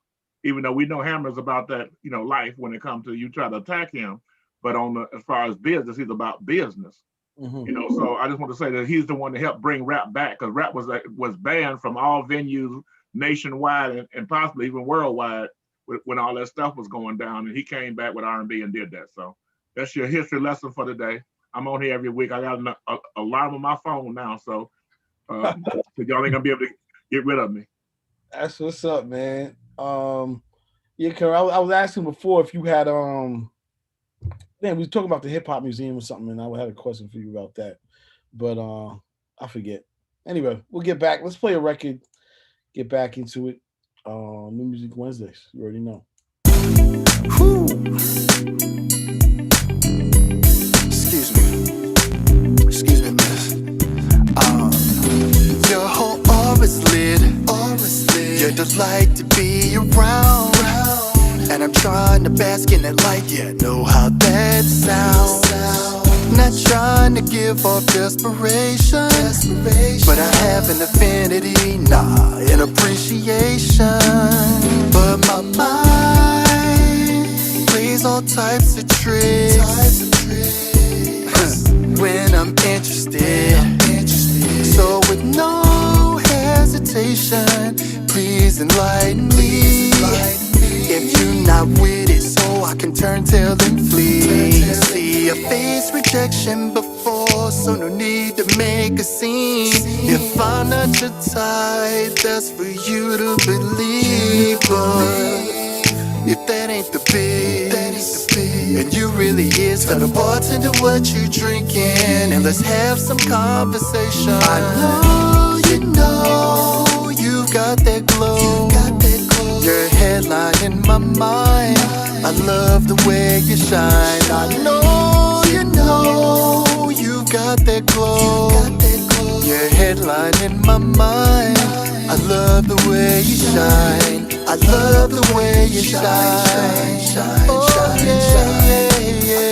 Even though we know Hammer's about that, life when it comes to you try to attack him, but as far as business, he's about business. So I just want to say that he's the one to help bring rap back, because rap was banned from all venues nationwide and possibly even worldwide when all that stuff was going down, and he came back with R&B and did that. So that's your history lesson for today. I'm on here every week. I got an alarm on my phone now, so y'all ain't gonna be able to get rid of me. That's what's up, man. Yeah, Carol, I was asking before if you had we was talking about the hip hop museum or something, and I had a question for you about that, but I forget. Anyway, we'll get back. Let's play a record. Get back into it. New Music Wednesdays. You already know. Excuse me, miss. Your whole aura's lit. You're delight to be around. And I'm trying to bask in that light. Yeah, know how that sounds. Not trying to give off desperation, but I have an affinity, an appreciation. But my mind plays all types of tricks when I'm interested. So with no hesitation, please enlighten me. If you're not with it, so I can turn tail and flee. See, I faced rejection before, so no need to make a scene. If I'm not your type, that's for you to believe. But if that ain't the biz, and you really is, tell the bartender what you drinking, and let's have some conversation. I know you've got that glow. Your headline in my mind. I love the way you shine. I know you've got that glow. Your headline in my mind. I love the way you shine. I love the way you shine. Oh yeah, yeah,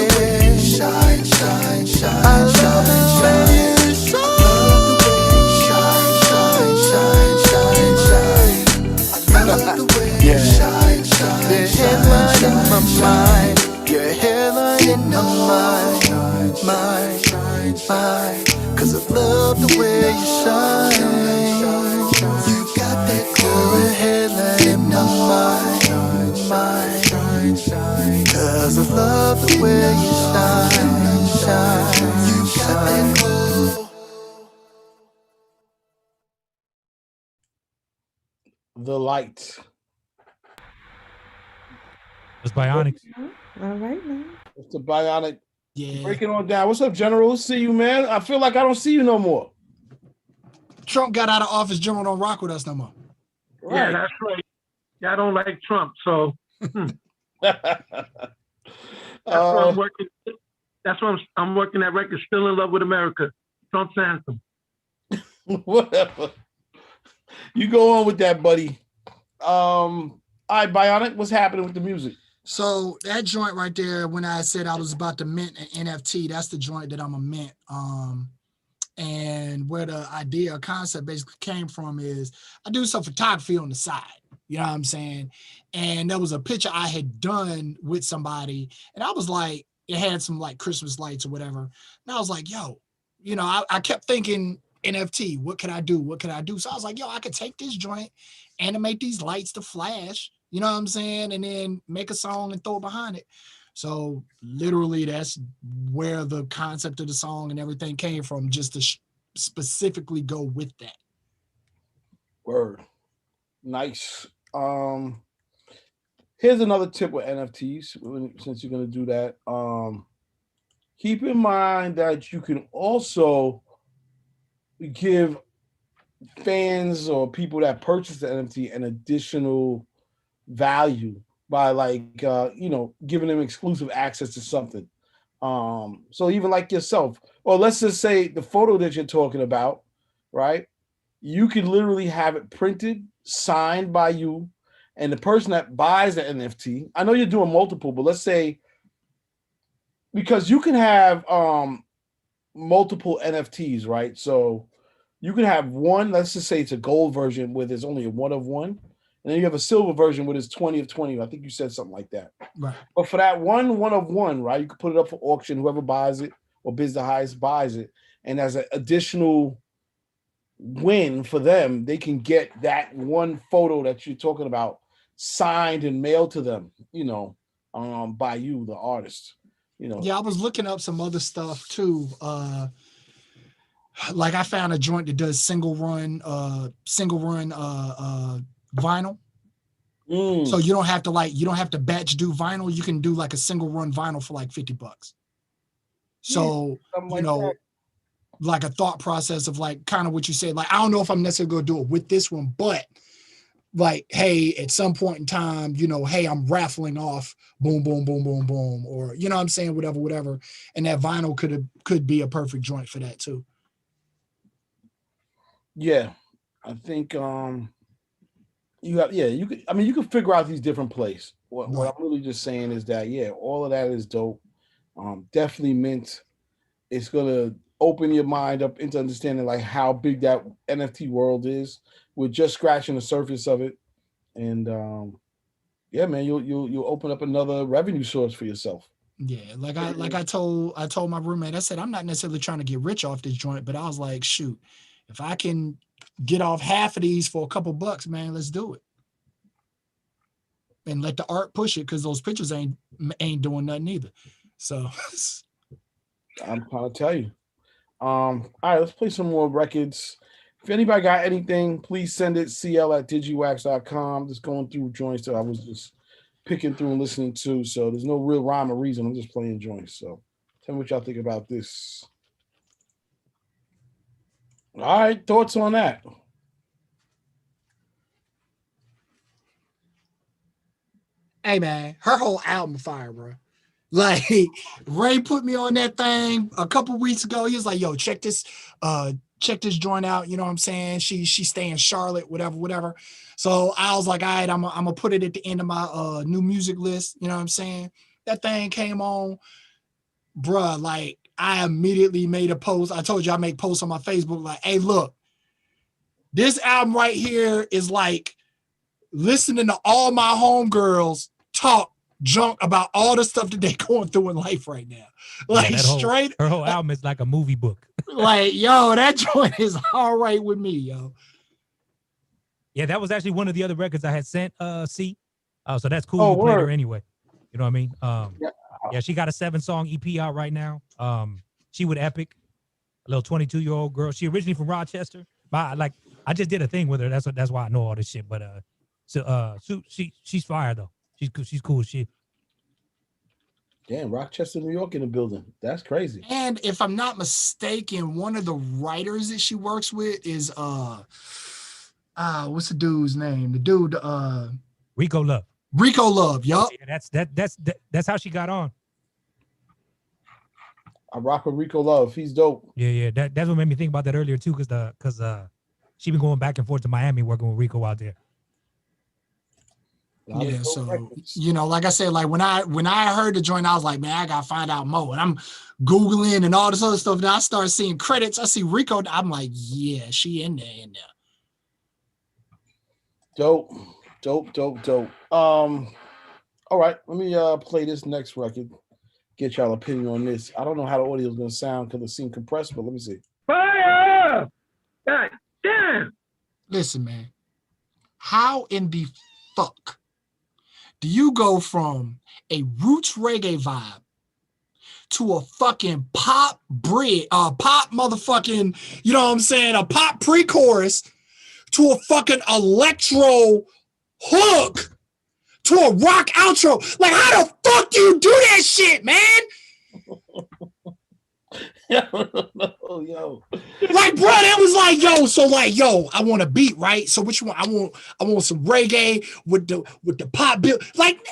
yeah. Shine, shine, shine. I love the way you shine. Yeah. The headline in my mind. Your headline in my mind. Mine. Cause I love the way you shine. You got that glow. The headline in my mind. Cause I love the way you shine. You got that glow. The Light. It's Bionics. All right, man. It's the Bionic. Yeah. Breaking on down. What's up, General? See you, man. I feel like I don't see you no more. Trump got out of office. General don't rock with us no more. Right. Yeah, that's right. Y'all don't like Trump, so that's why I'm working. That's why I'm working that record. Still in Love with America. Trump's anthem. Whatever. You go on with that, buddy. All right, Bionic, what's happening with the music? So that joint right there, when I said I was about to mint an NFT, that's the joint that I'm a mint. And where the idea or concept basically came from is I do some photography on the side. You know what I'm saying? And there was a picture I had done with somebody, and I was like, it had some like Christmas lights or whatever. And I was like, yo, I kept thinking NFT, what can I do? What can I do? So I was like, yo, I could take this joint, animate these lights to flash, you know what I'm saying? And then make a song and throw it behind it. So literally that's where the concept of the song and everything came from, just to specifically go with that. Word. Nice. Here's another tip with NFTs, since you're going to do that. Keep in mind that you can also give fans or people that purchase the NFT an additional value by giving them exclusive access to something. So even like yourself, or let's just say the photo that you're talking about, right? You can literally have it printed, signed by you, and the person that buys the NFT. I know you're doing multiple, but let's say because you can have multiple NFTs, right? So you can have one, let's just say it's a gold version where there's only a 1 of 1, and then you have a silver version where there's 20 of 20. I think you said something like that. Right. But for that 1 of 1, right, you can put it up for auction. Whoever buys it or bids the highest buys it. And as an additional win for them, they can get that one photo that you're talking about signed and mailed to them, by you, the artist. Yeah, I was looking up some other stuff too. Like I found a joint that does single run vinyl. So you don't have to batch do vinyl. You can do like a single run vinyl for like $50. So like a thought process of like kind of what you said. Like I don't know if I'm necessarily going to do it with this one, but like, hey, at some point in time, hey, I'm raffling off, boom, boom, boom, boom, boom, or you know what I'm saying, whatever. And that vinyl could be a perfect joint for that too. Yeah, I think you can figure out these different plays. What I'm really just saying is that all of that is dope. Definitely mint. It's gonna open your mind up into understanding like how big that NFT world is. We're just scratching the surface of it, and man, you'll open up another revenue source for yourself. Yeah, I told my roommate, I said I'm not necessarily trying to get rich off this joint, but I was like, shoot, if I can get off half of these for a couple bucks, man, let's do it, and let the art push it because those pictures ain't doing nothing either. So I'm trying to tell you. All right, let's play some more records. If anybody got anything, please send it cl@digiwaxx.com. Just going through joints that I was just picking through and listening to. So there's no real rhyme or reason. I'm just playing joints. So tell me what y'all think about this. All right, thoughts on that? Hey man, her whole album fire, bro. Like Ray put me on that thing a couple weeks ago. He was like, yo, check this joint out. You know what I'm saying? She stay in Charlotte, whatever. So I was like, all right, I'm gonna put it at the end of my new music list. You know what I'm saying? That thing came on, bruh. Like I immediately made a post. I told you I make posts on my Facebook like, hey, look, this album right here is like listening to all my homegirls talk junk about all the stuff that they going through in life right now. Like her whole album is like a movie book. Like, yo, that joint is all right with me, yo. Yeah, that was actually one of the other records I had sent C. So that's cool. You played her anyway. You know what I mean? Yeah, she got a 7-song EP out right now. She with Epic, a little 22-year-old girl. She originally from Rochester. I just did a thing with her. That's why I know all this shit. But she's fire though. She's cool as shit. Damn, Rochester, New York in the building. That's crazy. And if I'm not mistaken, one of the writers that she works with is what's the dude's name? The dude Rico Love. Rico Love, yup. Yeah, that's how she got on. I rock with Rico Love. He's dope. Yeah. That's what made me think about that earlier too, because she been going back and forth to Miami working with Rico out there. Yeah, so like I said, like when I heard the joint, I was like, man, I gotta find out more. And I'm Googling and all this other stuff. Now I start seeing credits. I see Rico. I'm like, yeah, she in there. Dope. All right, let me play this next record. Get y'all opinion on this. I don't know how the audio is gonna sound because it seemed compressed, but let me see. Fire! God damn! Listen, man, how in the fuck do you go from a roots reggae vibe to a fucking pop motherfucking, you know what I'm saying, a pop pre-chorus to a fucking electro hook to a rock outro? Like, how the fuck do you do that shit, man? Yo. Like, bro, that was like, yo, I want a beat, right? So which one? I want some reggae with the pop bill. Like,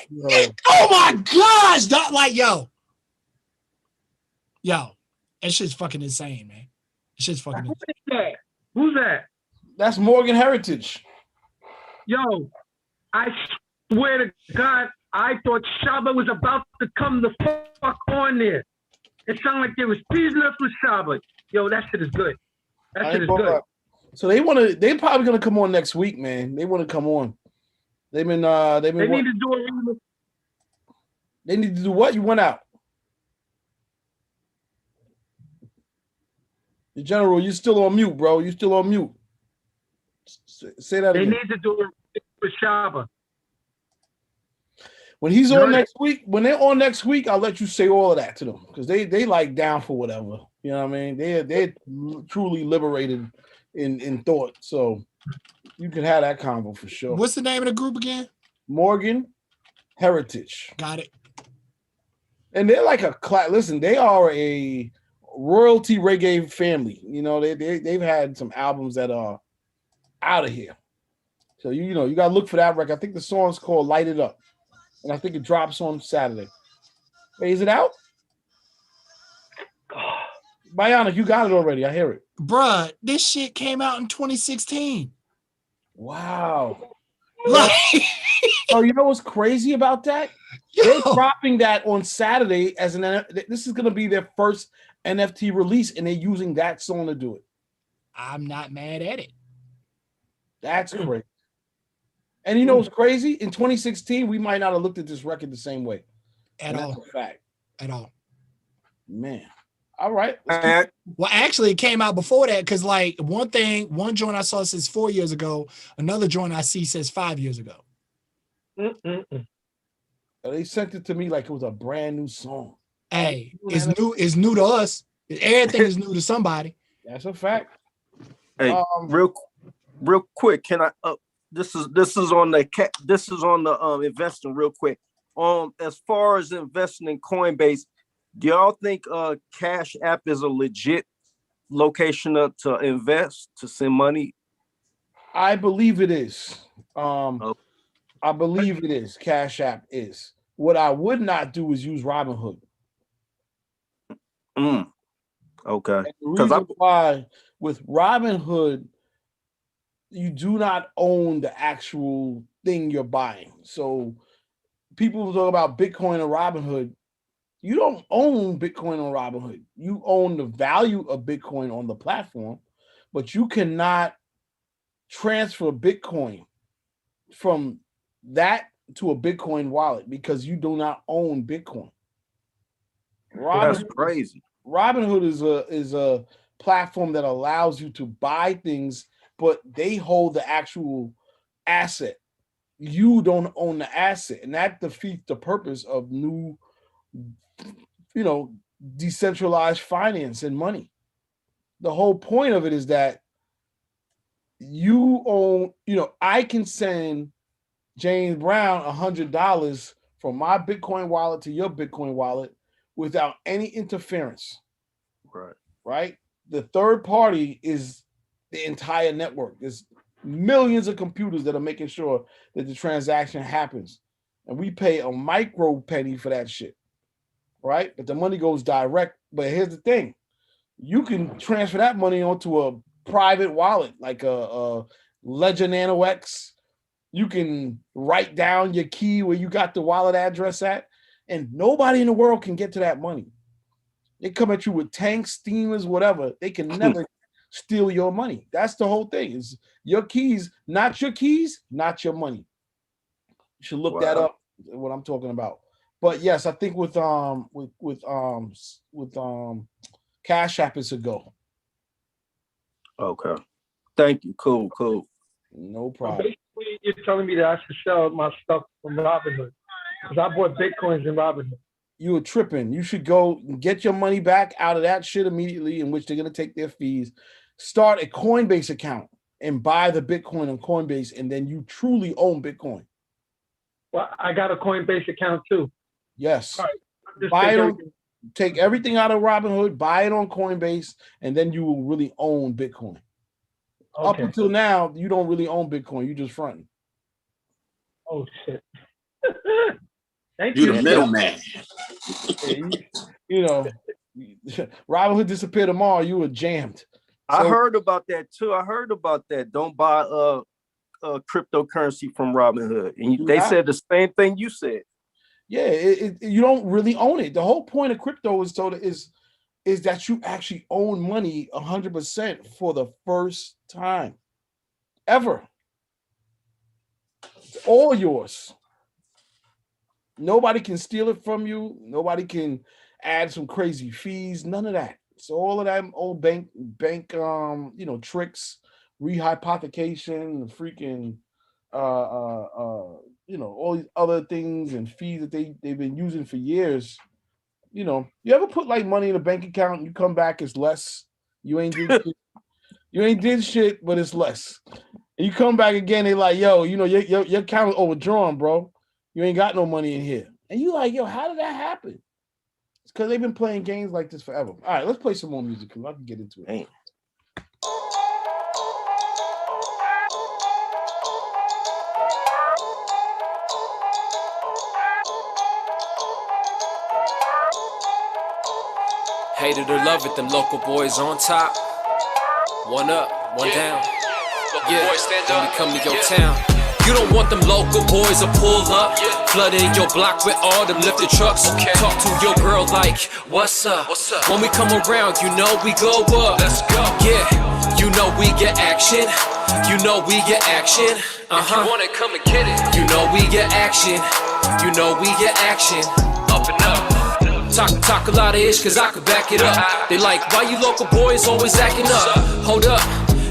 oh my gosh, like, yo. Yo, that shit's fucking insane, man. That shit's fucking insane. Who is that? Who's that? That's Morgan Heritage. Yo, I swear to God, I thought Shaba was about to come the fuck on there. It sounded like there was peas left with Shaba. Yo, that shit is good. That shit is good. So they probably gonna come on next week, man. They want to come on. They need to do it. They need to do what? You went out. The General, you still on mute, bro. You still on mute. Say that again. They need to do it with Shaba. When he's on next week, when they're on next week, I'll let you say all of that to them because they like down for whatever. You know what I mean? They're truly liberated in thought. So you can have that convo for sure. What's the name of the group again? Morgan Heritage. Got it. And they're like listen, they are a royalty reggae family. You know, they've had some albums that are out of here. So you gotta look for that record. I think the song's called Light It Up. And I think it drops on Saturday. Wait, is it out? Bionic, you got it already. I hear it. Bruh, this shit came out in 2016. Wow. Oh, you know what's crazy about that? They're dropping that on Saturday as this is gonna be their first NFT release, and they're using that song to do it. I'm not mad at it. That's crazy. And you know what's crazy? In 2016, we might not have looked at this record the same way. At all. That's a fact. At all. Man. All right. Well, actually, it came out before that because, like, one joint I saw says 4 years ago. Another joint I see says 5 years ago. They sent it to me like it was a brand new song. Hey, it's new. It's new to us. Everything is new to somebody. That's a fact. Hey, real quick, can I? This is on the investing real quick. As far as investing in Coinbase, do y'all think Cash App is a legit location to invest, to send money? I believe it is. I believe it is. Cash App is. What I would not do is use Robinhood. Okay. And the reason why with Robinhood, you do not own the actual thing you're buying. So people talk about Bitcoin or Robinhood. You don't own Bitcoin on Robinhood. You own the value of Bitcoin on the platform, but you cannot transfer Bitcoin from that to a Bitcoin wallet because you do not own Bitcoin. That's crazy. Robinhood is a platform that allows you to buy things, but they hold the actual asset. You don't own the asset, and that defeats the purpose of new, decentralized finance and money. The whole point of it is that you own, I can send James Brown $100 from my Bitcoin wallet to your Bitcoin wallet without any interference. Right? The third party is the entire network. There's millions of computers that are making sure that the transaction happens. And we pay a micro penny for that shit. Right? But the money goes direct. But here's the thing. You can transfer that money onto a private wallet, like a Ledger Nano X. You can write down your key where you got the wallet address at, and nobody in the world can get to that money. They come at you with tanks, steamers, whatever. They can never steal your money. That's the whole thing. Is your keys, not your keys, not your money. You should look that up, what I'm talking about. But yes, I think with Cash App is a go. Okay. Thank you. Cool. No problem. Basically, you're telling me that I should sell my stuff from Robinhood because I bought Bitcoins in Robinhood. You were tripping. You should go and get your money back out of that shit immediately, in which they're going to take their fees. Start a Coinbase account and buy the Bitcoin on Coinbase, and then you truly own Bitcoin. Well, I got a Coinbase account too. Yes. All right. Take everything out of Robinhood, buy it on Coinbase, and then you will really own Bitcoin. Okay. Up until now, you don't really own Bitcoin. You just fronting. Oh, shit. Thank you. You're the middleman. Robin Hood disappear tomorrow, you were jammed. I heard about that too. I heard about that. Don't buy cryptocurrency from Robinhood, and they said the same thing you said. Yeah, you don't really own it. The whole point of crypto is that you actually own money 100% for the first time ever. It's all yours. Nobody can steal it from you. Nobody can add some crazy fees. None of that. So all of that old bank tricks, rehypothecation, freaking all these other things and fees that they've been using for years. You ever put like money in a bank account and you come back, it's less. You ain't did shit. You ain't did shit, but it's less. And you come back again, they like, yo, your account is overdrawn, bro. You ain't got no money in here. And you like, yo, how did that happen? It's because they've been playing games like this forever. All right, let's play some more music because I can get into it. Damn. Hate it or love it, them local boys on top. One up, one down. Yeah, when we come to your town. You don't want them local boys to pull up, flooding your block with all them lifted trucks. Talk to your girl like, what's up? When we come around, you know we go up. Let's go. Yeah, you know we get action. You know we get action. If you wanna come and get it, you know we get action. You know we get action. Up and up. Talk a lot of ish, cause I could back it up. They like, why you local boys always acting up? Hold up.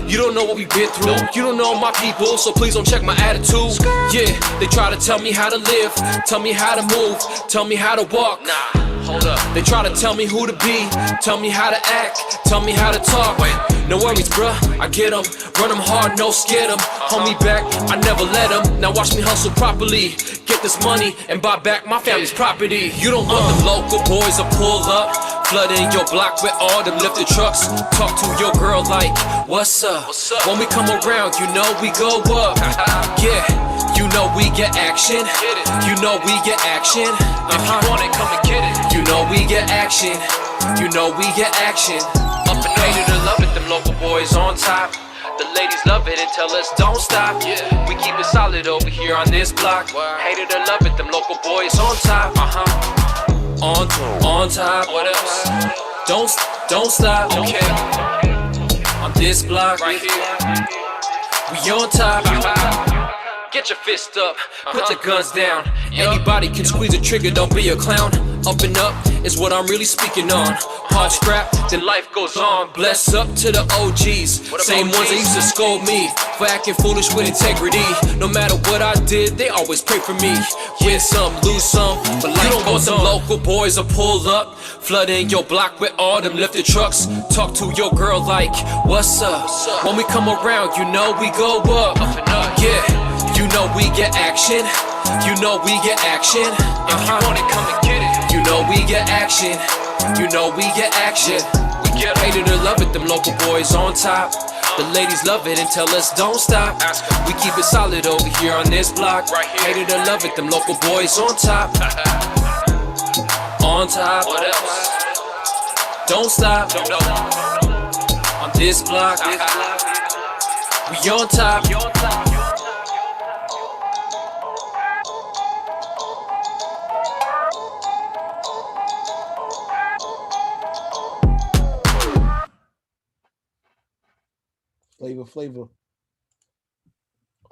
You don't know what we've been through. You don't know my people, so please don't check my attitude. Yeah, they try to tell me how to live, tell me how to move, tell me how to walk. Nah, hold up. They try to tell me who to be, tell me how to act, tell me how to talk. No worries, bruh, I get them. Run them hard, no scared them. Hold me back, I never let them. Now watch me hustle properly. Get this money and buy back my family's property. You don't want them local boys to pull up, flooding your block with all them lifted trucks. Talk to your girl like, what's up? When we come around, you know we go up. Yeah, you know we get action. You know we get action. If you want it, come and get it. You know we get action. You know we get action. Up and hate it or love it, them local boys on top. The ladies love it and tell us don't stop. Yeah, we keep it solid over here on this block. Hate it or love it, them local boys on top. On top. What else? Don't stop. Okay. On this block right here, we on top. Get your fist up, put your guns down. Anybody can squeeze a trigger, don't be a clown. Up and up is what I'm really speaking on. Hard scrap, then life goes on. Bless up to the OGs, same ones that used to scold me for acting foolish with integrity. No matter what I did, they always pray for me. Win some, lose some, but life goes on. You don't want some local boys to pull up, flooding your block with all them lifted trucks. Talk to your girl like, what's up? When we come around, you know we go up. Yeah. You know we get action. You know we get action. If you want it, come and get it. You know we get action. You know we get action. We get hate it or love it, them local boys on top. The ladies love it and tell us don't stop. We keep it solid over here on this block. Right here. Hate it or love it, them local boys on top. On top. What else? Don't stop. On this block. We on top. Flavor.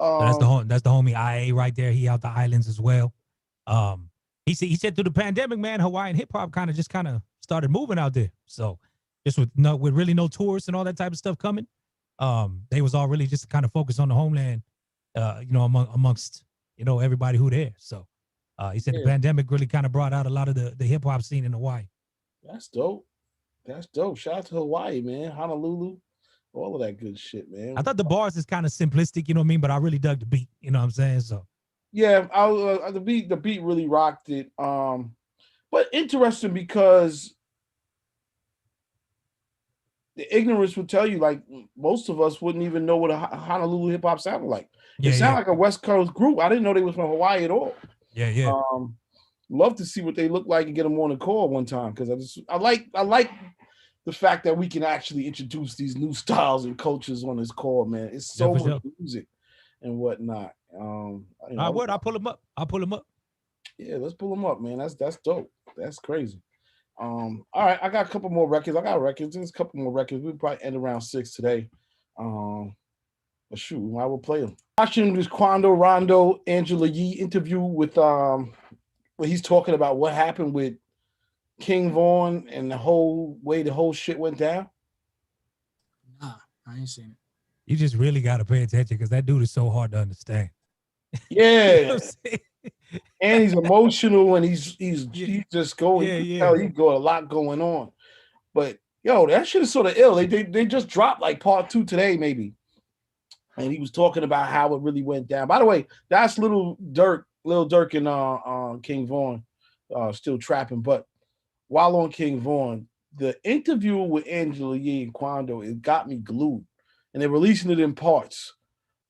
So that's the homie IA right there. He out the islands as well. He said through the pandemic, man, Hawaiian hip hop kind of started moving out there. So just with really no tourists and all that type of stuff coming, they was all really just kind of focused on the homeland, amongst everybody who there. So he said the pandemic really kind of brought out a lot of the hip hop scene in Hawaii. That's dope. Shout out to Hawaii, man. Honolulu. All of that good shit, man. I thought the bars is kind of simplistic, you know what I mean? But I really dug the beat, you know what I'm saying? So yeah, the beat really rocked it. But interesting because the ignorance would tell you, like, most of us wouldn't even know what a Honolulu hip hop sounded like. It sounded like a West Coast group. I didn't know they was from Hawaii at all. Yeah. love to see what they look like and get them on the call one time because I like the fact that we can actually introduce these new styles and cultures on this call, man. It's so much music and whatnot. I'll pull them up. Yeah, let's pull them up, man. That's dope. That's crazy. All right, I got a couple more records. There's a couple more records. We'll probably end around 6 today. But shoot, we might well play them. Watching this Quando Rondo Angela Yee interview with where he's talking about what happened with King Von and the whole shit went down. Nah, I ain't seen it. You just really got to pay attention because that dude is so hard to understand. Yeah. You know what I'm saying? And he's emotional and he's just going. He got a lot going on. But yo, that shit is sort of ill. They just dropped like part 2 today, maybe. And he was talking about how it really went down. By the way, that's Lil Durk and King Von still trapping. But while on King Von, the interview with Angela Yee and Quando, it got me glued. And they're releasing it in parts.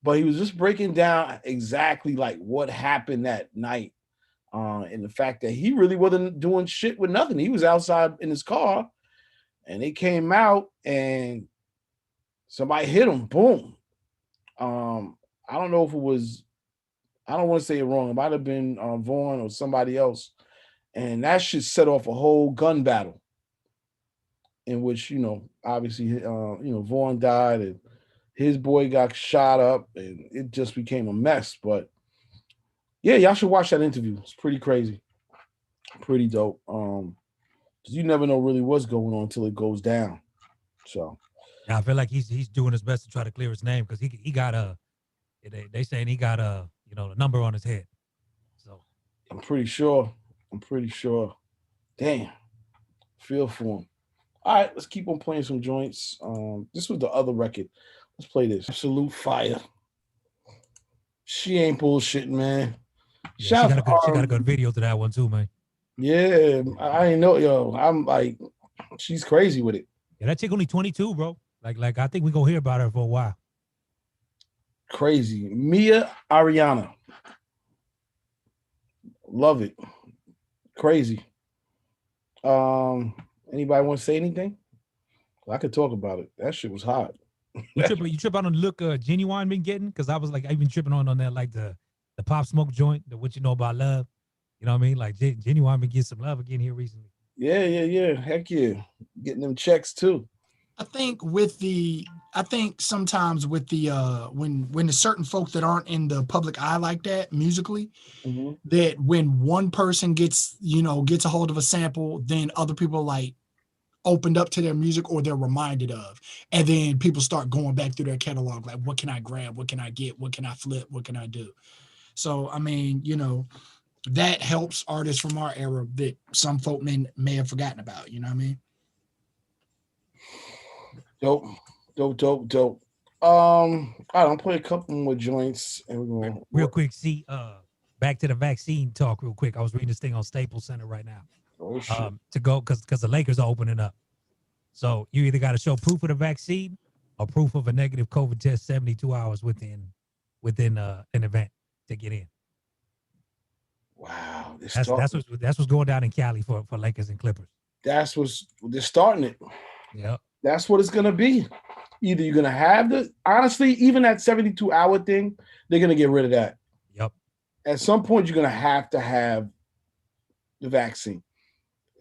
But he was just breaking down exactly like what happened that night. And the fact that he really wasn't doing shit with nothing. He was outside in his car and they came out and somebody hit him. Boom. I don't know if it was, I don't want to say it wrong. It might have been Vaughn or somebody else. And that shit set off a whole gun battle in which, obviously, Vaughn died and his boy got shot up and it just became a mess. But yeah, y'all should watch that interview. It's pretty crazy. Pretty dope. You never know really what's going on until it goes down. So yeah, I feel like he's doing his best to try to clear his name because he got they saying he got a number on his head. So I'm pretty sure. Damn. Feel for him. All right, let's keep on playing some joints. This was the other record. Let's play this. Absolute fire. She ain't bullshitting, man. Yeah, she got a good video to that one too, man. Yeah, I ain't know, yo. I'm like, she's crazy with it. Yeah, that chick only 22, bro. Like I think we gonna hear about her for a while. Crazy. Mia Ariana. Love it. Crazy. Anybody want to say anything? I could talk about it. That shit was hot. You trip out on the look Genuine been getting? Because I was like, I've been tripping on that, like the Pop Smoke joint, the What You Know About Love. You know what I mean? Like Genuine been getting some love again here recently. Yeah. Heck yeah. Getting them checks too. I think sometimes with the when there's certain folk that aren't in the public eye like that musically, that when one person gets a hold of a sample, then other people like opened up to their music or they're reminded of, and then people start going back through their catalog like, what can I grab, what can I get, what can I flip, what can I do? So I mean, that helps artists from our era that some folk may have forgotten about. You know what I mean? Dope. I'll play a couple more joints and we're going real quick. See, back to the vaccine talk real quick. I was reading this thing on Staples Center right now. Oh shit. To go because the Lakers are opening up. So you either got to show proof of the vaccine or proof of a negative COVID test 72 hours within an event to get in. Wow. That's what's going down in Cali for Lakers and Clippers. They're starting it. Yeah. That's what it's gonna be. Either you're gonna have honestly, even that 72-hour thing, they're gonna get rid of that. Yep. At some point, you're gonna have to have the vaccine.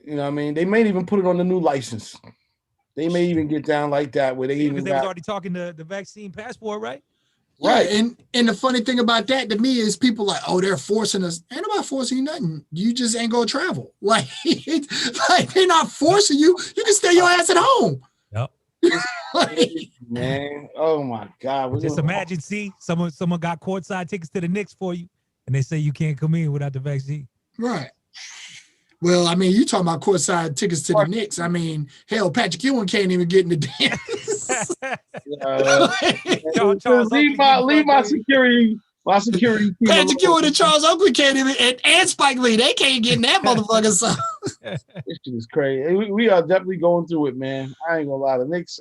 You know what I mean? They may even put it on the new license. They may even get down like that where they was already talking the vaccine passport, right? Right. And the funny thing about that to me is people like, oh, they're forcing us. Ain't nobody forcing you nothing. You just ain't gonna travel. Like, they're not forcing you. You can stay your ass at home. Yep. Man, oh my God. Just imagine, someone got courtside tickets to the Knicks for you, and they say you can't come in without the vaccine. Right. Well, I mean, you talking about courtside tickets to the Knicks. I mean, hell, Patrick Ewing can't even get in the dance. Leave my security. My security. Patrick Ewing and Charles Oakley can't even, and Spike Lee, they can't get in that motherfucker. So this shit is crazy. We are definitely going through it, man. I ain't gonna lie. The Knicks.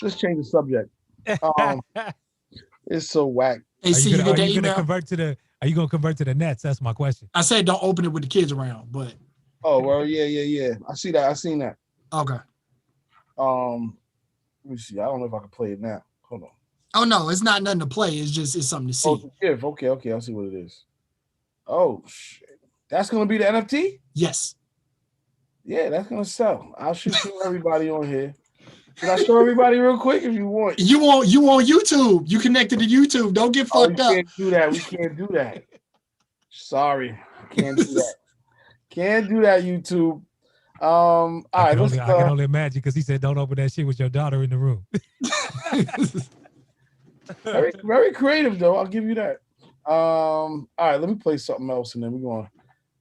Let's change the subject. It's so whack. Hey, see, are you gonna convert to Are you gonna convert to the Nets? That's my question. I said don't open it with the kids around, but Oh well, yeah. I see that. I seen that. okay. Let me see. I don't know if I can play it now. Hold on. Oh no, it's not nothing to play. It's something to see. Oh, it's a GIF. Okay. I'll see what it is. Oh shit. That's gonna be the NFT? Yes. Yeah, that's gonna sell. I'll show everybody on here. Can I show everybody real quick if you want? You want YouTube. You connected to YouTube. Don't get fucked up. We can't do that. We can't do that. Sorry. Can't do that. Can't do that, YouTube. All right, I can only imagine because he said don't open that shit with your daughter in the room. very, very creative though. I'll give you that. All right, let me play something else and then we're gonna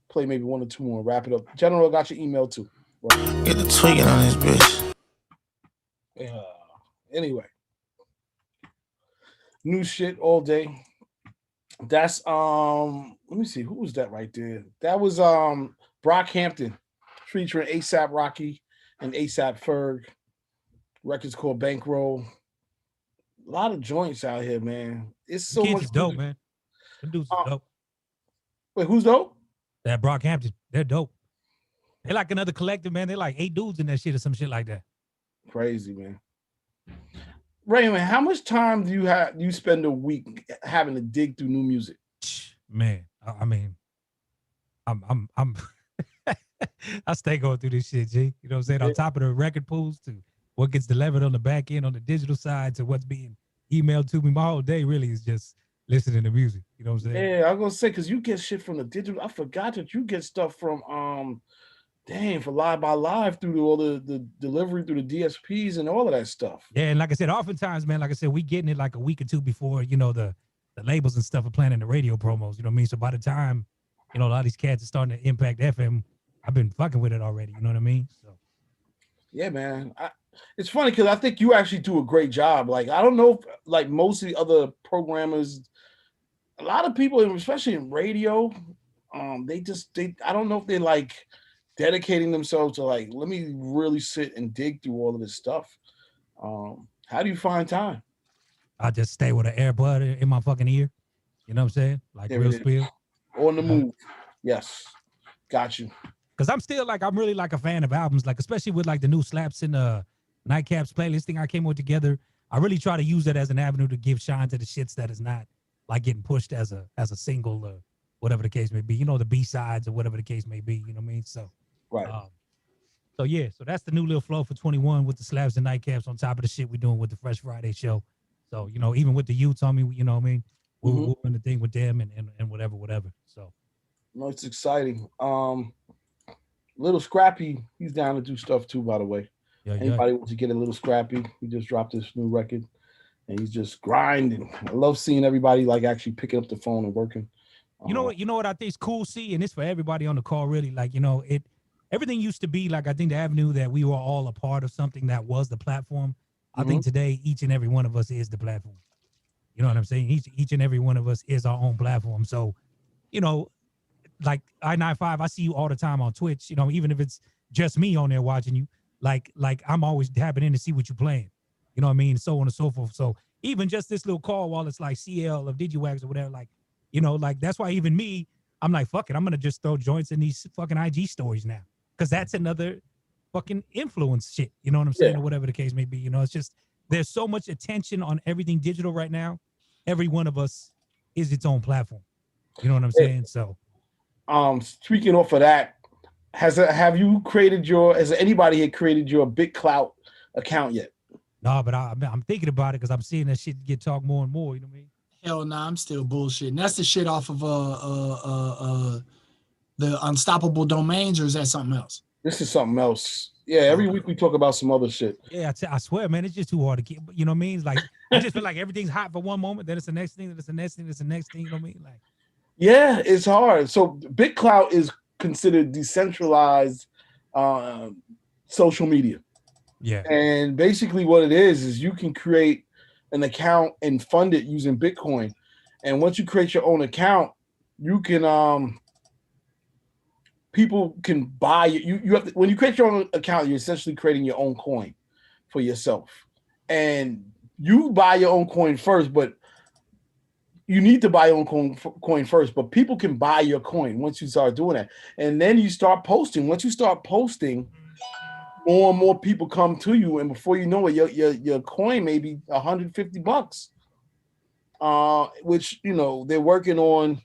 play maybe one or two more. Wrap it up. General, got your email too. Get the tweaking on this bitch. Yeah. Anyway, new shit all day. That's let me see, who was that right there? That was Brockhampton featuring ASAP Rocky and ASAP Ferg. Record's called Bankroll. A lot of joints out here, man. It's so much dope, man. Them dudes are dope. Wait, who's dope? That Brockhampton, they're dope. They're like another collective, man. They're like 8 dudes in that shit or some shit like that. Crazy, man. Raymond, how much time do you spend a week having to dig through new music? Man, I mean, I'm I stay going through this shit, G. You know what I'm saying? Yeah. On top of the record pools to what gets delivered on the back end on the digital side to what's being emailed to me. My whole day really is just listening to music. You know what I'm saying? Yeah, I was gonna say because you get shit from the digital. I forgot that you get stuff from for Live by Live through all the delivery through the DSPs and all of that stuff. Yeah, and like I said, oftentimes, man, like I said, we getting it like a week or two before, you know, the labels and stuff are planning the radio promos. You know what I mean? So by the time, you know, a lot of these cats are starting to impact FM, I've been fucking with it already. You know what I mean? So yeah, man. It's funny because I think you actually do a great job. Like, I don't know if, like, most of the other programmers, a lot of people, especially in radio, I don't know if they're like dedicating themselves to like, let me really sit and dig through all of this stuff. How do you find time? I just stay with an earbud in my fucking ear. You know what I'm saying? Like real spiel. On the move. Yes. Got you. Cause I'm really like a fan of albums, like especially with like the new Slaps and Nightcaps playlist thing I came with together. I really try to use that as an avenue to give shine to the shits that is not like getting pushed as a single or whatever the case may be. You know, the B-sides or whatever the case may be. You know what I mean? So right. So yeah, so that's the new little flow for 21 with the Slaps and Nightcaps on top of the shit we're doing with the Fresh Friday show. So, you know, even with the youths on me, you know what I mean? We're doing the thing with them and whatever. So no, it's exciting. Little Scrappy, he's down to do stuff too, by the way. Yeah, anybody wants to get a little Scrappy, he just dropped this new record and he's just grinding. I love seeing everybody like actually picking up the phone and working. You know what I think is cool, see, and it's for everybody on the call, really. Like, you know, everything used to be like, I think the avenue that we were all a part of something that was the platform. I think today each and every one of us is the platform. You know what I'm saying? Each and every one of us is our own platform. So, you know, like I-95, I see you all the time on Twitch, you know, even if it's just me on there watching you, like I'm always tapping in to see what you're playing. You know what I mean? So on and so forth. So even just this little call while it's like CL of Digiwaxx or whatever, like, you know, like that's why even me, I'm like, fuck it, I'm going to just throw joints in these fucking IG stories now. Cause that's another fucking influence shit. You know what I'm saying? Or whatever the case may be. You know, it's just, there's so much attention on everything digital right now. Every one of us is its own platform. You know what I'm saying? So, speaking off of that, has anybody had created your Big Clout account yet? No, but I'm thinking about it because I'm seeing that shit get talked more and more. You know what I mean? Hell no, I'm still bullshitting. That's the shit off of the Unstoppable Domains, or is that something else? This is something else. Yeah, every week we talk about some other shit. Yeah, I swear, man, it's just too hard to keep. You know what I mean? It's like I just feel like everything's hot for one moment, then it's the next thing, then it's the next thing, it's the next thing. You know what I mean? Like, yeah, it's hard. So Big Clout is considered decentralized social media. Yeah. And basically what it is you can create an account and fund it using Bitcoin. And once you create your own account, you can people can buy you have to, when you create your own account, you're essentially creating your own coin for yourself. And you buy your own coin first, but you need to buy your own coin first, but people can buy your coin once you start doing that. And then you start posting. Once you start posting, more and more people come to you, and before you know it, your coin may be $150. Which, you know, they're working on,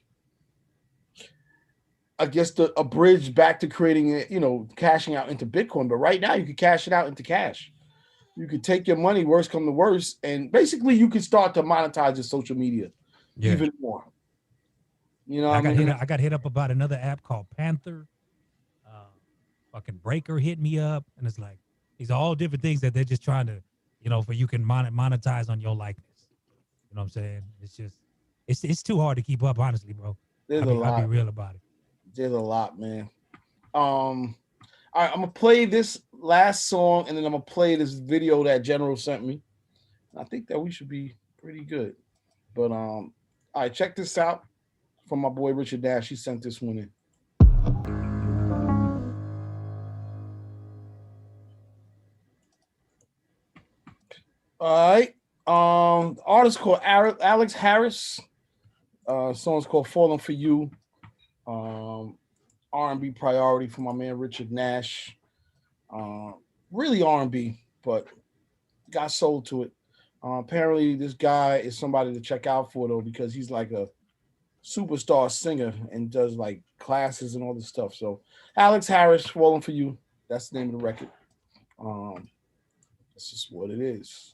I guess, a bridge back to creating it, you know, cashing out into Bitcoin. But right now you can cash it out into cash. You could take your money, worst come to worst, and basically you can start to monetize your social media even more. You know, I got hit up about another app called Panther. Fucking Breaker hit me up, and it's like these are all different things that they're just trying to, you know, for you can monetize on your likeness. You know what I'm saying? It's just it's too hard to keep up, honestly, bro. I'll be real about it. There's a lot, man. All right, I'm gonna play this last song, and then I'm gonna play this video that General sent me. I think that we should be pretty good. But all right, check this out from my boy Richard Nash. He sent this one in. All right. The artist called Alex Harris. Song's called "Falling for You." R&B priority for my man Richard Nash. Really R&B, but got sold to it. Apparently, this guy is somebody to check out for, though, because he's like a superstar singer and does like classes and all this stuff. So, Alex Harris, "Falling for You." That's the name of the record. That's just what it is.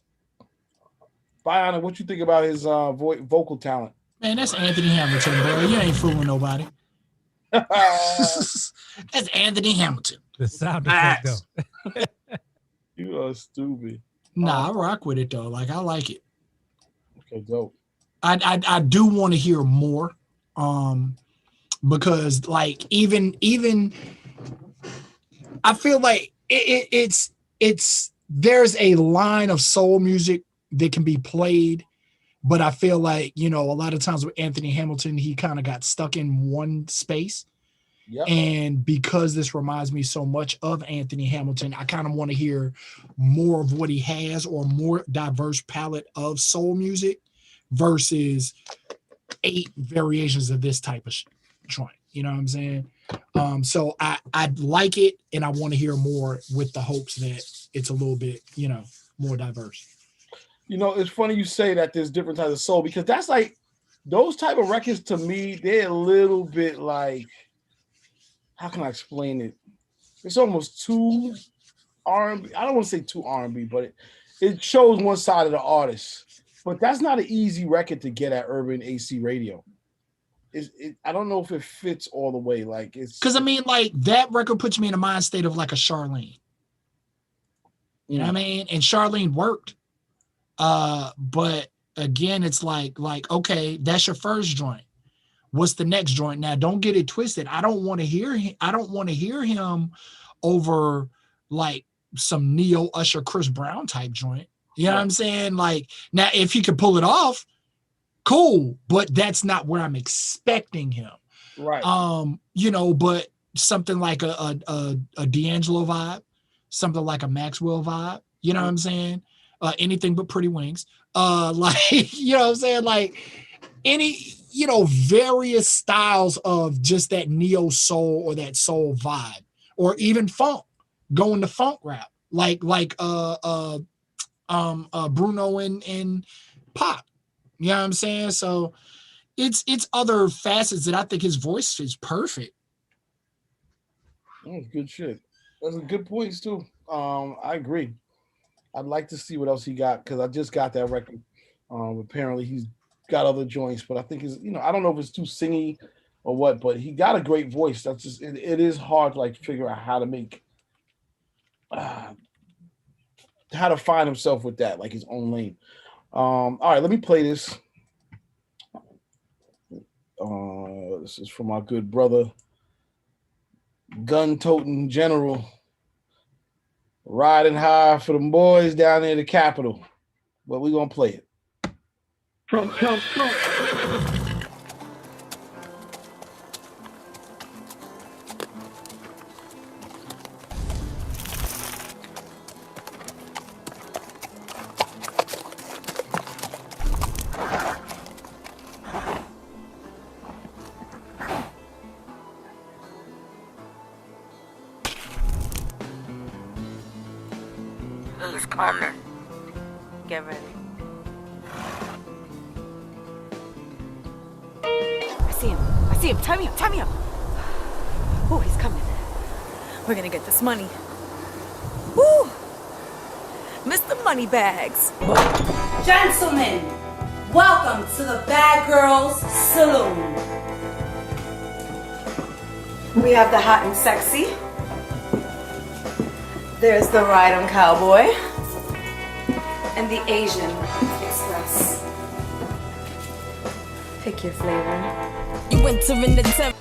Biana, what you think about his vocal talent? Man, that's Anthony Hamilton, bro. You ain't fooling nobody. That's Anthony Hamilton. The sound effect, though. You are stupid. Nah, I rock with it though. Like, I like it. Okay, dope. I do want to hear more, because like even I feel like it's there's a line of soul music that can be played, but I feel like, you know, a lot of times with Anthony Hamilton, he kind of got stuck in one space. Yep. And because this reminds me so much of Anthony Hamilton, I kind of want to hear more of what he has, or more diverse palette of soul music versus 8 variations of this type of joint. You know what I'm saying? So I like it, and I want to hear more, with the hopes that it's a little bit, you know, more diverse. You know, it's funny you say that there's different types of soul, because that's like, those type of records to me, they're a little bit like, how can I explain it? It's almost too R&B. I don't want to say too R&B, but it shows one side of the artist. But that's not an easy record to get at Urban AC Radio. I don't know if it fits all the way. Like, it's because I mean, like, that record puts me in a mind state of like a Charlene. You know what I mean? And Charlene worked. But again, it's like, okay, that's your first joint. What's the next joint? Now, don't get it twisted. I don't want to hear him over like some Neo, Usher, Chris Brown type joint. You know what I'm saying? Like, now, if he could pull it off, cool. But that's not where I'm expecting him. Right. You know, but something like a D'Angelo vibe, something like a Maxwell vibe. You know what I'm saying? Anything but Pretty Wings. Like, you know what I'm saying? Like, any, you know, various styles of just that neo soul or that soul vibe, or even funk, going to funk rap, like Bruno and Pop. You know what I'm saying? So it's other facets that I think his voice is perfect. That's good shit. That's a good points too. I agree. I'd like to see what else he got, because I just got that record. Apparently he's got other joints, but I think it's, you know, I don't know if it's too singy or what, but he got a great voice. That's just, it is hard to like figure out how to make, how to find himself with that, like his own lane. All right, let me play this. This is from our good brother, gun-toting General, riding high for them boys down in the Capitol. But we're gonna play it. Trump. He's coming. Get ready. I see him. Tie me up. Oh, he's coming. We're gonna get this money. Woo! Mr. Moneybags. Gentlemen, welcome to the Bad Girls Saloon. We have the hot and sexy. There's the Ride 'em Cowboy. And the Asian Express. Pick your flavor. You enter in the temp.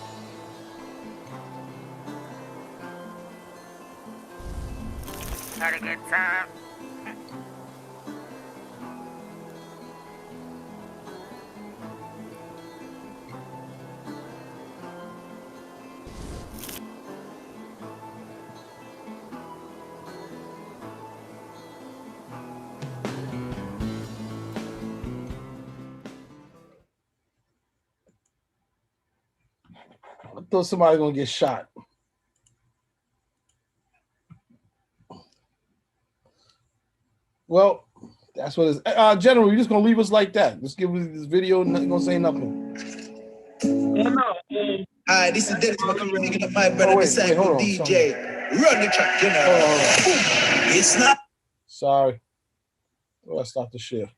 Had a good time. I thought somebody gonna get shot. Well, that's what it is. General, you're just gonna leave us like that. Just give us this video and nothing gonna say nothing. Hi, this is Dennis McClure, picking up my brother beside hold on, DJ. Run the track, you know. It's not. Sorry. Oh, I stopped the share.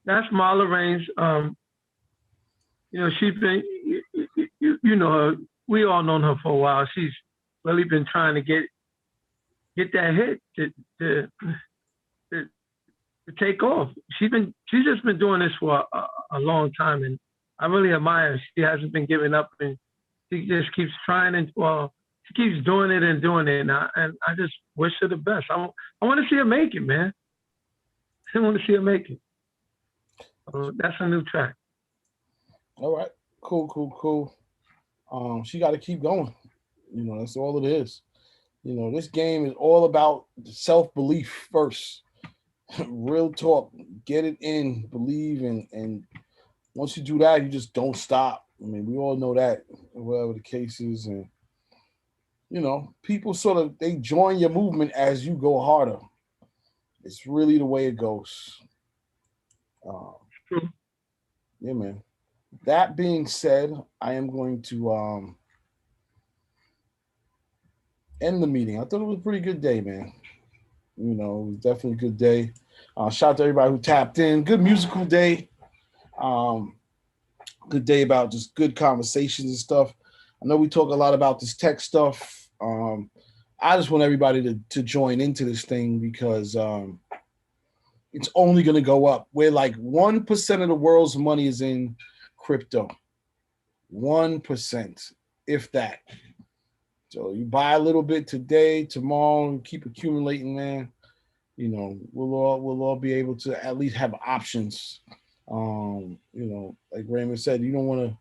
That's Marla Raines. You know, she's been, you know her. We all known her for a while. She's really been trying to get that hit to take off. She's just been doing this for a long time, and I really admire her. She hasn't been giving up, and she just keeps trying, and she keeps doing it, and I just wish her the best. I want to see her make it, man. I want to see her make it. That's a new track. All right, cool. She got to keep going. You know, that's all it is. You know, this game is all about self-belief first. Real talk. Get it in, believe, and once you do that, you just don't stop. I mean, we all know that, whatever the case is. And, you know, people they join your movement as you go harder. It's really the way it goes. Yeah, man. That being said, I am going to end the meeting. I thought it was a pretty good day, man. You know, it was definitely a good day. Shout out to everybody who tapped in. Good musical day. Good day about just good conversations and stuff. I know we talk a lot about this tech stuff. I just want everybody to join into this thing because it's only going to go up. We're like 1% of the world's money is in crypto. 1%, if that. So you buy a little bit today, tomorrow, and keep accumulating, man. You know, we'll all be able to at least have options. You know, like Raymond said, you don't want to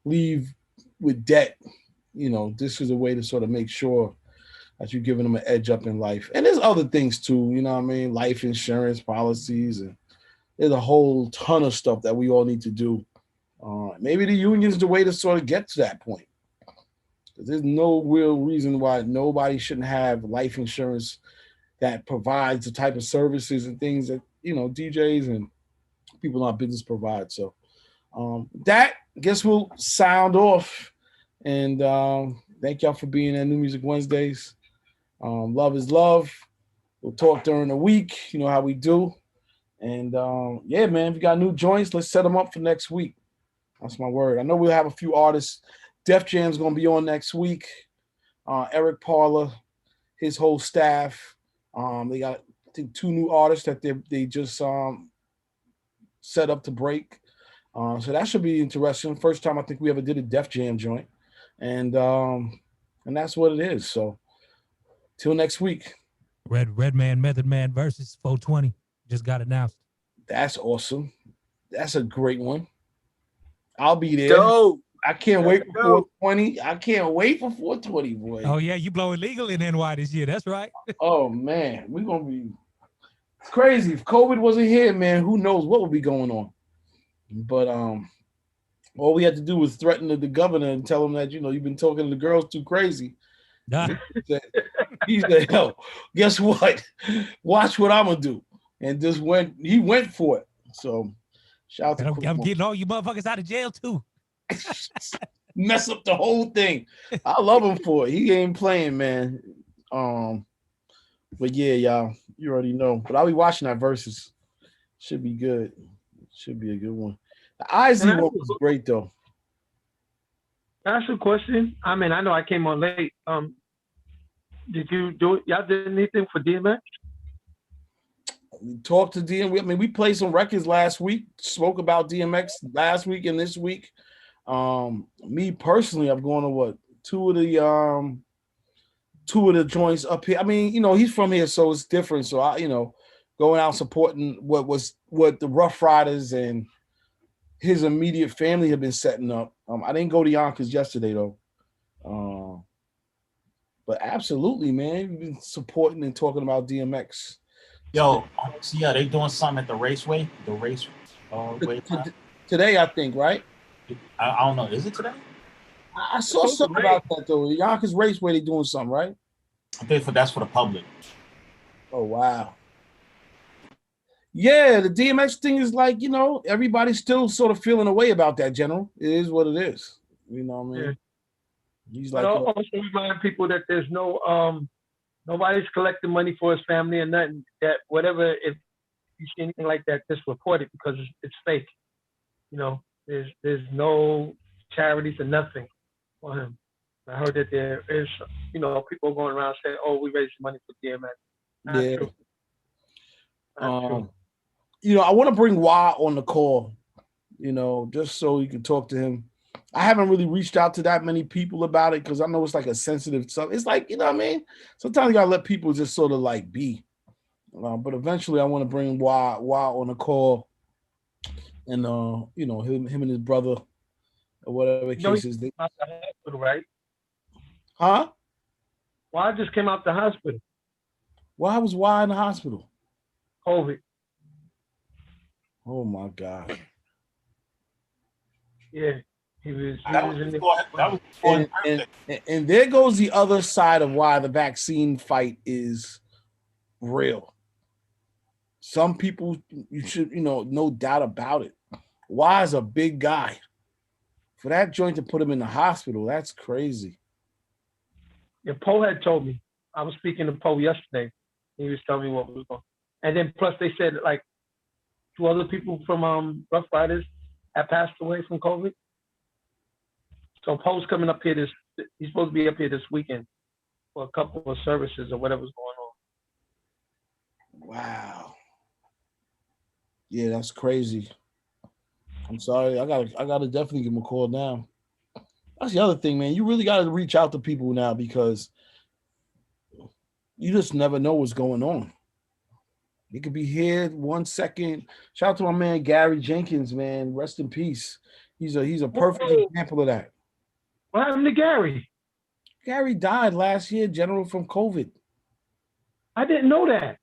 leave with debt. You know, this is a way to sort of make sure that you're giving them an edge up in life. And there's other things too, you know what I mean? Life insurance policies, and there's a whole ton of stuff that we all need to do. Maybe the union's the way to sort of get to that point. There's no real reason why nobody shouldn't have life insurance that provides the type of services and things that, you know, DJs and people in our business provide. So that, I guess we'll sound off. And thank y'all for being at New Music Wednesdays. Love is love. We'll talk during the week. You know how we do. And yeah, man, if you got new joints, let's set them up for next week. That's my word. I know we'll have a few artists. Def Jam's going to be on next week. Eric Parler, his whole staff. They got, I think, 2 new artists that they just set up to break. So that should be interesting. First time I think we ever did a Def Jam joint. And that's what it is. So till next week. Redman, Method Man versus 420 just got announced. That's awesome. That's a great one. I'll be there. Dope. I can't wait for 420. I can't wait for 420, boy. Oh yeah, you blowing legal in NY this year. That's right. Oh man, we're gonna be crazy. If COVID wasn't here, man, who knows what would be going on. But all we had to do was threaten the governor and tell him that, you know, you've been talking to the girls too crazy. He said, "Yo, guess what? Watch what I'm gonna do." And he went for it. So shout out to I'm getting all you motherfuckers out of jail too. Mess up the whole thing. I love him for it. He ain't playing, man. But yeah, y'all, you already know. But I'll be watching that versus. Should be good. Should be a good one. The Izzy one was great though. Ask a question. I mean, I know I came on late. Did you do it? Y'all did anything for DMX? We talked to DMX. I mean, we played some records last week. Spoke about DMX last week and this week. Me personally, I'm going to two of the joints up here. I mean, he's from here, so it's different. So I, going out supporting what the Rough Riders and his immediate family have been setting up. I didn't go to Yonkers yesterday though. But absolutely, man, we've been supporting and talking about DMX. Yo, so yeah, they doing something at the raceway. Today, I think, right? I don't know. Is it today? I saw something about that though. The Yonkers Raceway, they doing something, right? I think that's for the public. Oh wow. Yeah, the DMX thing is like, everybody's still sort of feeling a way about that, General. It is what it is. You know what I mean? Yeah. He's but like, I'll also remind people that there's no nobody's collecting money for his family or nothing. That whatever, if you see anything like that, just report it because it's fake. There's no charities or nothing for him. I heard that there is, people going around saying, "Oh, we raised money for DMX." Not true. Not true. I want to bring Wah on the call, just so you can talk to him. I haven't really reached out to that many people about it because I know it's like a sensitive stuff. It's like, you know what I mean? Sometimes you gotta let people just sort of like be. But eventually I want to bring Wah on the call and him and his brother or whatever the case is. Out the hospital, right? Huh? Why just came out the hospital? Why was Why in the hospital? COVID. Oh my God. Yeah. And there goes the other side of why the vaccine fight is real. Some people, you should, no doubt about it. Why is a big guy? For that joint to put him in the hospital, that's crazy. Yeah, Poe had told me. I was speaking to Poe yesterday. He was telling me what was going on. And then plus they said like 2 other people from Rough Riders had passed away from COVID. So Poe's coming up here he's supposed to be up here this weekend for a couple of services or whatever's going on. Wow. Yeah, that's crazy. I'm sorry. I gotta definitely give him a call now. That's the other thing, man. You really gotta reach out to people now because you just never know what's going on. It could be here 1 second. Shout out to my man Gary Jenkins, man. Rest in peace. He's a perfect example of that. What happened to Gary? Gary died last year, General, from COVID. I didn't know that.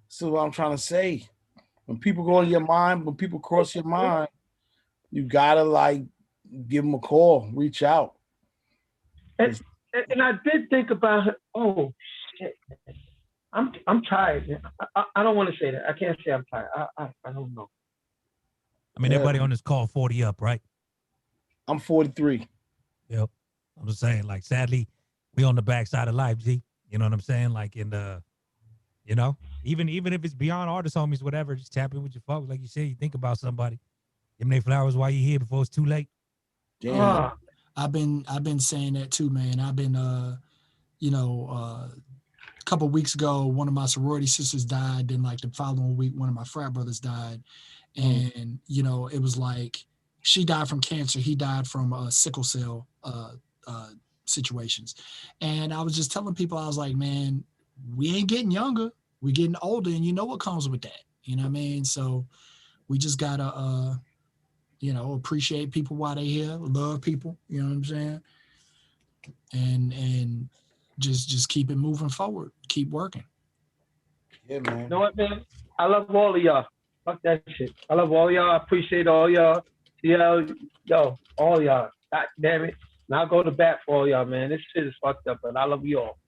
So what I'm trying to say. When people go in your mind, when people cross your mind, you gotta like give them a call, reach out. And I did think about it. Oh shit. I'm tired. I don't want to say that. I can't say I'm tired. I don't know. I mean, everybody on this call 40 up, right? I'm 43. Yep. I'm just saying, like, sadly, we on the backside of life, G. You know what I'm saying? Like, even if it's beyond artist homies, whatever, just tap in with your folks. Like you said, you think about somebody. Give them their flowers while you're here before it's too late. Yeah. I've been saying that too, man. I've been, a couple of weeks ago, one of my sorority sisters died. Then like the following week, one of my frat brothers died. And, it was like, she died from cancer. He died from sickle cell situations. And I was just telling people, I was like, man, we ain't getting younger. We're getting older. And you know what comes with that. You know what I mean? So we just got to, appreciate people while they're here, love people. You know what I'm saying? And just keep it moving forward. Keep working. Yeah, man. You know what, man? I love all of y'all. Fuck that shit. I love all y'all. I appreciate all y'all. Yo, all y'all. God damn it. Now go to bat for all y'all, man. This shit is fucked up, but I love you all.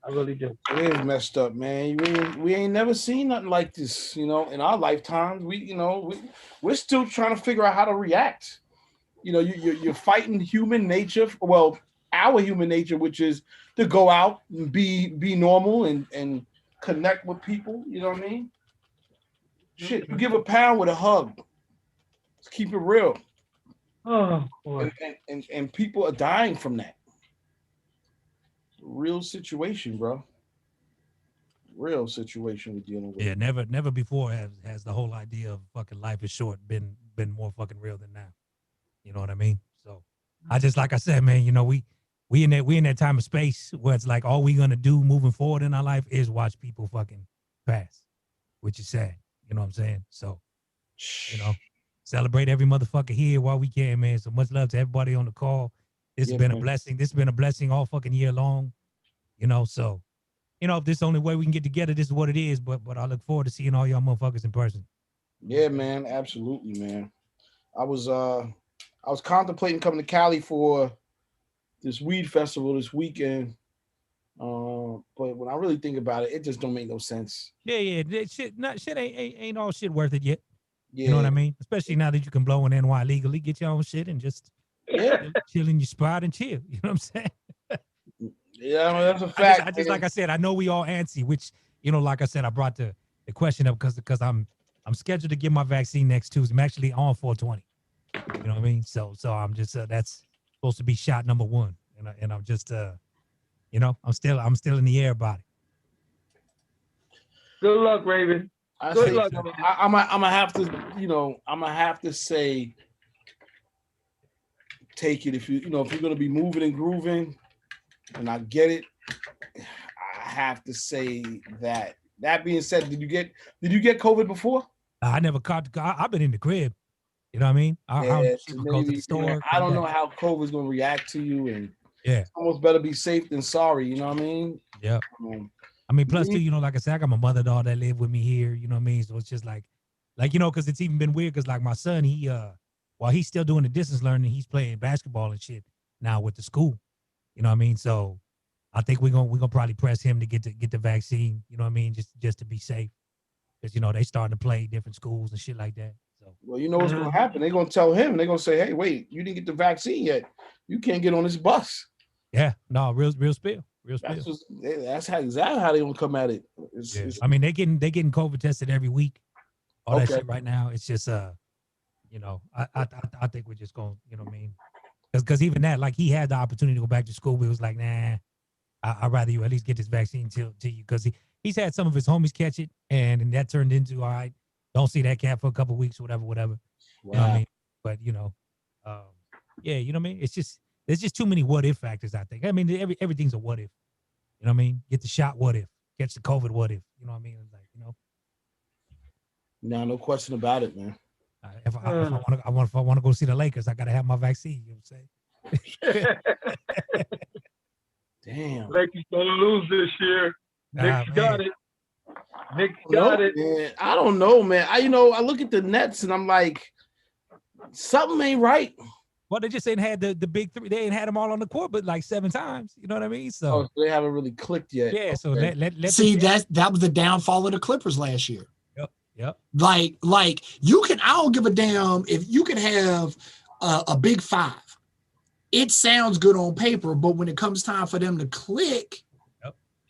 I really do. It is messed up, man. We ain't never seen nothing like this, in our lifetimes. We're still trying to figure out how to react. You're fighting human nature. Well, our human nature, which is to go out and be normal and connect with people. You know what I mean? Shit, you give a pound with a hug. Let's keep it real. Oh, boy. And people are dying from that. Real situation, bro. Real situation we're dealing with. Yeah, never before has the whole idea of fucking life is short been more fucking real than now. You know what I mean? So I just, like I said, man, we in that time of space where it's like all we gonna do moving forward in our life is watch people fucking pass, which is sad. You know what I'm saying? So, celebrate every motherfucker here while we can, man. So much love to everybody on the call. This has been a blessing. This has been a blessing all fucking year long. So, if this is the only way we can get together, this is what it is. But I look forward to seeing all y'all motherfuckers in person. Yeah, man, absolutely, man. I was contemplating coming to Cali for this weed festival this weekend. But when I really think about it, it just don't make no sense. Yeah. Shit ain't all shit worth it yet. Yeah. You know what I mean? Especially now that you can blow in NY legally, get your own shit and just chill in your spot and chill. You know what I'm saying? Yeah, that's a fact. I just like I said, I know we all antsy, which, like I said, I brought the question up because I'm scheduled to get my vaccine next Tuesday. I'm actually on 420. You know what I mean? So I'm just that's supposed to be shot number 1. And I'm just I'm still in the air about it. Good luck, Raven. Good luck. I'm gonna have to, I'm gonna have to say, take it if you're gonna be moving and grooving, and I get it. I have to say that. That being said, did you get COVID before? I never caught. I've been in the crib. You know what I mean? I go to the store. I don't know how COVID's gonna react to you, and it's almost better be safe than sorry. You know what I mean? Yeah. Plus too, like I said, I got my mother-in-law that live with me here. You know what I mean? So it's just like because it's even been weird because like my son, he while he's still doing the distance learning, he's playing basketball and shit now with the school. You know what I mean? So I think we're gonna probably press him to get the vaccine. You know what I mean? Just to be safe, because they starting to play different schools and shit like that. So well, you know what's gonna happen? They're gonna tell him. They're gonna say, "Hey, wait, you didn't get the vaccine yet. You can't get on this bus." Yeah, no, real spill. That's exactly how they gonna come at it. I mean, they getting COVID tested every week. All that shit right now. It's just I think we're just going. You know what I mean? Because even that, like he had the opportunity to go back to school, but it was like, nah, I'd rather you at least get this vaccine to you, because he's had some of his homies catch it, and that turned into, all right, don't see that cat for a couple of weeks, whatever. Wow. You know what I mean? But you know what I mean? It's just there's just too many what if factors, I think. I mean, everything's a what if. You know what I mean? Get the shot, what if? Catch the COVID, what if? You know what I mean? It's like, No question about it, man. If I want to go see the Lakers, I gotta have my vaccine. You know what I'm saying? Damn. Lakers gonna lose this year. Nick got it. Nick got it. Man. I don't know, man. I look at the Nets and I'm like, something ain't right. Well, they just ain't had the big three. They ain't had them all on the court, but like 7 times. You know what I mean? So they haven't really clicked yet. Yeah. So okay. let's see that was the downfall of the Clippers last year. Yep. Like you can. I don't give a damn if you can have a big 5. It sounds good on paper, but when it comes time for them to click,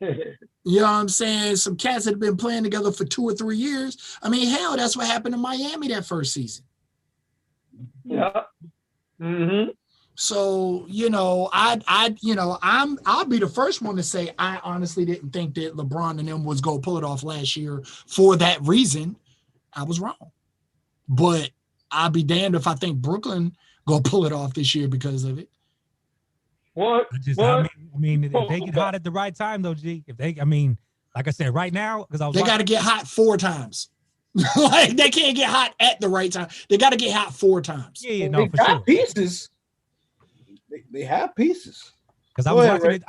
you know what I'm saying? Some cats that have been playing together for 2 or 3 years. I mean, hell, that's what happened in Miami that first season. Yeah. Mm-hmm. So, I'll be the first one to say I honestly didn't think that LeBron and them was going to pull it off last year for that reason. I was wrong. But I'll be damned if I think Brooklyn going to pull it off this year because of it. What? I mean, if they get hot at the right time, though, G. Like I said, right now, because they got to get hot 4 times. Like they can't get hot at the right time. They got to get hot 4 times. Yeah, they for got sure. pieces. They have pieces. Because I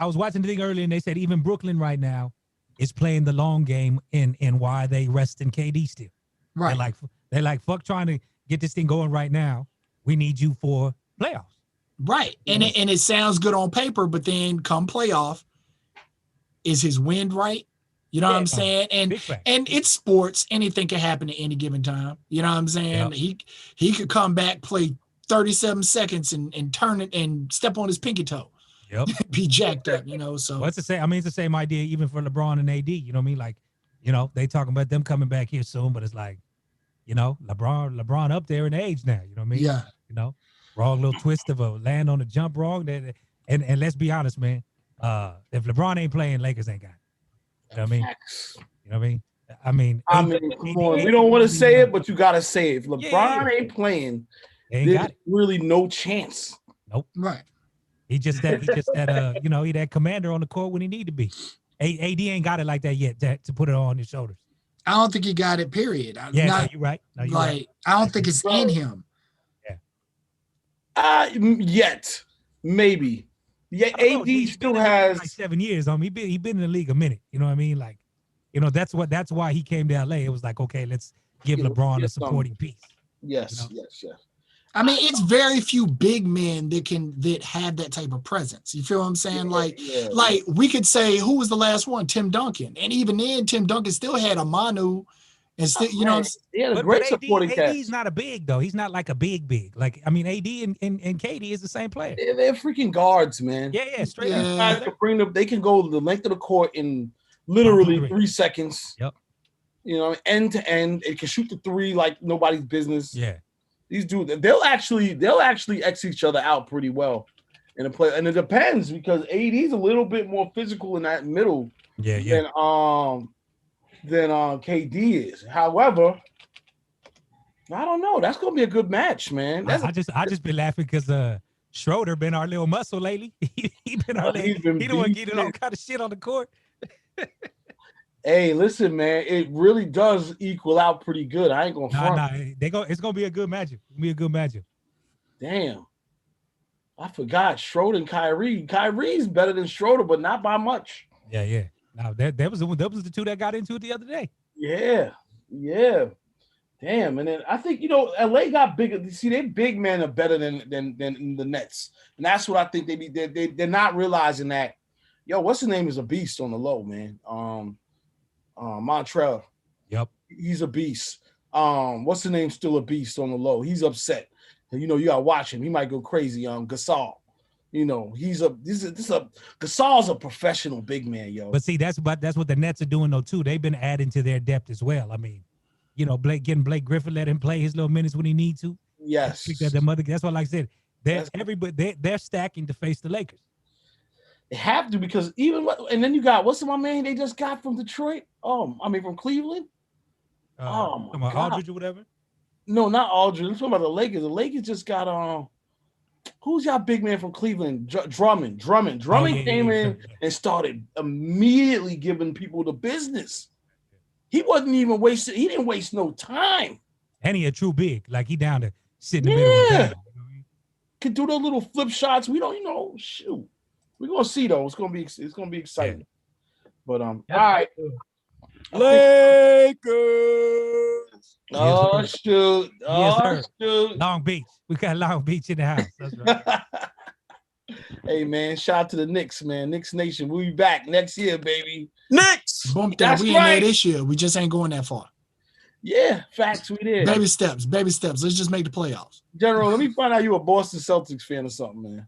was watching the thing earlier, and they said even Brooklyn right now is playing the long game in why they resting KD still. Right. They're like fuck trying to get this thing going right now. We need you for playoffs. Right. And it sounds good on paper, but then come playoff, is his wind right? You know what I'm saying? And it's sports. Anything can happen at any given time. You know what I'm saying? Yep. He could come back, play 37 seconds and turn it and step on his pinky toe. Yep. Be jacked up, you know. So it's the same. I mean, it's the same idea even for LeBron and AD. You know what I mean? Like, you know, they talking about them coming back here soon, but it's like, you know, LeBron up there in age now. You know what I mean? Yeah. You know, wrong little twist of a land on the jump wrong. And let's be honest, man. If LeBron ain't playing, Lakers ain't got it. You know what I mean? You know what I mean? I mean, come on. We don't want to say it, but you gotta say it. If LeBron ain't playing, there's really no chance. Nope. Right. He just that you know, he that commander on the court when he need to be. AD ain't got it like that yet to put it on his shoulders. I don't think he got it, period. No, you're right. No, you're right. I don't think it's in him. Yeah. Yet. Maybe. Yeah, AD still has like 7 years on him. He been in the league a minute. You know what I mean? Like, you know, that's why he came to LA. It was like, okay, let's give LeBron a supporting piece. Yes, you know? yes. I mean, it's very few big men that have that type of presence. You feel what I'm saying? Like we could say, who was the last one? Tim Duncan. And even then, Tim Duncan still had a Manu. And still, you know, he had a great supporting cast. AD's not a big though. He's not like a big. Like, I mean, AD and KD is the same player. They're freaking guards, man. Yeah, straight up. They can go the length of the court in literally 3 seconds. Yep. You know, end to end. It can shoot the three like nobody's business. Yeah. These dudes, they'll actually X each other out pretty well in the play. And it depends because AD's a little bit more physical in that middle. Yeah. Than KD is. However, I don't know. That's gonna be a good match, man. I just been laughing because Schroeder been our little muscle lately. he been our he don't want to get all kind of shit on the court. Hey, listen, man, it really does equal out pretty good. I ain't gonna front. It's gonna be a good matchup. It's gonna be a good matchup. Damn. I forgot Schroeder and Kyrie. Kyrie's better than Schroeder, but not by much. Yeah. Now that was the two that got into it the other day. Yeah. Damn, and then I think LA got bigger. See, their big men are better than the Nets, and that's what I think they're not realizing that. Yo, what's his name is a beast on the low, man. Montrell. Yep, he's a beast. What's the name? Still a beast on the low. He's upset. You gotta watch him. He might go crazy. Gasol. Gasol's a professional big man, yo. But see, that's what the Nets are doing though too. They've been adding to their depth as well. I mean, getting Blake Griffin, let him play his little minutes when he needs to. Yes. That's what I said. They're stacking to face the Lakers. They have to because and then you got what's my man they just got from Detroit? From Cleveland. Oh my God. Aldridge or whatever. No, not Aldridge. I'm talking about the Lakers. The Lakers just got who's y'all big man from Cleveland? Drummond. Drummond came in and started immediately giving people the business. He wasn't even wasting. He didn't waste no time. And he a true big. Like he down to sit in the middle of the game. Could do those little flip shots. We don't, shoot. We're gonna see though. It's gonna be exciting. Yeah. But all right. Lakers. Oh shoot. Shoot. Long Beach. We got Long Beach in the house. That's right. Hey man, shout out to the Knicks, man. Knicks Nation. We'll be back next year, baby. Knicks. Bump that. We in there this year. We just ain't going that far. Yeah, facts. We did. Baby steps. Let's just make the playoffs. General, let me find out you a Boston Celtics fan or something, man.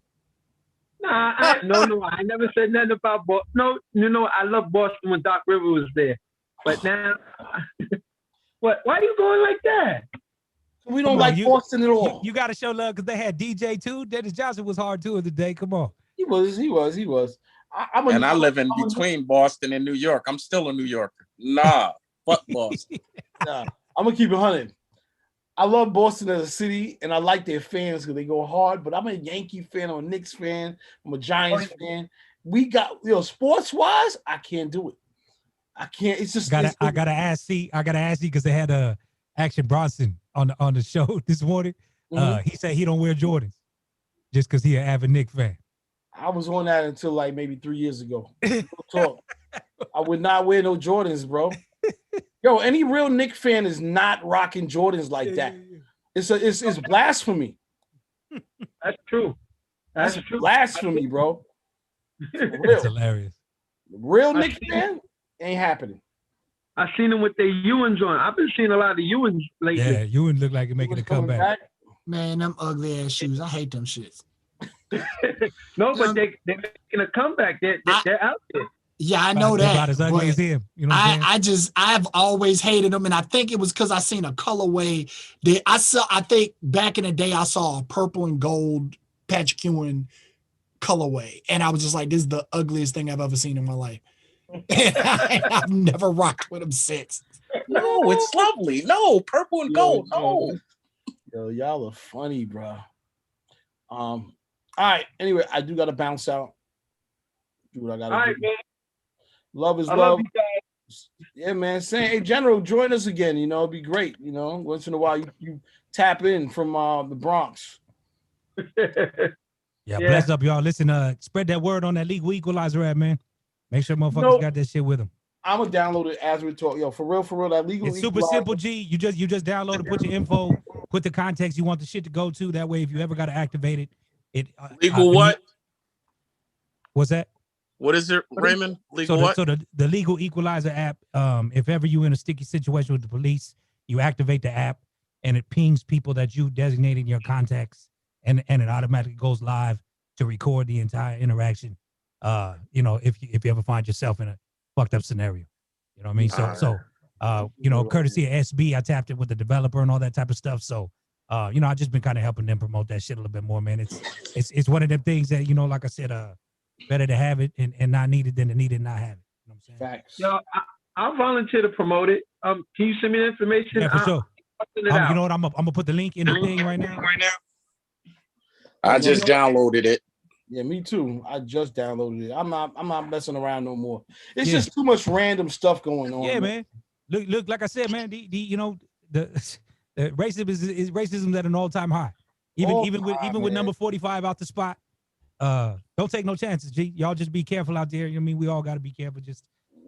Nah, no, I never said nothing about Boston. No, I love Boston when Doc Rivers was there. But now, what? Why are you going like that? We don't like Boston at all. You got to show love because they had DJ too. Dennis Johnson was hard too of the day. Come on. He was. I live in between Boston and New York. I'm still a New Yorker. Nah, fuck Boston. Nah, I'm gonna keep it 100. I love Boston as a city, and I like their fans because they go hard. But I'm a Yankee fan. I'm a Knicks fan. I'm a Giants fan. We got sports wise, I can't do it. I can't. It's just I gotta ask you because they had Action Bronson on the show this morning. Mm-hmm. He said he don't wear Jordans just because he an avid Knicks fan. I was on that until like maybe 3 years ago. I would not wear no Jordans, bro. Yo, any real Knicks fan is not rocking Jordans like that. It's blasphemy. That's true. That's That's true. blasphemy, bro. For That's real. hilarious. Real Knicks fan ain't happening. I seen them with their Ewans on. I've been seeing a lot of Ewans lately. Yeah, you wouldn't look like you're making a comeback. Man, them ugly ass shoes. I hate them shits. No, but they're making a comeback. They're out there. Yeah, I know They're that. about as ugly but as him. You know what I'm saying? I've always hated them, and I think it was because I seen a colorway that I saw. I think back in the day, I saw a purple and gold Patrick Ewing colorway, and I was just like, "This is the ugliest thing I've ever seen in my life." And I've never rocked with them since. No, it's lovely. No, purple and gold. No. Yo, y'all are funny, bro. All right. Anyway, I do gotta bounce out. Do what I gotta do. All right, man. Love is I love. love you guys. Yeah, man. Saying, hey, General, join us again. You know, it'd be great. You know, once in a while you tap in from the Bronx. Yeah, bless up, y'all. Listen, spread that word on that legal equalizer app, man. Make sure motherfuckers got that shit with them. I'm gonna download it as we talk. Yo, for real, that legal. It's super simple, G. You just download it, put your info, put the context you want the shit to go to. That way, if you ever got to activate it, Legal what? What's that? What is it, Raymond? Legal what? So the legal equalizer app, if ever you in a sticky situation with the police, you activate the app and it pings people that you designated in your contacts, and it automatically goes live to record the entire interaction. You know, if you ever find yourself in a fucked up scenario, you know what I mean? So you know, courtesy of SB, I tapped it with the developer and all that type of stuff. So you know, I just been kind of helping them promote that shit a little bit more, man. It's one of them things that, you know, like I said, better to have it and not need it than to need it and not have it. You know what I'm saying? Facts. Yo, I'll volunteer to promote it. Can you send me the information? Yeah, for sure. Send it out. You know what? I'm gonna put the link in the thing right now. I just downloaded it. Yeah, me too. I just downloaded it. I'm not messing around no more. It's just too much random stuff going on. Yeah, man. Look, like I said, man, you know, the racism is racism at an all-time high. Even with number 45 out the spot. Don't take no chances, G. Y'all just be careful out there. You know what I mean? We all gotta be careful. Just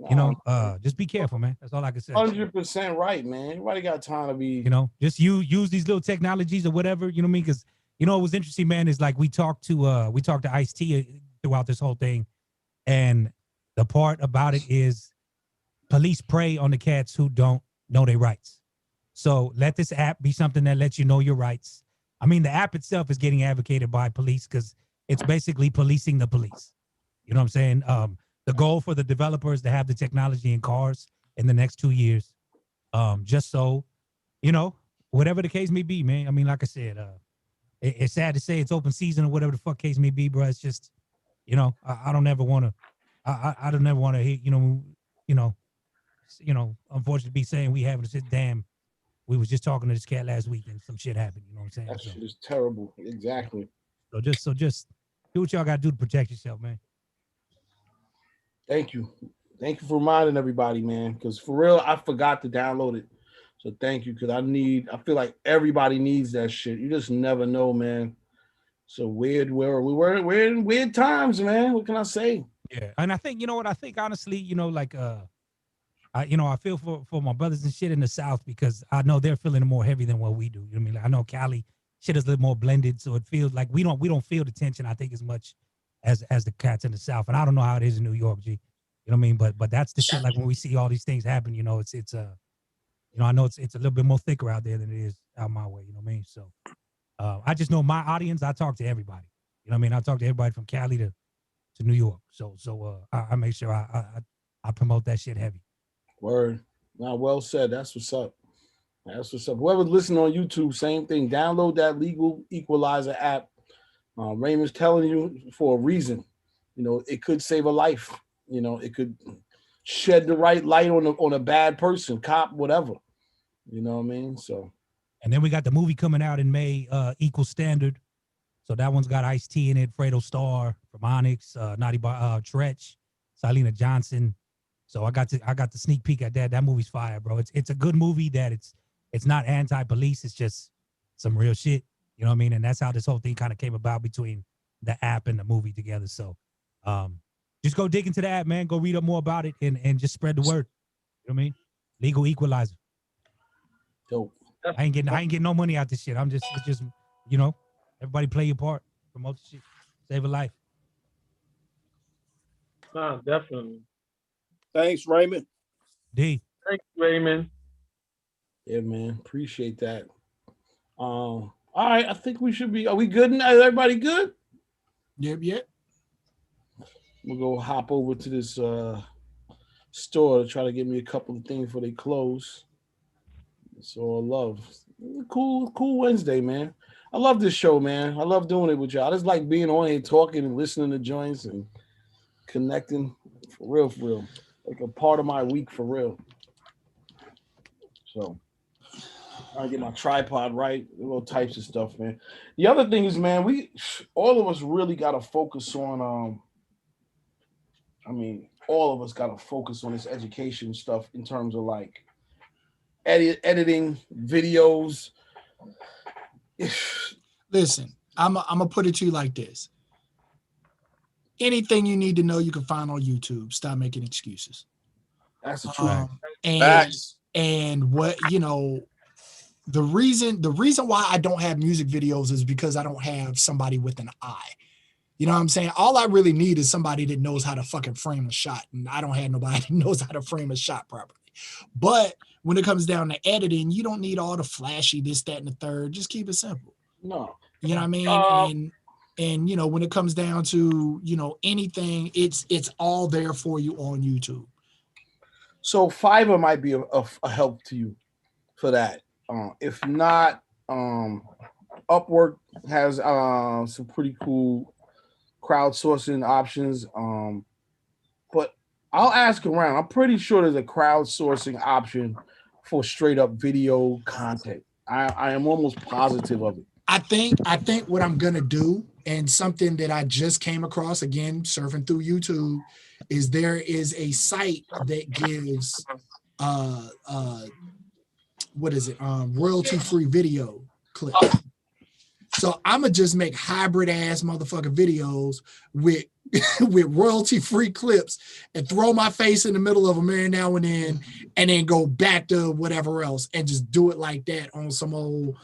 you know, just be careful, man. That's all I can say. 100% right, man. Everybody got time to be, you know, just use these little technologies or whatever, you know what I mean? Because you know, what was interesting, man, is like we talked to Ice-T throughout this whole thing. And the part about it is police prey on the cats who don't know their rights. So let this app be something that lets you know your rights. I mean, the app itself is getting advocated by police because it's basically policing the police. You know what I'm saying? The goal for the developer is to have the technology in cars in the next 2 years. Just so, you know, whatever the case may be, man. I mean, like I said, it's sad to say it's open season or whatever the fuck case may be, bro. It's just, you know, I don't ever want to, I don't ever want to hit, you know, unfortunately be saying we having to sit, damn, we was just talking to this cat last week and some shit happened. You know what I'm saying? That shit is terrible. Exactly. So just do what y'all got to do to protect yourself, man. Thank you for reminding everybody, man. Because for real, I forgot to download it. So thank you, because I feel like everybody needs that shit. You just never know, man. So weird. We're in weird times, man. What can I say? Yeah, and I think, you know what, I think honestly, you know, like I feel for my brothers and shit in the South, because I know they're feeling it more heavy than what we do. You know what I mean? Like, I know Cali shit is a little more blended, so it feels like we don't feel the tension, I think, as much as the cats in the South. And I don't know how it is in New York, G. You know what I mean? But that's the shit. Like when we see all these things happen, you know, it's you know, I know it's a little bit more thicker out there than it is out my way. You know what I mean? So I just know my audience. I talk to everybody. You know what I mean? I talk to everybody from Cali to New York. So I make sure I promote that shit heavy. Word. Now, well said. That's what's up. That's what's up. Whoever's listening on YouTube, same thing. Download that legal equalizer app. Raymond's telling you for a reason. You know, it could save a life. You know, it could shed the right light on a bad person, cop, whatever. You know what I mean? So. And then we got the movie coming out in May, Equal Standard. So that one's got Ice-T in it, Fredo Starr from Onyx, Naughty Tretch, Salina Johnson. So I got the sneak peek at that. That movie's fire, bro. It's a good movie that it's not anti-police. It's just some real shit. You know what I mean? And that's how this whole thing kind of came about between the app and the movie together. So just go dig into the app, man. Go read up more about it and just spread the word. You know what I mean? Legal equalizer. Dope. I ain't getting no money out this shit. It's just, you know, everybody play your part, promote the shit. Save a life. Nah, definitely. Thanks, Raymond. D. Thanks, Raymond. Yeah, man. Appreciate that. All right, I think we should be. Are we good now? Everybody good? Yep. We'll go hop over to this store to try to get me a couple of things before they close. It's all love. Cool Wednesday, man. I love this show, man. I love doing it with y'all. I just like being on here talking and listening to joints and connecting. For real. Like a part of my week for real. So I get my tripod right, all types of stuff, man. The other thing is, man, all of us really got to focus on. All of us got to focus on this education stuff in terms of like editing videos. Listen, I'm gonna put it to you like this. Anything you need to know, you can find on YouTube. Stop making excuses. That's the truth. And what, the reason why I don't have music videos is because I don't have somebody with an eye. You know what I'm saying? All I really need is somebody that knows how to fucking frame a shot. And I don't have nobody that knows how to frame a shot properly. But when it comes down to editing, you don't need all the flashy, this, that, and the third. Just keep it simple. No. You know what I mean? And when it comes down to, anything, it's all there for you on YouTube. So Fiverr might be a help to you for that. If not, Upwork has some pretty cool crowdsourcing options. But I'll ask around. I'm pretty sure there's a crowdsourcing option for straight up video content. I am almost positive of it. I think what I'm gonna do, and something that I just came across again surfing through YouTube, is there is a site that gives royalty-free video clips. So I'm gonna just make hybrid ass motherfucking videos with royalty-free clips and throw my face in the middle of them every now and then go back to whatever else and just do it like that on some old.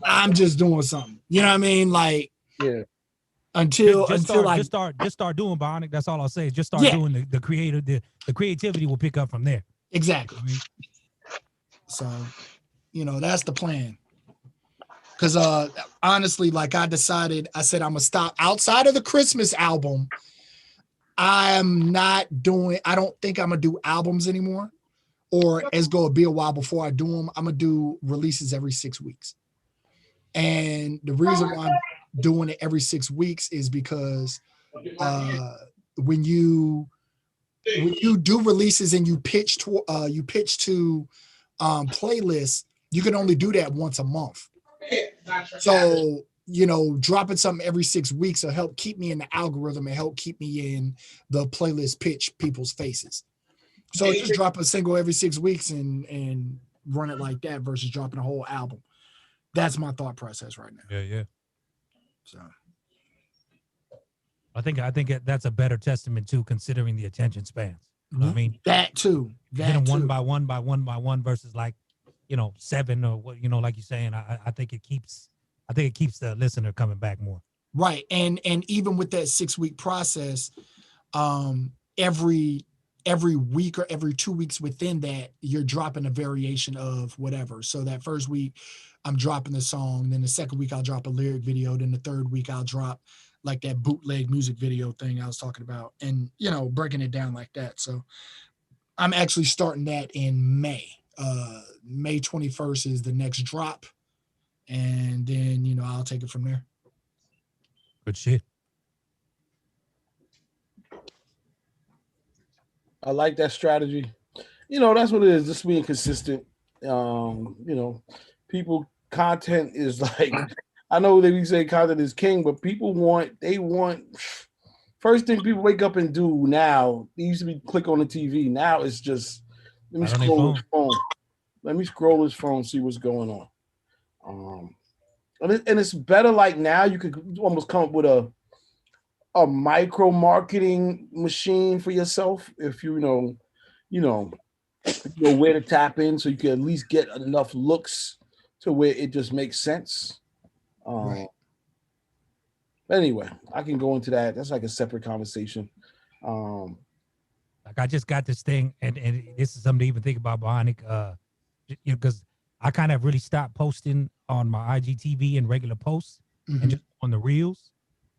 I'm just doing something. You know what I mean? Like, yeah. Until just start doing Bionic. That's all I'll say. Just start doing the creative. The creativity will pick up from there. Exactly. So, that's the plan. Because honestly, like I said I'm gonna stop outside of the Christmas album. I don't think I'm gonna do albums anymore, or it's gonna be a while before I do them. I'm gonna do releases every 6 weeks. And the reason why I'm doing it every 6 weeks is because when you do releases and you pitch to playlists, you can only do that once a month. So, dropping something every 6 weeks will help keep me in the algorithm and help keep me in the playlist pitch people's faces. So just drop a single every 6 weeks and run it like that versus dropping a whole album. That's my thought process right now. Yeah. So I think that's a better testament too, considering the attention spans. You know what I mean? That too. Hit them one by one versus like, 7 or what, like you're saying. I think it keeps the listener coming back more. Right. And even with that 6 week process, every week or every 2 weeks within that, you're dropping a variation of whatever. So that first week I'm dropping the song, then the second week I'll drop a lyric video, then the third week I'll drop like that bootleg music video thing I was talking about, and breaking it down like that. So I'm actually starting that in May. May 21st is the next drop, and then I'll take it from there. Good shit. I like that strategy. That's what it is. Just being consistent. People, content is like, I know they say content is king, but people want first thing people wake up and do now. They used to be click on the TV. Now it's just let me scroll his phone. Let me scroll his phone, see what's going on. And it's better. Like now, you could almost come up with a micro marketing machine for yourself if you know where to tap in, so you can at least get enough looks to where it just makes sense. Right. But anyway, I can go into that. That's like a separate conversation. Like I just got this thing, and this is something to even think about, Bionic. Because I kind of really stopped posting on my IGTV and regular posts, and just on the reels,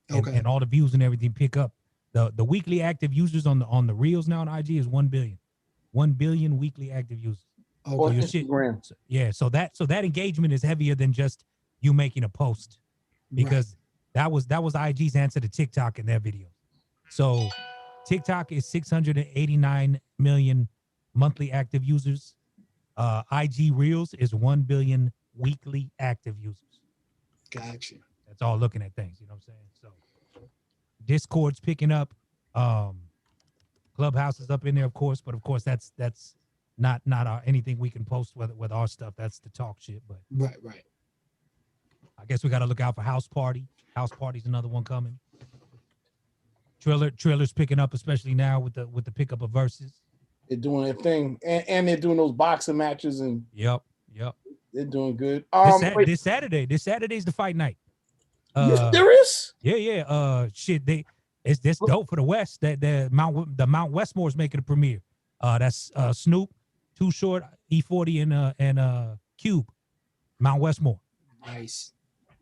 and all the views and everything pick up. The weekly active users on the reels now on IG is 1 billion. 1 billion weekly active users. On So Instagram. So that engagement is heavier than just you making a post, because that was IG's answer to TikTok in their videos. So TikTok is 689 million monthly active users. IG Reels is 1 billion weekly active users. Gotcha. That's all looking at things, you know what I'm saying? So Discord's picking up. Clubhouse is up in there, of course, but of course that's not anything we can post with our stuff. That's the talk shit. But right. I guess we got to look out for House Party. House Party's another one coming. Triller's picking up, especially now with the pickup of verses. They're doing their thing, and they're doing those boxing matches, and Yep. They're doing good. This Saturday's the fight night. Yes, there is. Yeah. Shit, it's dope for the West. That the Mount Westmore's making a premiere. That's Snoop, Too Short, E40, and Cube. Mount Westmore. Nice.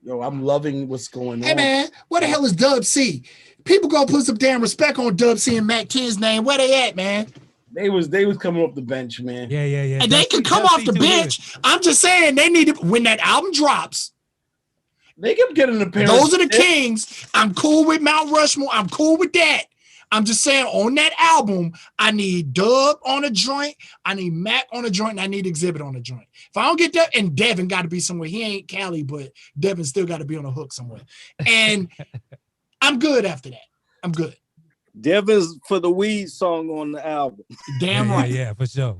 Yo, I'm loving what's going on. Hey man, where the hell is Dub C? People gonna put some damn respect on Dub C and Mac 10's name. Where they at, man? They was coming off the bench, man. Yeah. And they can come off the bench. I'm just saying they need to, when that album drops. They kept getting an appearance. Those are the Kings. I'm cool with Mount Rushmore. I'm cool with that. I'm just saying on that album, I need Dub on a joint, I need Mac on a joint, and I need Exhibit on a joint. If I don't get that, and Devin got to be somewhere. He ain't Cali, but Devin still got to be on a hook somewhere. And I'm good after that. I'm good. Devin's for the weed song on the album. Damn right. Yeah, for sure.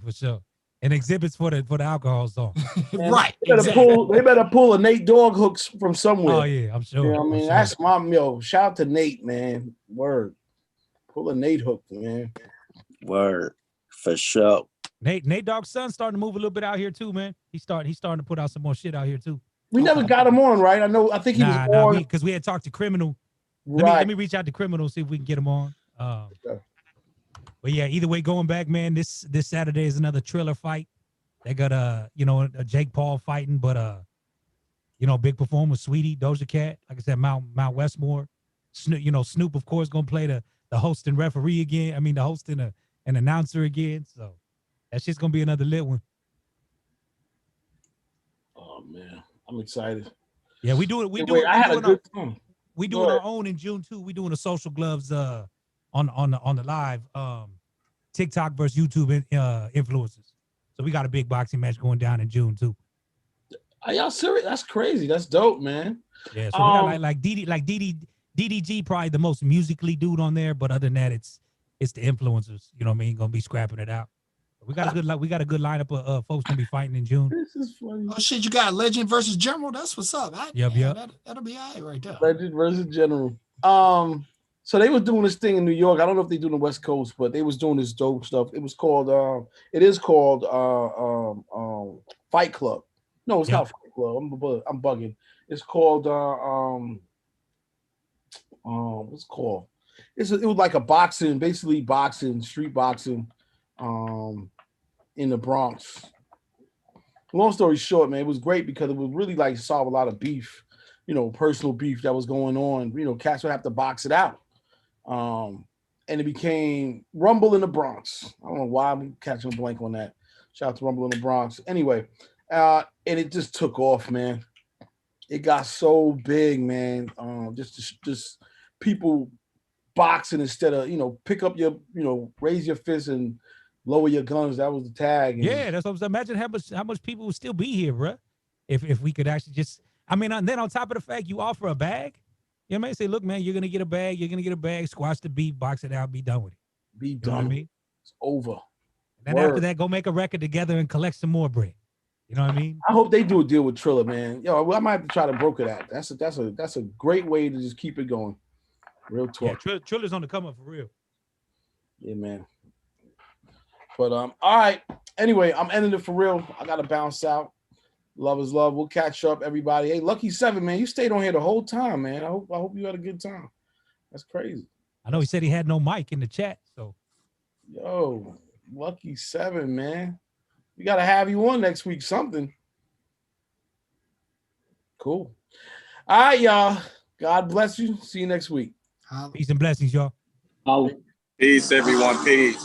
And Exhibits for the alcohol song. Right. They better pull a Nate Dogg hooks from somewhere. Oh yeah, I'm sure. You know what I mean? That's my shout out to Nate, man. Word. Pull a Nate hook, man. Word. For sure. Nate Dogg's son starting to move a little bit out here too, man. He's starting to put out some more shit out here too. We never got him on, right? I think he was on because we had talked to Criminal. Right. Let me reach out to Criminal, see if we can get him on. But yeah, either way, going back, man, this Saturday is another Triller fight. They got a Jake Paul fighting, but big performer, Sweetie, Doja Cat, like I said, Mount Westmore. Snoop, of course, gonna play the host and referee again. I mean, the host and an announcer again. So that's just gonna be another lit one. Oh man, I'm excited. Yeah, we doing our own in June too. We doing the Social Gloves on the live TikTok versus YouTube influencers. So we got a big boxing match going down in June too. Are y'all serious? That's crazy. That's dope, man. Yeah, so we got like DDG probably the most musically dude on there, but other than that, it's the influencers. You know what I mean? Gonna be scrapping it out. We got a good lineup of folks gonna be fighting in June. This is funny. Oh shit, you got Legend versus General. That's what's up. Yep. That'll be all right there. Legend versus General. So they was doing this thing in New York. I don't know if they do in the West Coast, but they was doing this dope stuff. It was called Fight Club. No, it's not Fight Club. I'm bugging. It's called what's it called? It was like a boxing, basically boxing, street boxing, in the Bronx. Long story short, man, it was great because it would really like solve a lot of beef, personal beef that was going on. Cats would have to box it out. And it became Rumble in the Bronx. I don't know why I'm catching a blank on that. Shout out to Rumble in the Bronx. Anyway, and it just took off, man. It got so big, man. Just people boxing instead of, pick up your, raise your fist and lower your guns. That was the tag. And yeah, that's what I'm saying. Imagine how much people would still be here, bro. If we could actually just, and then on top of the fact you offer a bag, you know what I mean? Say, look, man, you're gonna get a bag, squash the beef, box it out, be done with it. Be done. You know what I mean? It's over. And then after that, go make a record together and collect some more bread. You know what I mean? I hope they do a deal with Triller, man. I might have to try to broker that. That's a great way to just keep it going. Real talk. Yeah, Triller's on the come up for real. Yeah, man. But all right. Anyway, I'm ending it for real. I gotta bounce out. Love is love. We'll catch up, everybody. Hey, Lucky 7, man, you stayed on here the whole time, man. I hope you had a good time. That's crazy. I know he said he had no mic in the chat, so. Yo, Lucky 7, man. We got to have you on next week, something. Cool. All right, y'all. God bless you. See you next week. Peace and blessings, y'all. Peace, everyone. Peace.